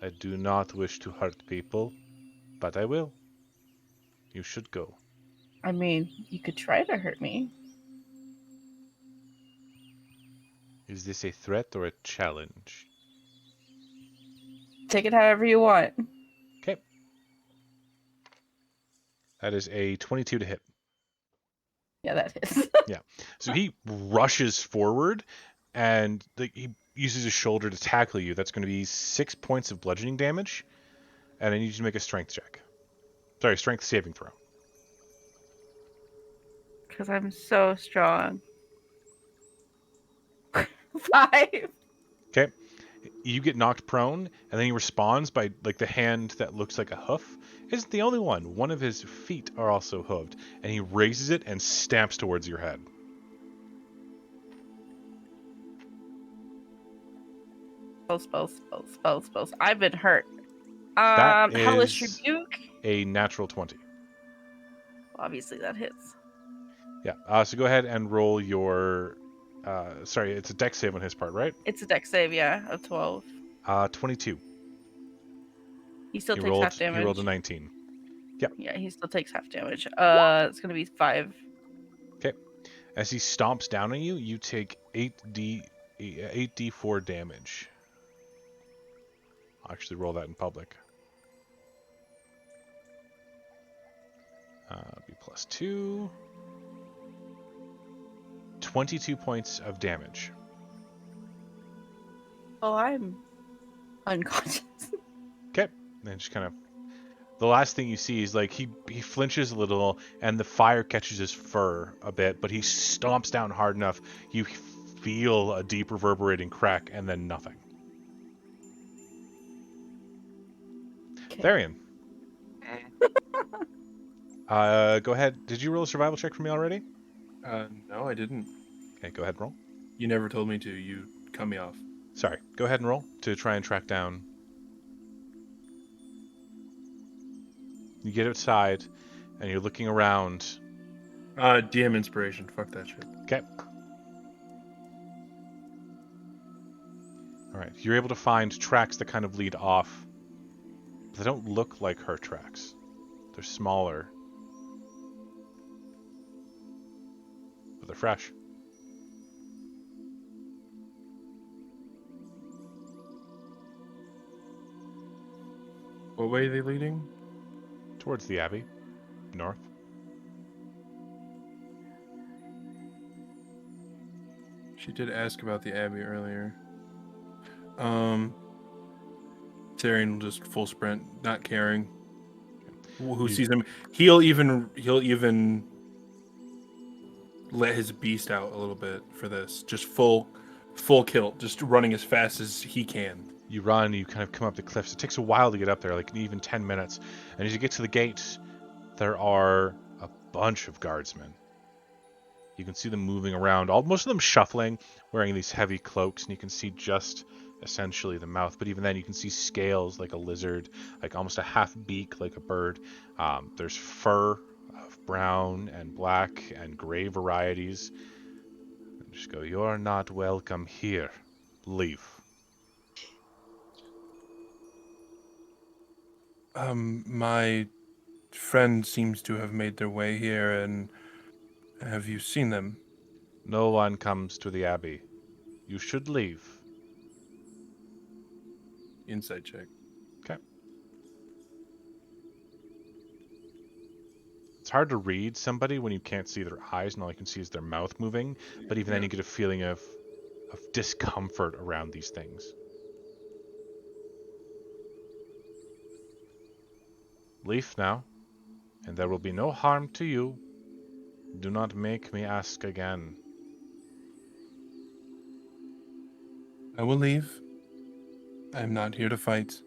Speaker 1: I do not wish to hurt people, but I will. You should go.
Speaker 2: I mean, you could try to hurt me.
Speaker 1: Is this a threat or a challenge?
Speaker 2: Take it however you want.
Speaker 1: Okay. That is a 22 to hit.
Speaker 2: Yeah, that is.
Speaker 1: Yeah. So he rushes forward, and he uses his shoulder to tackle you. That's going to be 6 points of bludgeoning damage, and I need you to make a strength check. Sorry, strength saving throw.
Speaker 2: Because I'm so strong. 5.
Speaker 1: Okay. You get knocked prone, and then he responds by, like, the hand that looks like a hoof isn't the only one. One of his feet are also hooved, and he raises it and stamps towards your head.
Speaker 2: Spells. I've been hurt.
Speaker 1: That
Speaker 2: Hellish
Speaker 1: is
Speaker 2: Rebuke.
Speaker 1: a natural 20.
Speaker 2: Obviously, that hits.
Speaker 1: Yeah. So go ahead and roll your. Sorry, it's a dex save on his part, right?
Speaker 2: It's a dex save, yeah, of 12.
Speaker 1: 22.
Speaker 2: He still
Speaker 1: He
Speaker 2: takes half
Speaker 1: rolled
Speaker 2: damage.
Speaker 1: a 19.
Speaker 2: Yeah, he still takes half damage. It's gonna be 5.
Speaker 1: Okay. As he stomps down on you, you take 8d4 damage. I'll actually roll that in public. Be plus 2. 22 points of damage.
Speaker 2: Oh, I'm unconscious.
Speaker 1: Okay. And just kind of. The last thing you see is like he flinches a little, and the fire catches his fur a bit, but he stomps down hard enough. You feel a deep reverberating crack, and then nothing.
Speaker 2: Okay.
Speaker 1: Therian. Go ahead. Did you roll a survival check for me already?
Speaker 7: No, I didn't.
Speaker 1: Okay, go ahead and roll.
Speaker 7: You never told me to. You cut me off.
Speaker 1: Sorry. Go ahead and roll to try and track down. You get outside, and you're looking around.
Speaker 7: DM inspiration. Fuck that shit.
Speaker 1: Okay. All right. You're able to find tracks that kind of lead off. But they don't look like her tracks. They're smaller. But they're fresh.
Speaker 7: What way are they leading?
Speaker 1: Towards the Abbey. North.
Speaker 7: She did ask about the Abbey earlier. Tyrion will just full sprint, not caring. Who sees him? He'll even let his beast out a little bit for this. Just full kill, just running as fast as he can.
Speaker 1: You run, you kind of come up the cliffs. It takes a while to get up there, like even 10 minutes. And as you get to the gates, there are a bunch of guardsmen. You can see them moving around, most of them shuffling, wearing these heavy cloaks, and you can see just essentially the mouth. But even then, you can see scales like a lizard, like almost a half beak like a bird. There's fur of brown and black and gray varieties. And just go, you're not welcome here. Leave.
Speaker 7: My friend seems to have made their way here, and have you seen them?
Speaker 1: No one comes to the Abbey. You should leave.
Speaker 7: Insight check.
Speaker 1: Okay. It's hard to read somebody when you can't see their eyes and all you can see is their mouth moving, but even then you get a feeling of discomfort around these things. Leave now, and there will be no harm to you. Do not make me ask again.
Speaker 7: I will leave. I am not here to fight.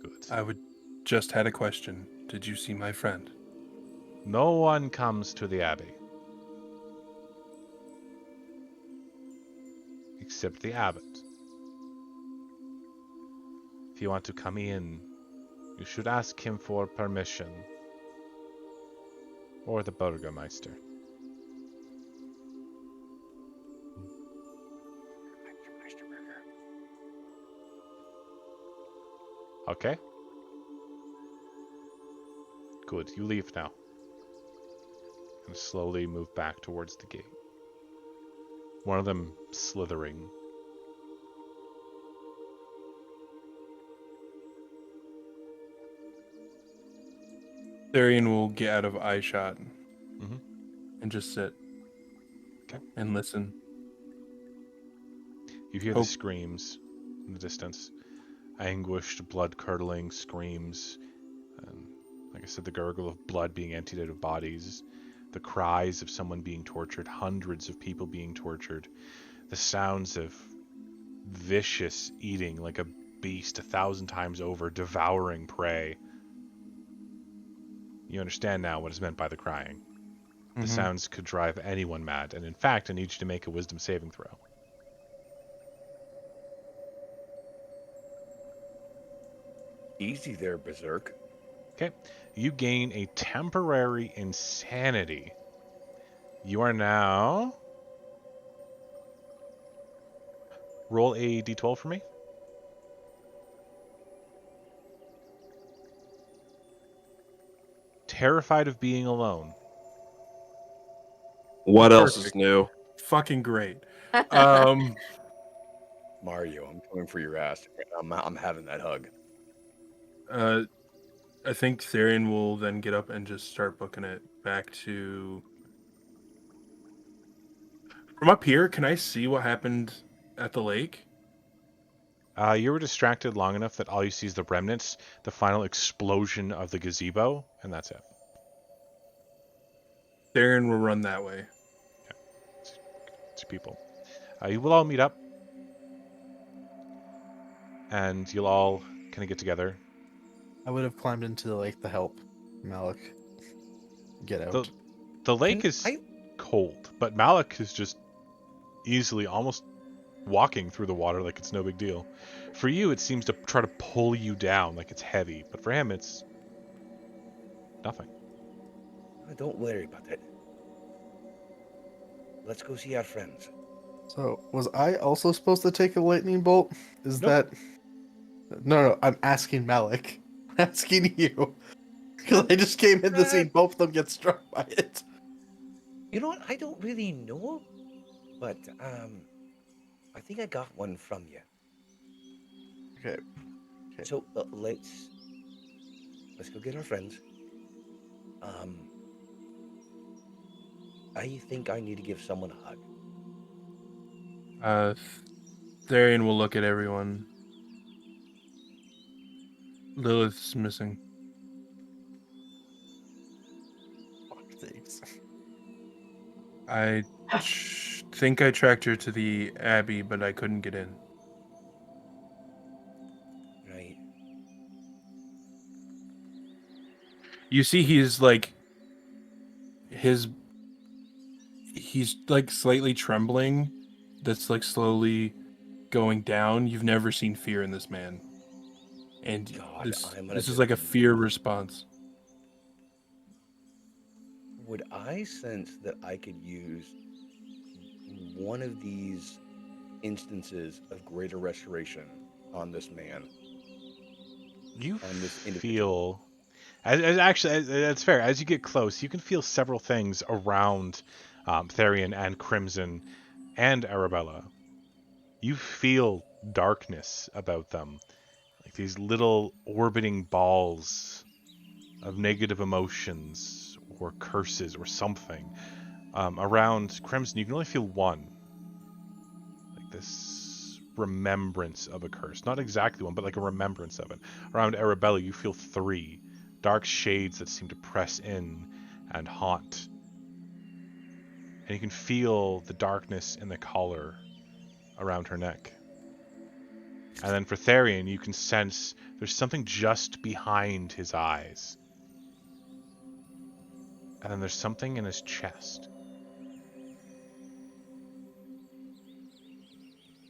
Speaker 1: Good.
Speaker 7: I would just had a question. Did you see my friend?
Speaker 1: No one comes to the Abbey. Except the abbot. If you want to come in, you should ask him for permission. Or the Burgermeister. Okay. Good, you leave now. And slowly move back towards the gate. One of them slithering.
Speaker 7: Therian will get out of eyeshot
Speaker 1: Mhm.
Speaker 7: and just sit.
Speaker 1: Okay.
Speaker 7: And listen.
Speaker 1: You hear the screams in the distance. Anguished, blood-curdling screams. Like I said, the gurgle of blood being emptied out of bodies. The cries of someone being tortured. Hundreds of people being tortured. The sounds of vicious eating like a beast 1,000 times over, devouring prey. You understand now what is meant by the crying. The sounds could drive anyone mad, and in fact, I need you to make a wisdom saving throw.
Speaker 8: Easy there, Berserk.
Speaker 1: Okay. You gain a temporary insanity. You are now... Roll a d12 for me. Terrified of being alone.
Speaker 3: What else is
Speaker 7: Perfect.
Speaker 3: new?
Speaker 7: Fucking great.
Speaker 8: Mario, I'm coming for your ass. I'm having that hug.
Speaker 7: I think Therian will then get up and just start booking it back to... From up here, can I see what happened at the lake?
Speaker 1: You were distracted long enough that all you see is the remnants, the final explosion of the gazebo, and that's it.
Speaker 7: Therian will run that way.
Speaker 1: It's people. You will all meet up, and you'll all kind of get together.
Speaker 6: I would have climbed into the lake to help Malik get
Speaker 1: The
Speaker 6: out.
Speaker 1: the lake
Speaker 8: Can
Speaker 1: is
Speaker 8: I-
Speaker 1: cold, but Malik is just easily almost walking through the water like it's no big deal. For you, it seems to try to pull you down like it's heavy, but for him, it's nothing.
Speaker 8: Don't worry about it. Let's go see our friends.
Speaker 6: So, was I also supposed to take a lightning bolt? Is
Speaker 8: Nope.
Speaker 6: that... No, I'm asking Malik. I'm asking you. Because I just came in to see both of them get struck by it.
Speaker 8: You know what? I don't really know, but I think I got one from you.
Speaker 6: Okay.
Speaker 8: So let's go get our friends. I think I need to give someone a hug.
Speaker 7: Therian will look at everyone. Lilith's missing.
Speaker 6: Fuck things.
Speaker 7: I think I tracked her to the Abbey, but I couldn't get in.
Speaker 8: Right.
Speaker 7: You see, he's like slightly trembling. That's like slowly going down. You've never seen fear in this man, and
Speaker 8: God,
Speaker 7: this
Speaker 8: I'm gonna
Speaker 7: this is
Speaker 8: just
Speaker 7: like a fear response.
Speaker 8: Would I sense that I could use one of these instances of greater restoration on this man,
Speaker 1: You
Speaker 8: on this individual?
Speaker 1: feel, that's fair. As you get close, you can feel several things around Therian and Crimson and Arabella. You feel darkness about them, like these little orbiting balls of negative emotions or curses or something. Around Crimson, you can only feel one, like this remembrance of a curse. Not exactly one, but like a remembrance of it. Around Arabella, you feel three dark shades that seem to press in and haunt. And you can feel the darkness in the collar around her neck. And then for Therian, you can sense there's something just behind his eyes. And then there's something in his chest.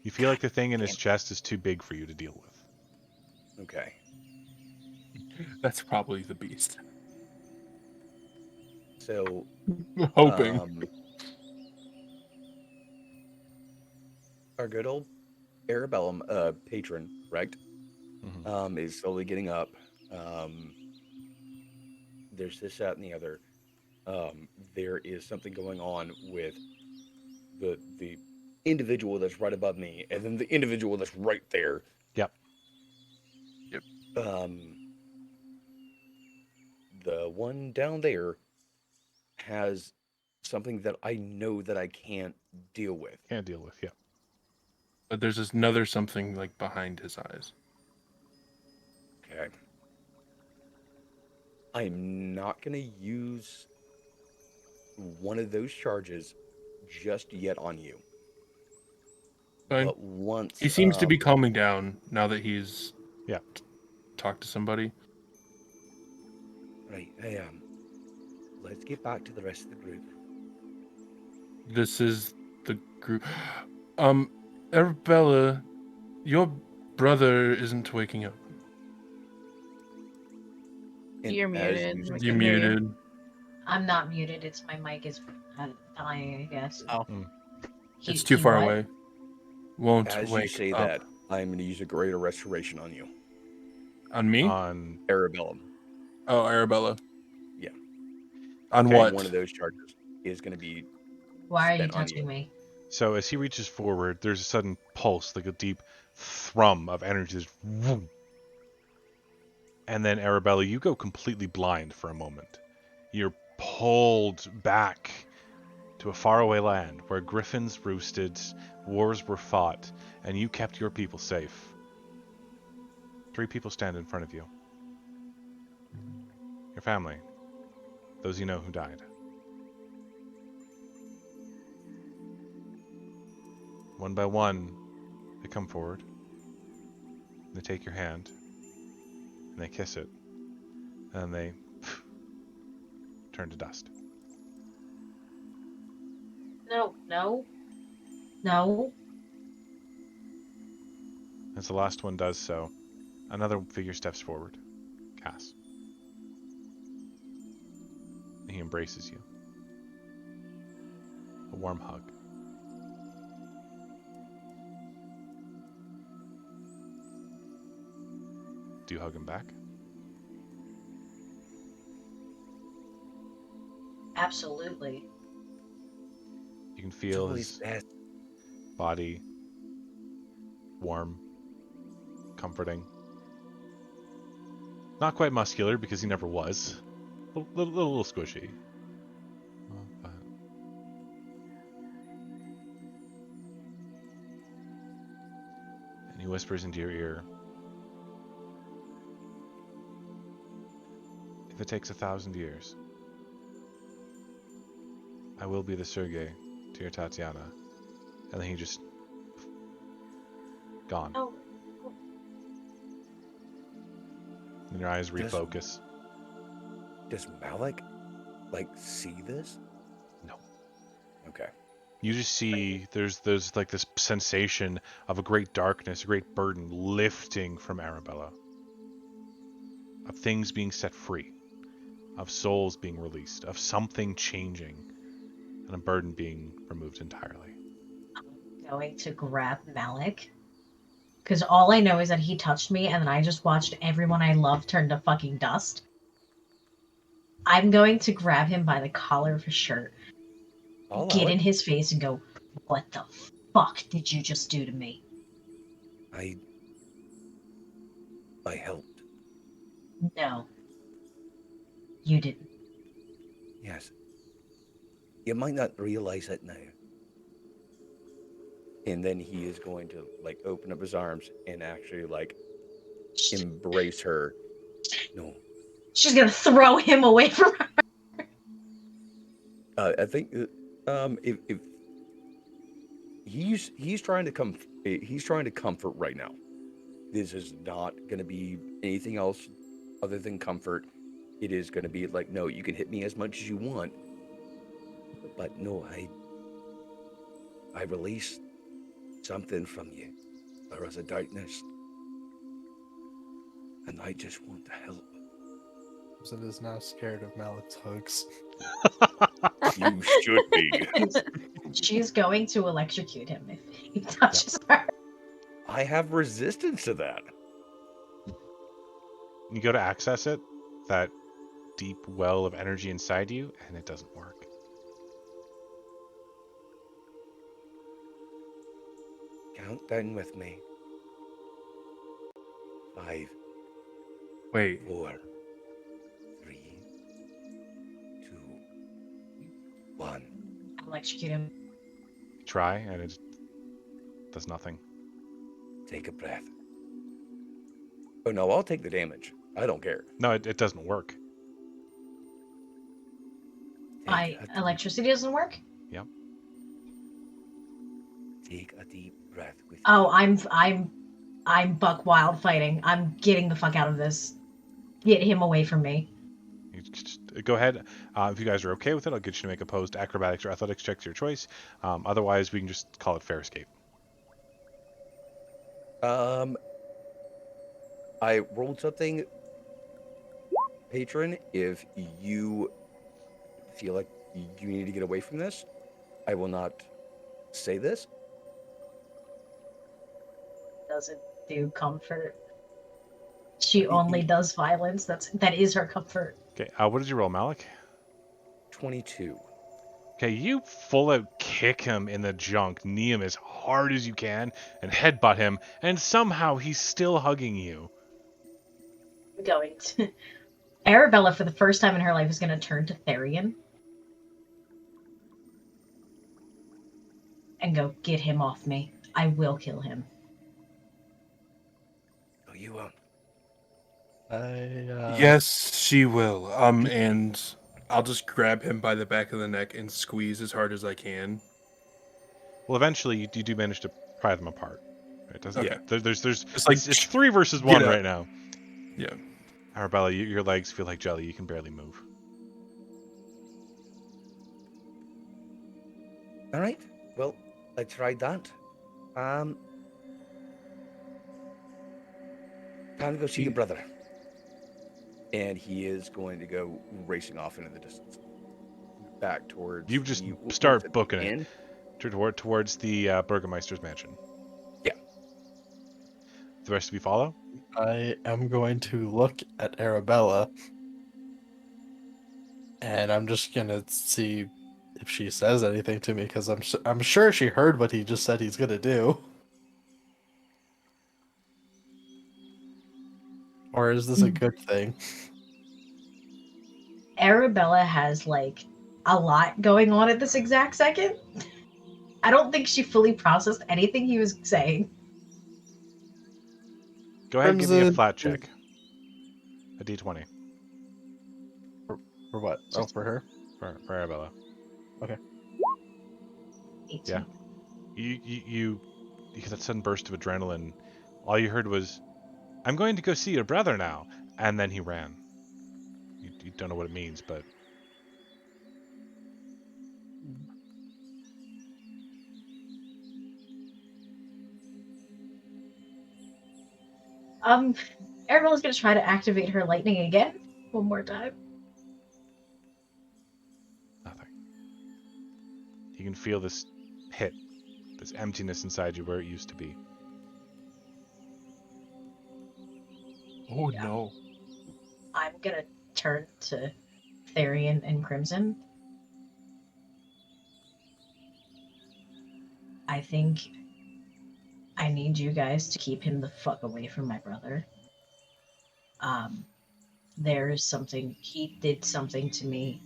Speaker 1: You feel like the thing in his chest is too big for you to deal with.
Speaker 8: Okay.
Speaker 7: That's probably the beast.
Speaker 8: So,
Speaker 7: Hoping.
Speaker 8: our good old Arabellum patron, right?
Speaker 1: Mm-hmm.
Speaker 8: Is slowly getting up. There's this, that, and the other. There is something going on with the individual that's right above me, and then the individual that's right there.
Speaker 1: Yep.
Speaker 7: Yep.
Speaker 8: The one down there has something that I know that I can't deal with.
Speaker 1: Can't deal with, yeah.
Speaker 7: But there's another something like behind his eyes.
Speaker 8: Okay. I'm not going to use one of those charges just yet on you.
Speaker 7: Fine.
Speaker 8: But once
Speaker 7: He seems to be calming down now that he's talked to somebody.
Speaker 8: Right, let's get back to the rest of the group.
Speaker 7: This is the group. Arabella, your brother isn't waking up.
Speaker 8: And
Speaker 2: You're
Speaker 8: as
Speaker 2: muted.
Speaker 8: you
Speaker 2: We
Speaker 7: You're
Speaker 2: can hear you.
Speaker 7: muted.
Speaker 4: I'm not muted. It's my mic is dying, I guess.
Speaker 6: Oh.
Speaker 7: It's too far away. Won't
Speaker 8: As you
Speaker 7: wake
Speaker 8: say
Speaker 7: up.
Speaker 8: that, I'm going to use a greater restoration on you.
Speaker 7: On me?
Speaker 1: On
Speaker 8: Arabellum.
Speaker 7: Oh, Arabella.
Speaker 8: Yeah.
Speaker 7: On
Speaker 8: Okay.
Speaker 7: what?
Speaker 8: One of those charges is going to be
Speaker 4: Why are you
Speaker 8: spent on
Speaker 4: touching me?
Speaker 1: So as he reaches forward, there's a sudden pulse, like a deep thrum of energy. Just vroom. And then Arabella, you go completely blind for a moment. You're pulled back to a faraway land where griffins roosted, wars were fought, and you kept your people safe. 3 people stand in front of you. Your family. Those you know who died. One by one, they come forward. They take your hand. And they kiss it. and they turn to dust.
Speaker 4: No.
Speaker 1: As the last one does so, another figure steps forward. Cass. He embraces you. A warm hug. Do you hug him back?
Speaker 4: Absolutely.
Speaker 1: You can feel his
Speaker 8: best.
Speaker 1: body warm, comforting. Not quite muscular because he never was. A little squishy. But... And he whispers into your ear, if it takes 1,000 years, I will be the Sergei to your Tatiana. And then he just... gone.
Speaker 4: Oh.
Speaker 1: And your eyes refocus.
Speaker 8: Does Malik, see this?
Speaker 1: No.
Speaker 8: Okay.
Speaker 1: You just see there's like this sensation of a great darkness, a great burden lifting from Arabella. Of things being set free. Of souls being released. Of something changing. And a burden being removed entirely.
Speaker 4: I'm going to grab Malik. Because all I know is that he touched me and then I just watched everyone I love turn to fucking dust. I'm going to grab him by the collar of his shirt, get in his face and go, what the fuck did you just do to me?
Speaker 8: I helped.
Speaker 4: No. You didn't.
Speaker 8: Yes. You might not realize it now. And then he is going to, open up his arms and actually, embrace her. No.
Speaker 4: She's gonna throw him away from her.
Speaker 8: I think, if he's trying to comfort right now. This is not going to be anything else other than comfort. It is going to be no, you can hit me as much as you want. But no, I released something from you. There was a darkness. And I just want to help.
Speaker 6: It is now scared of Malik's hugs.
Speaker 8: You should be.
Speaker 4: She's going to electrocute him if he touches her.
Speaker 8: I have resistance to that.
Speaker 1: You go to access it, that deep well of energy inside you, and it doesn't work.
Speaker 8: Count down with me. 5.
Speaker 7: Wait.
Speaker 8: 4. 3. 2. 1.
Speaker 4: Electrocute him.
Speaker 1: You try, and it does nothing.
Speaker 8: Take a breath. Oh no, I'll take the damage. I don't care.
Speaker 1: No, it doesn't work.
Speaker 4: Electricity doesn't work?
Speaker 1: Yep.
Speaker 8: Take a deep breath with
Speaker 4: Oh, I'm buck wild fighting. I'm getting the fuck out of this. Get him away from me.
Speaker 1: You just, go ahead. If you guys are okay with it, I'll get you to make opposed acrobatics or athletics checks, your choice. Otherwise, we can just call it fair escape.
Speaker 8: I rolled something, Patron. If you feel like you need to get away from this, I will not say this.
Speaker 4: Doesn't do comfort. She only does violence. That is her comfort.
Speaker 1: Okay, what did you roll, Malik?
Speaker 8: 22.
Speaker 1: Okay, you full out kick him in the junk, knee him as hard as you can, and headbutt him, and somehow he's still hugging you.
Speaker 4: I'm going to... Arabella, for the first time in her life, is going to turn to Therian and go, get him off me. I will kill him.
Speaker 8: No, you won't.
Speaker 7: Yes, she will. And I'll just grab him by the back of the neck and squeeze as hard as I can.
Speaker 1: Well, eventually you do manage to pry them apart. It doesn't.
Speaker 7: Okay.
Speaker 1: There's
Speaker 7: It's like
Speaker 1: it's 3 versus 1 right now.
Speaker 7: Yeah.
Speaker 1: Arabella, your legs feel like jelly. You can barely move.
Speaker 8: All right. Well, I tried that. Time to go see your brother. And he is going to go racing off into the distance, back towards
Speaker 1: You just
Speaker 8: what was
Speaker 1: start
Speaker 8: it, the
Speaker 1: booking it
Speaker 8: inn?
Speaker 1: towards the Burgermeister's mansion.
Speaker 8: Yeah.
Speaker 1: The rest of you follow?
Speaker 6: I am going to look at Arabella, and I'm just gonna see if she says anything to me, because I'm sure she heard what he just said he's gonna do. Or is this a good thing?
Speaker 4: Arabella has like a lot going on at this exact second. I don't think she fully processed anything he was saying.
Speaker 1: Go ahead and give me a
Speaker 6: Crimson
Speaker 1: flat check. A d20
Speaker 6: for what? Oh, for her.
Speaker 1: for Arabella.
Speaker 6: Okay.
Speaker 4: 18.
Speaker 1: Yeah. You get that sudden burst of adrenaline. All you heard was, "I'm going to go see your brother now," and then he ran. You don't know what it means, but
Speaker 4: Arabella's gonna try to activate her lightning again one more time.
Speaker 1: nothing. You can feel this pit, this emptiness inside you where it used to be.
Speaker 7: Oh
Speaker 4: Yeah.
Speaker 7: no.
Speaker 4: I'm gonna turn to Therian and Crimson. I think I need you guys to keep him the fuck away from my brother. There is something, he did something to me,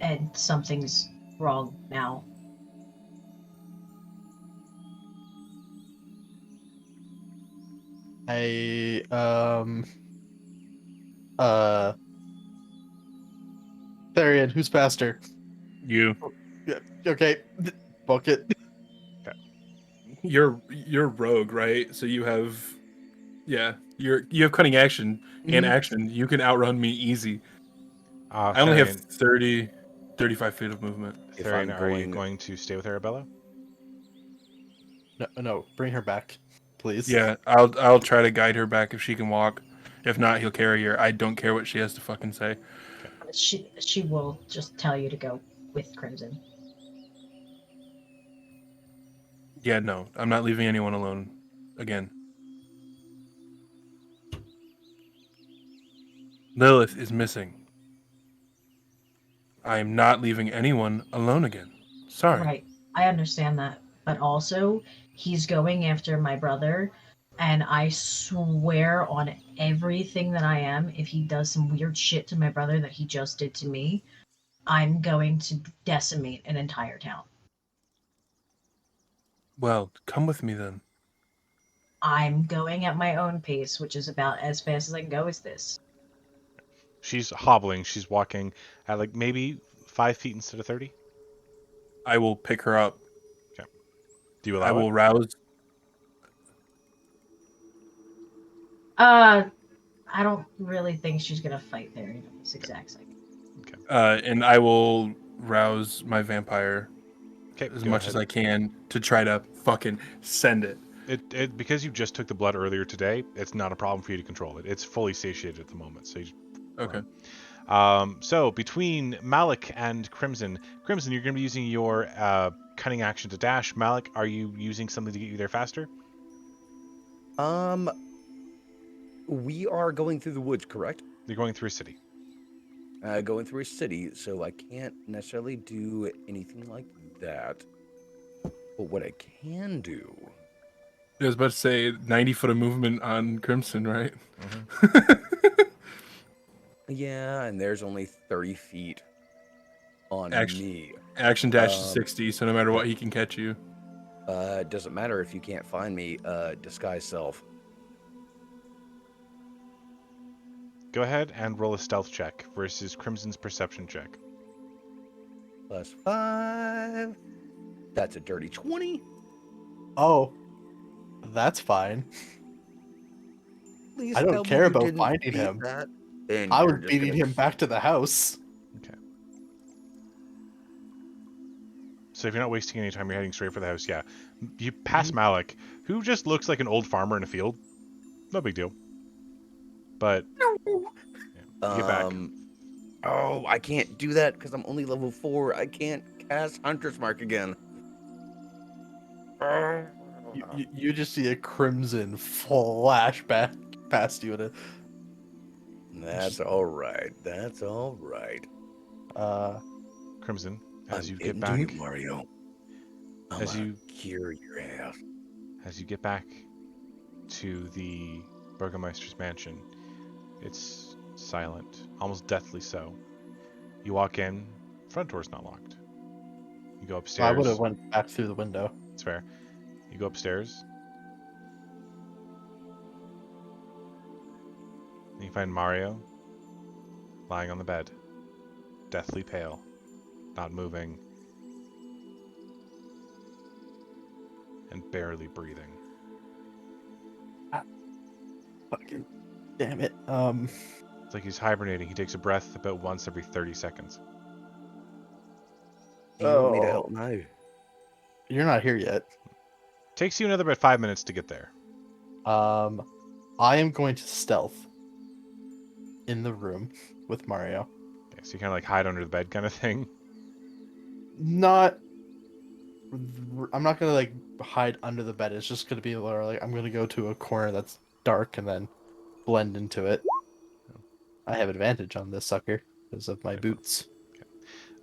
Speaker 4: and something's wrong now.
Speaker 6: I Therian, who's faster?
Speaker 7: You.
Speaker 6: Yeah, okay. Book it.
Speaker 7: You're rogue, right? So you have you have cutting action and
Speaker 6: Mhm.
Speaker 7: action. You can outrun me easy. I only have
Speaker 1: Therian,
Speaker 7: 35 feet of movement.
Speaker 8: If
Speaker 1: Therian,
Speaker 8: I'm
Speaker 1: are you
Speaker 8: going,
Speaker 1: going to stay with Arabella?
Speaker 6: No, bring her back, please.
Speaker 7: Yeah, I'll try to guide her back if she can walk. If not, he'll carry her. I don't care what she has to fucking say.
Speaker 4: She will just tell you to go with Crimson.
Speaker 7: Yeah, no, I'm not leaving anyone alone again. Lilith is missing. I am not leaving anyone alone again. Sorry.
Speaker 4: Right, I understand that. But also, he's going after my brother, and I swear on everything that I am, if he does some weird shit to my brother that he just did to me, I'm going to decimate an entire town.
Speaker 7: Well, come with me then.
Speaker 4: I'm going at my own pace, which is about as fast as I can go as this.
Speaker 1: She's hobbling. She's walking at like maybe 5 feet instead of 30.
Speaker 7: I will pick her up.
Speaker 1: Okay. Do you
Speaker 7: I
Speaker 1: allow it?
Speaker 7: will rouse.
Speaker 4: I don't really think she's gonna fight there in this exact second.
Speaker 7: And I will rouse my vampire
Speaker 1: Okay,
Speaker 7: as
Speaker 1: go
Speaker 7: much
Speaker 1: ahead.
Speaker 7: as I can to try to fucking send it.
Speaker 1: It because you just took the blood earlier today, it's not a problem for you to control it. It's fully satiated at the moment, so you just
Speaker 7: Okay.
Speaker 1: so between Malik and Crimson, you're going to be using your cunning action to dash. Malik, are you using something to get you there faster?
Speaker 8: we are going through the woods, correct?
Speaker 1: You're going through a city.
Speaker 8: Going through a city, so I can't necessarily do anything like that. But what I can do,
Speaker 7: I was about to say 90 foot of movement on Crimson, right?
Speaker 8: yeah, and there's only 30 feet on me.
Speaker 7: Action dash is 60, so no matter what, he can catch you.
Speaker 8: It doesn't matter if you can't find me. Disguise self.
Speaker 1: Go ahead and roll a stealth check versus Crimson's perception check.
Speaker 8: +5. That's a dirty 20.
Speaker 6: Oh, that's fine.
Speaker 8: please
Speaker 6: I don't
Speaker 8: tell me
Speaker 6: care
Speaker 8: you
Speaker 6: about
Speaker 8: didn't
Speaker 6: finding
Speaker 8: beat
Speaker 6: him.
Speaker 8: that? And
Speaker 6: I
Speaker 8: you're
Speaker 6: was
Speaker 8: just
Speaker 6: beating
Speaker 8: gonna
Speaker 6: him back to the house.
Speaker 1: Okay. So if you're not wasting any time, you're heading straight for the house. Yeah, you pass Malik, who just looks like an old farmer in a field. No big deal. But yeah, you get back.
Speaker 8: Oh, I can't do that because I'm only level 4. I can't cast Hunter's Mark again.
Speaker 6: You just see a crimson flash back past you, and
Speaker 8: That's all right. That's all right.
Speaker 1: Crimson, as
Speaker 8: I'm
Speaker 1: you get
Speaker 8: into
Speaker 1: back,
Speaker 8: you, Mario. I'm
Speaker 1: as
Speaker 8: gonna
Speaker 1: you
Speaker 8: cure your ass.
Speaker 1: as you get back to the Burgomeister's mansion, it's silent, almost deathly so. You walk in, front door's not locked. You go
Speaker 6: I would have
Speaker 1: upstairs.
Speaker 6: went back through the window.
Speaker 1: It's fair. You go upstairs. And you find Mario lying on the bed, deathly pale, not moving, and barely breathing.
Speaker 6: Fucking damn it.
Speaker 1: It's like he's hibernating. He takes a breath about once every 30 seconds.
Speaker 8: Do you want me to help now?
Speaker 6: You're not here yet.
Speaker 1: Takes you another about 5 minutes to get there.
Speaker 6: I am going to stealth in the room with Mario.
Speaker 1: Okay, so you kind of like hide under the bed kind of thing.
Speaker 6: Not. I'm not gonna like hide under the bed. It's just gonna be like I'm gonna go to a corner that's dark and then blend into it. I have advantage on this sucker because of my boots.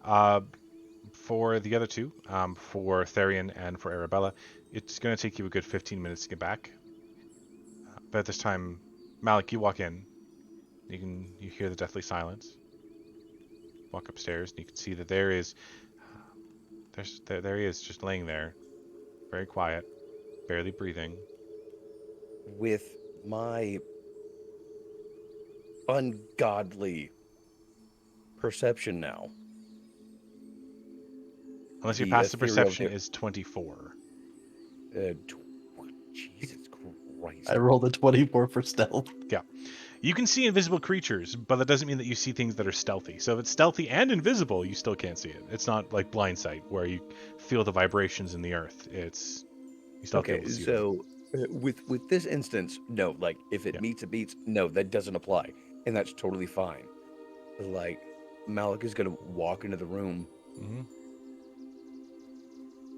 Speaker 1: Uh, for the other two, for Therian and for Arabella, it's going to take you a good 15 minutes to get back. But at this time, Malik, you walk in. You hear the deathly silence. Walk upstairs, and you can see that there he is, just laying there, very quiet, barely breathing.
Speaker 8: With my ungodly perception now.
Speaker 1: Unless your
Speaker 8: The
Speaker 1: passive
Speaker 8: ethereal
Speaker 1: perception is 24.
Speaker 8: Jesus Christ.
Speaker 6: I rolled a 24 for stealth.
Speaker 1: Yeah. You can see invisible creatures, but that doesn't mean that you see things that are stealthy. So if it's stealthy and invisible, you still can't see it. It's not like blind sight where you feel the vibrations in the earth. It's you still have to be
Speaker 8: Okay,
Speaker 1: able to see
Speaker 8: so with this instance, no, like if it meets, it beats. No, that doesn't apply, and that's totally fine. Like Malik is gonna walk into the room.
Speaker 1: Mm-hmm.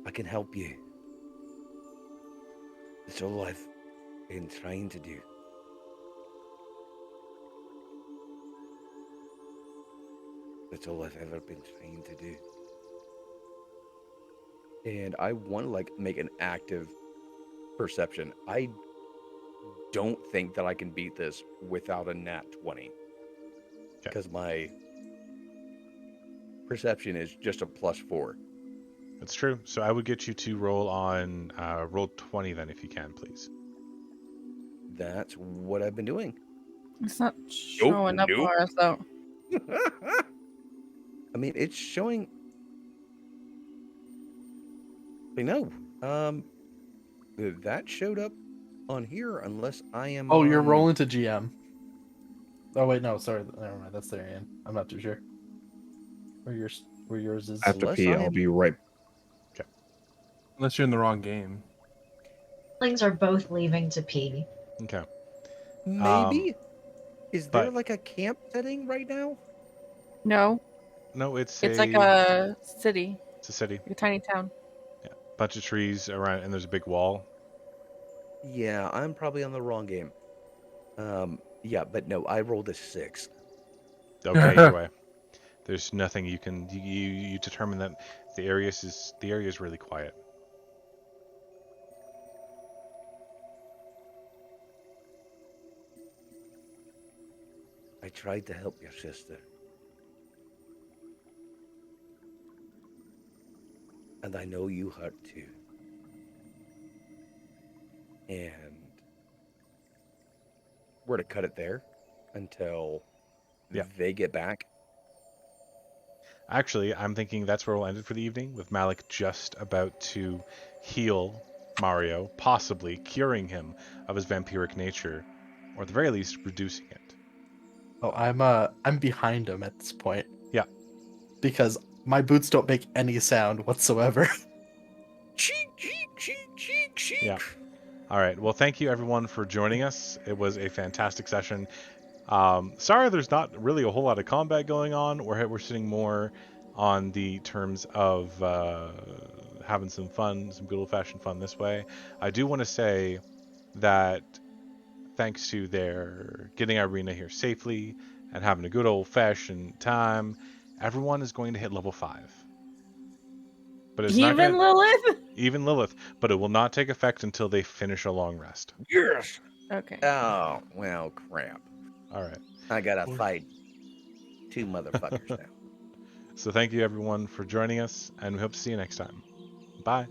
Speaker 8: I can help you. It's all I've been trying to do. That's all I've ever been trying to do. And I want to like make an active perception. I don't think that I can beat this without a nat 20. Because my perception is just a +4.
Speaker 1: That's true. So I would get you to roll on roll 20 then if you can, please.
Speaker 8: That's what I've been doing.
Speaker 2: It's not showing up for us though.
Speaker 8: I mean, it's showing. I know. That showed up on here unless I am.
Speaker 6: Oh, you're rolling to GM. Oh wait, no, sorry, never mind. That's their end. I'm not too sure. Where yours is.
Speaker 3: After P, I'll be right.
Speaker 1: Okay.
Speaker 7: Unless you're in the wrong game.
Speaker 4: Siblings are both leaving to pee.
Speaker 1: Okay.
Speaker 8: Maybe. Is there
Speaker 1: but-
Speaker 8: like a camp setting right now?
Speaker 2: No,
Speaker 1: No, it's
Speaker 2: like a city,
Speaker 1: It's a city.
Speaker 2: a tiny town.
Speaker 1: Yeah. Bunch of trees around, and there's a big wall.
Speaker 8: Yeah, I'm probably on the wrong game. Yeah, but no, I rolled a 6.
Speaker 1: Okay, either way. There's nothing you can you determine that the area is really quiet.
Speaker 8: I tried to help your sister. And I know you hurt too. And we're to cut it there until they get back.
Speaker 1: Actually, I'm thinking that's where we'll end it for the evening, with Malik just about to heal Mario, possibly curing him of his vampiric nature, or at the very least, reducing it.
Speaker 6: Oh, I'm behind him at this point.
Speaker 1: Yeah.
Speaker 6: Because my boots don't make any sound whatsoever.
Speaker 8: Cheek, cheek, cheek, cheek, cheek.
Speaker 1: Yeah. All right. Well, thank you everyone for joining us. It was a fantastic session. Sorry, there's not really a whole lot of combat going on. We're sitting more on the terms of having some fun, some good old-fashioned fun this way. I do want to say that thanks to their getting Irina here safely and having a good old-fashioned time, everyone is going to hit level 5. But it's not
Speaker 2: Even
Speaker 1: going
Speaker 2: Lilith?
Speaker 1: even Lilith, but it will not take effect until they finish a long rest.
Speaker 8: Yes.
Speaker 2: Okay.
Speaker 8: Oh, well, crap.
Speaker 1: All right.
Speaker 8: I gotta fight 2 motherfuckers now.
Speaker 1: So thank you everyone for joining us, and we hope to see you next time. Bye.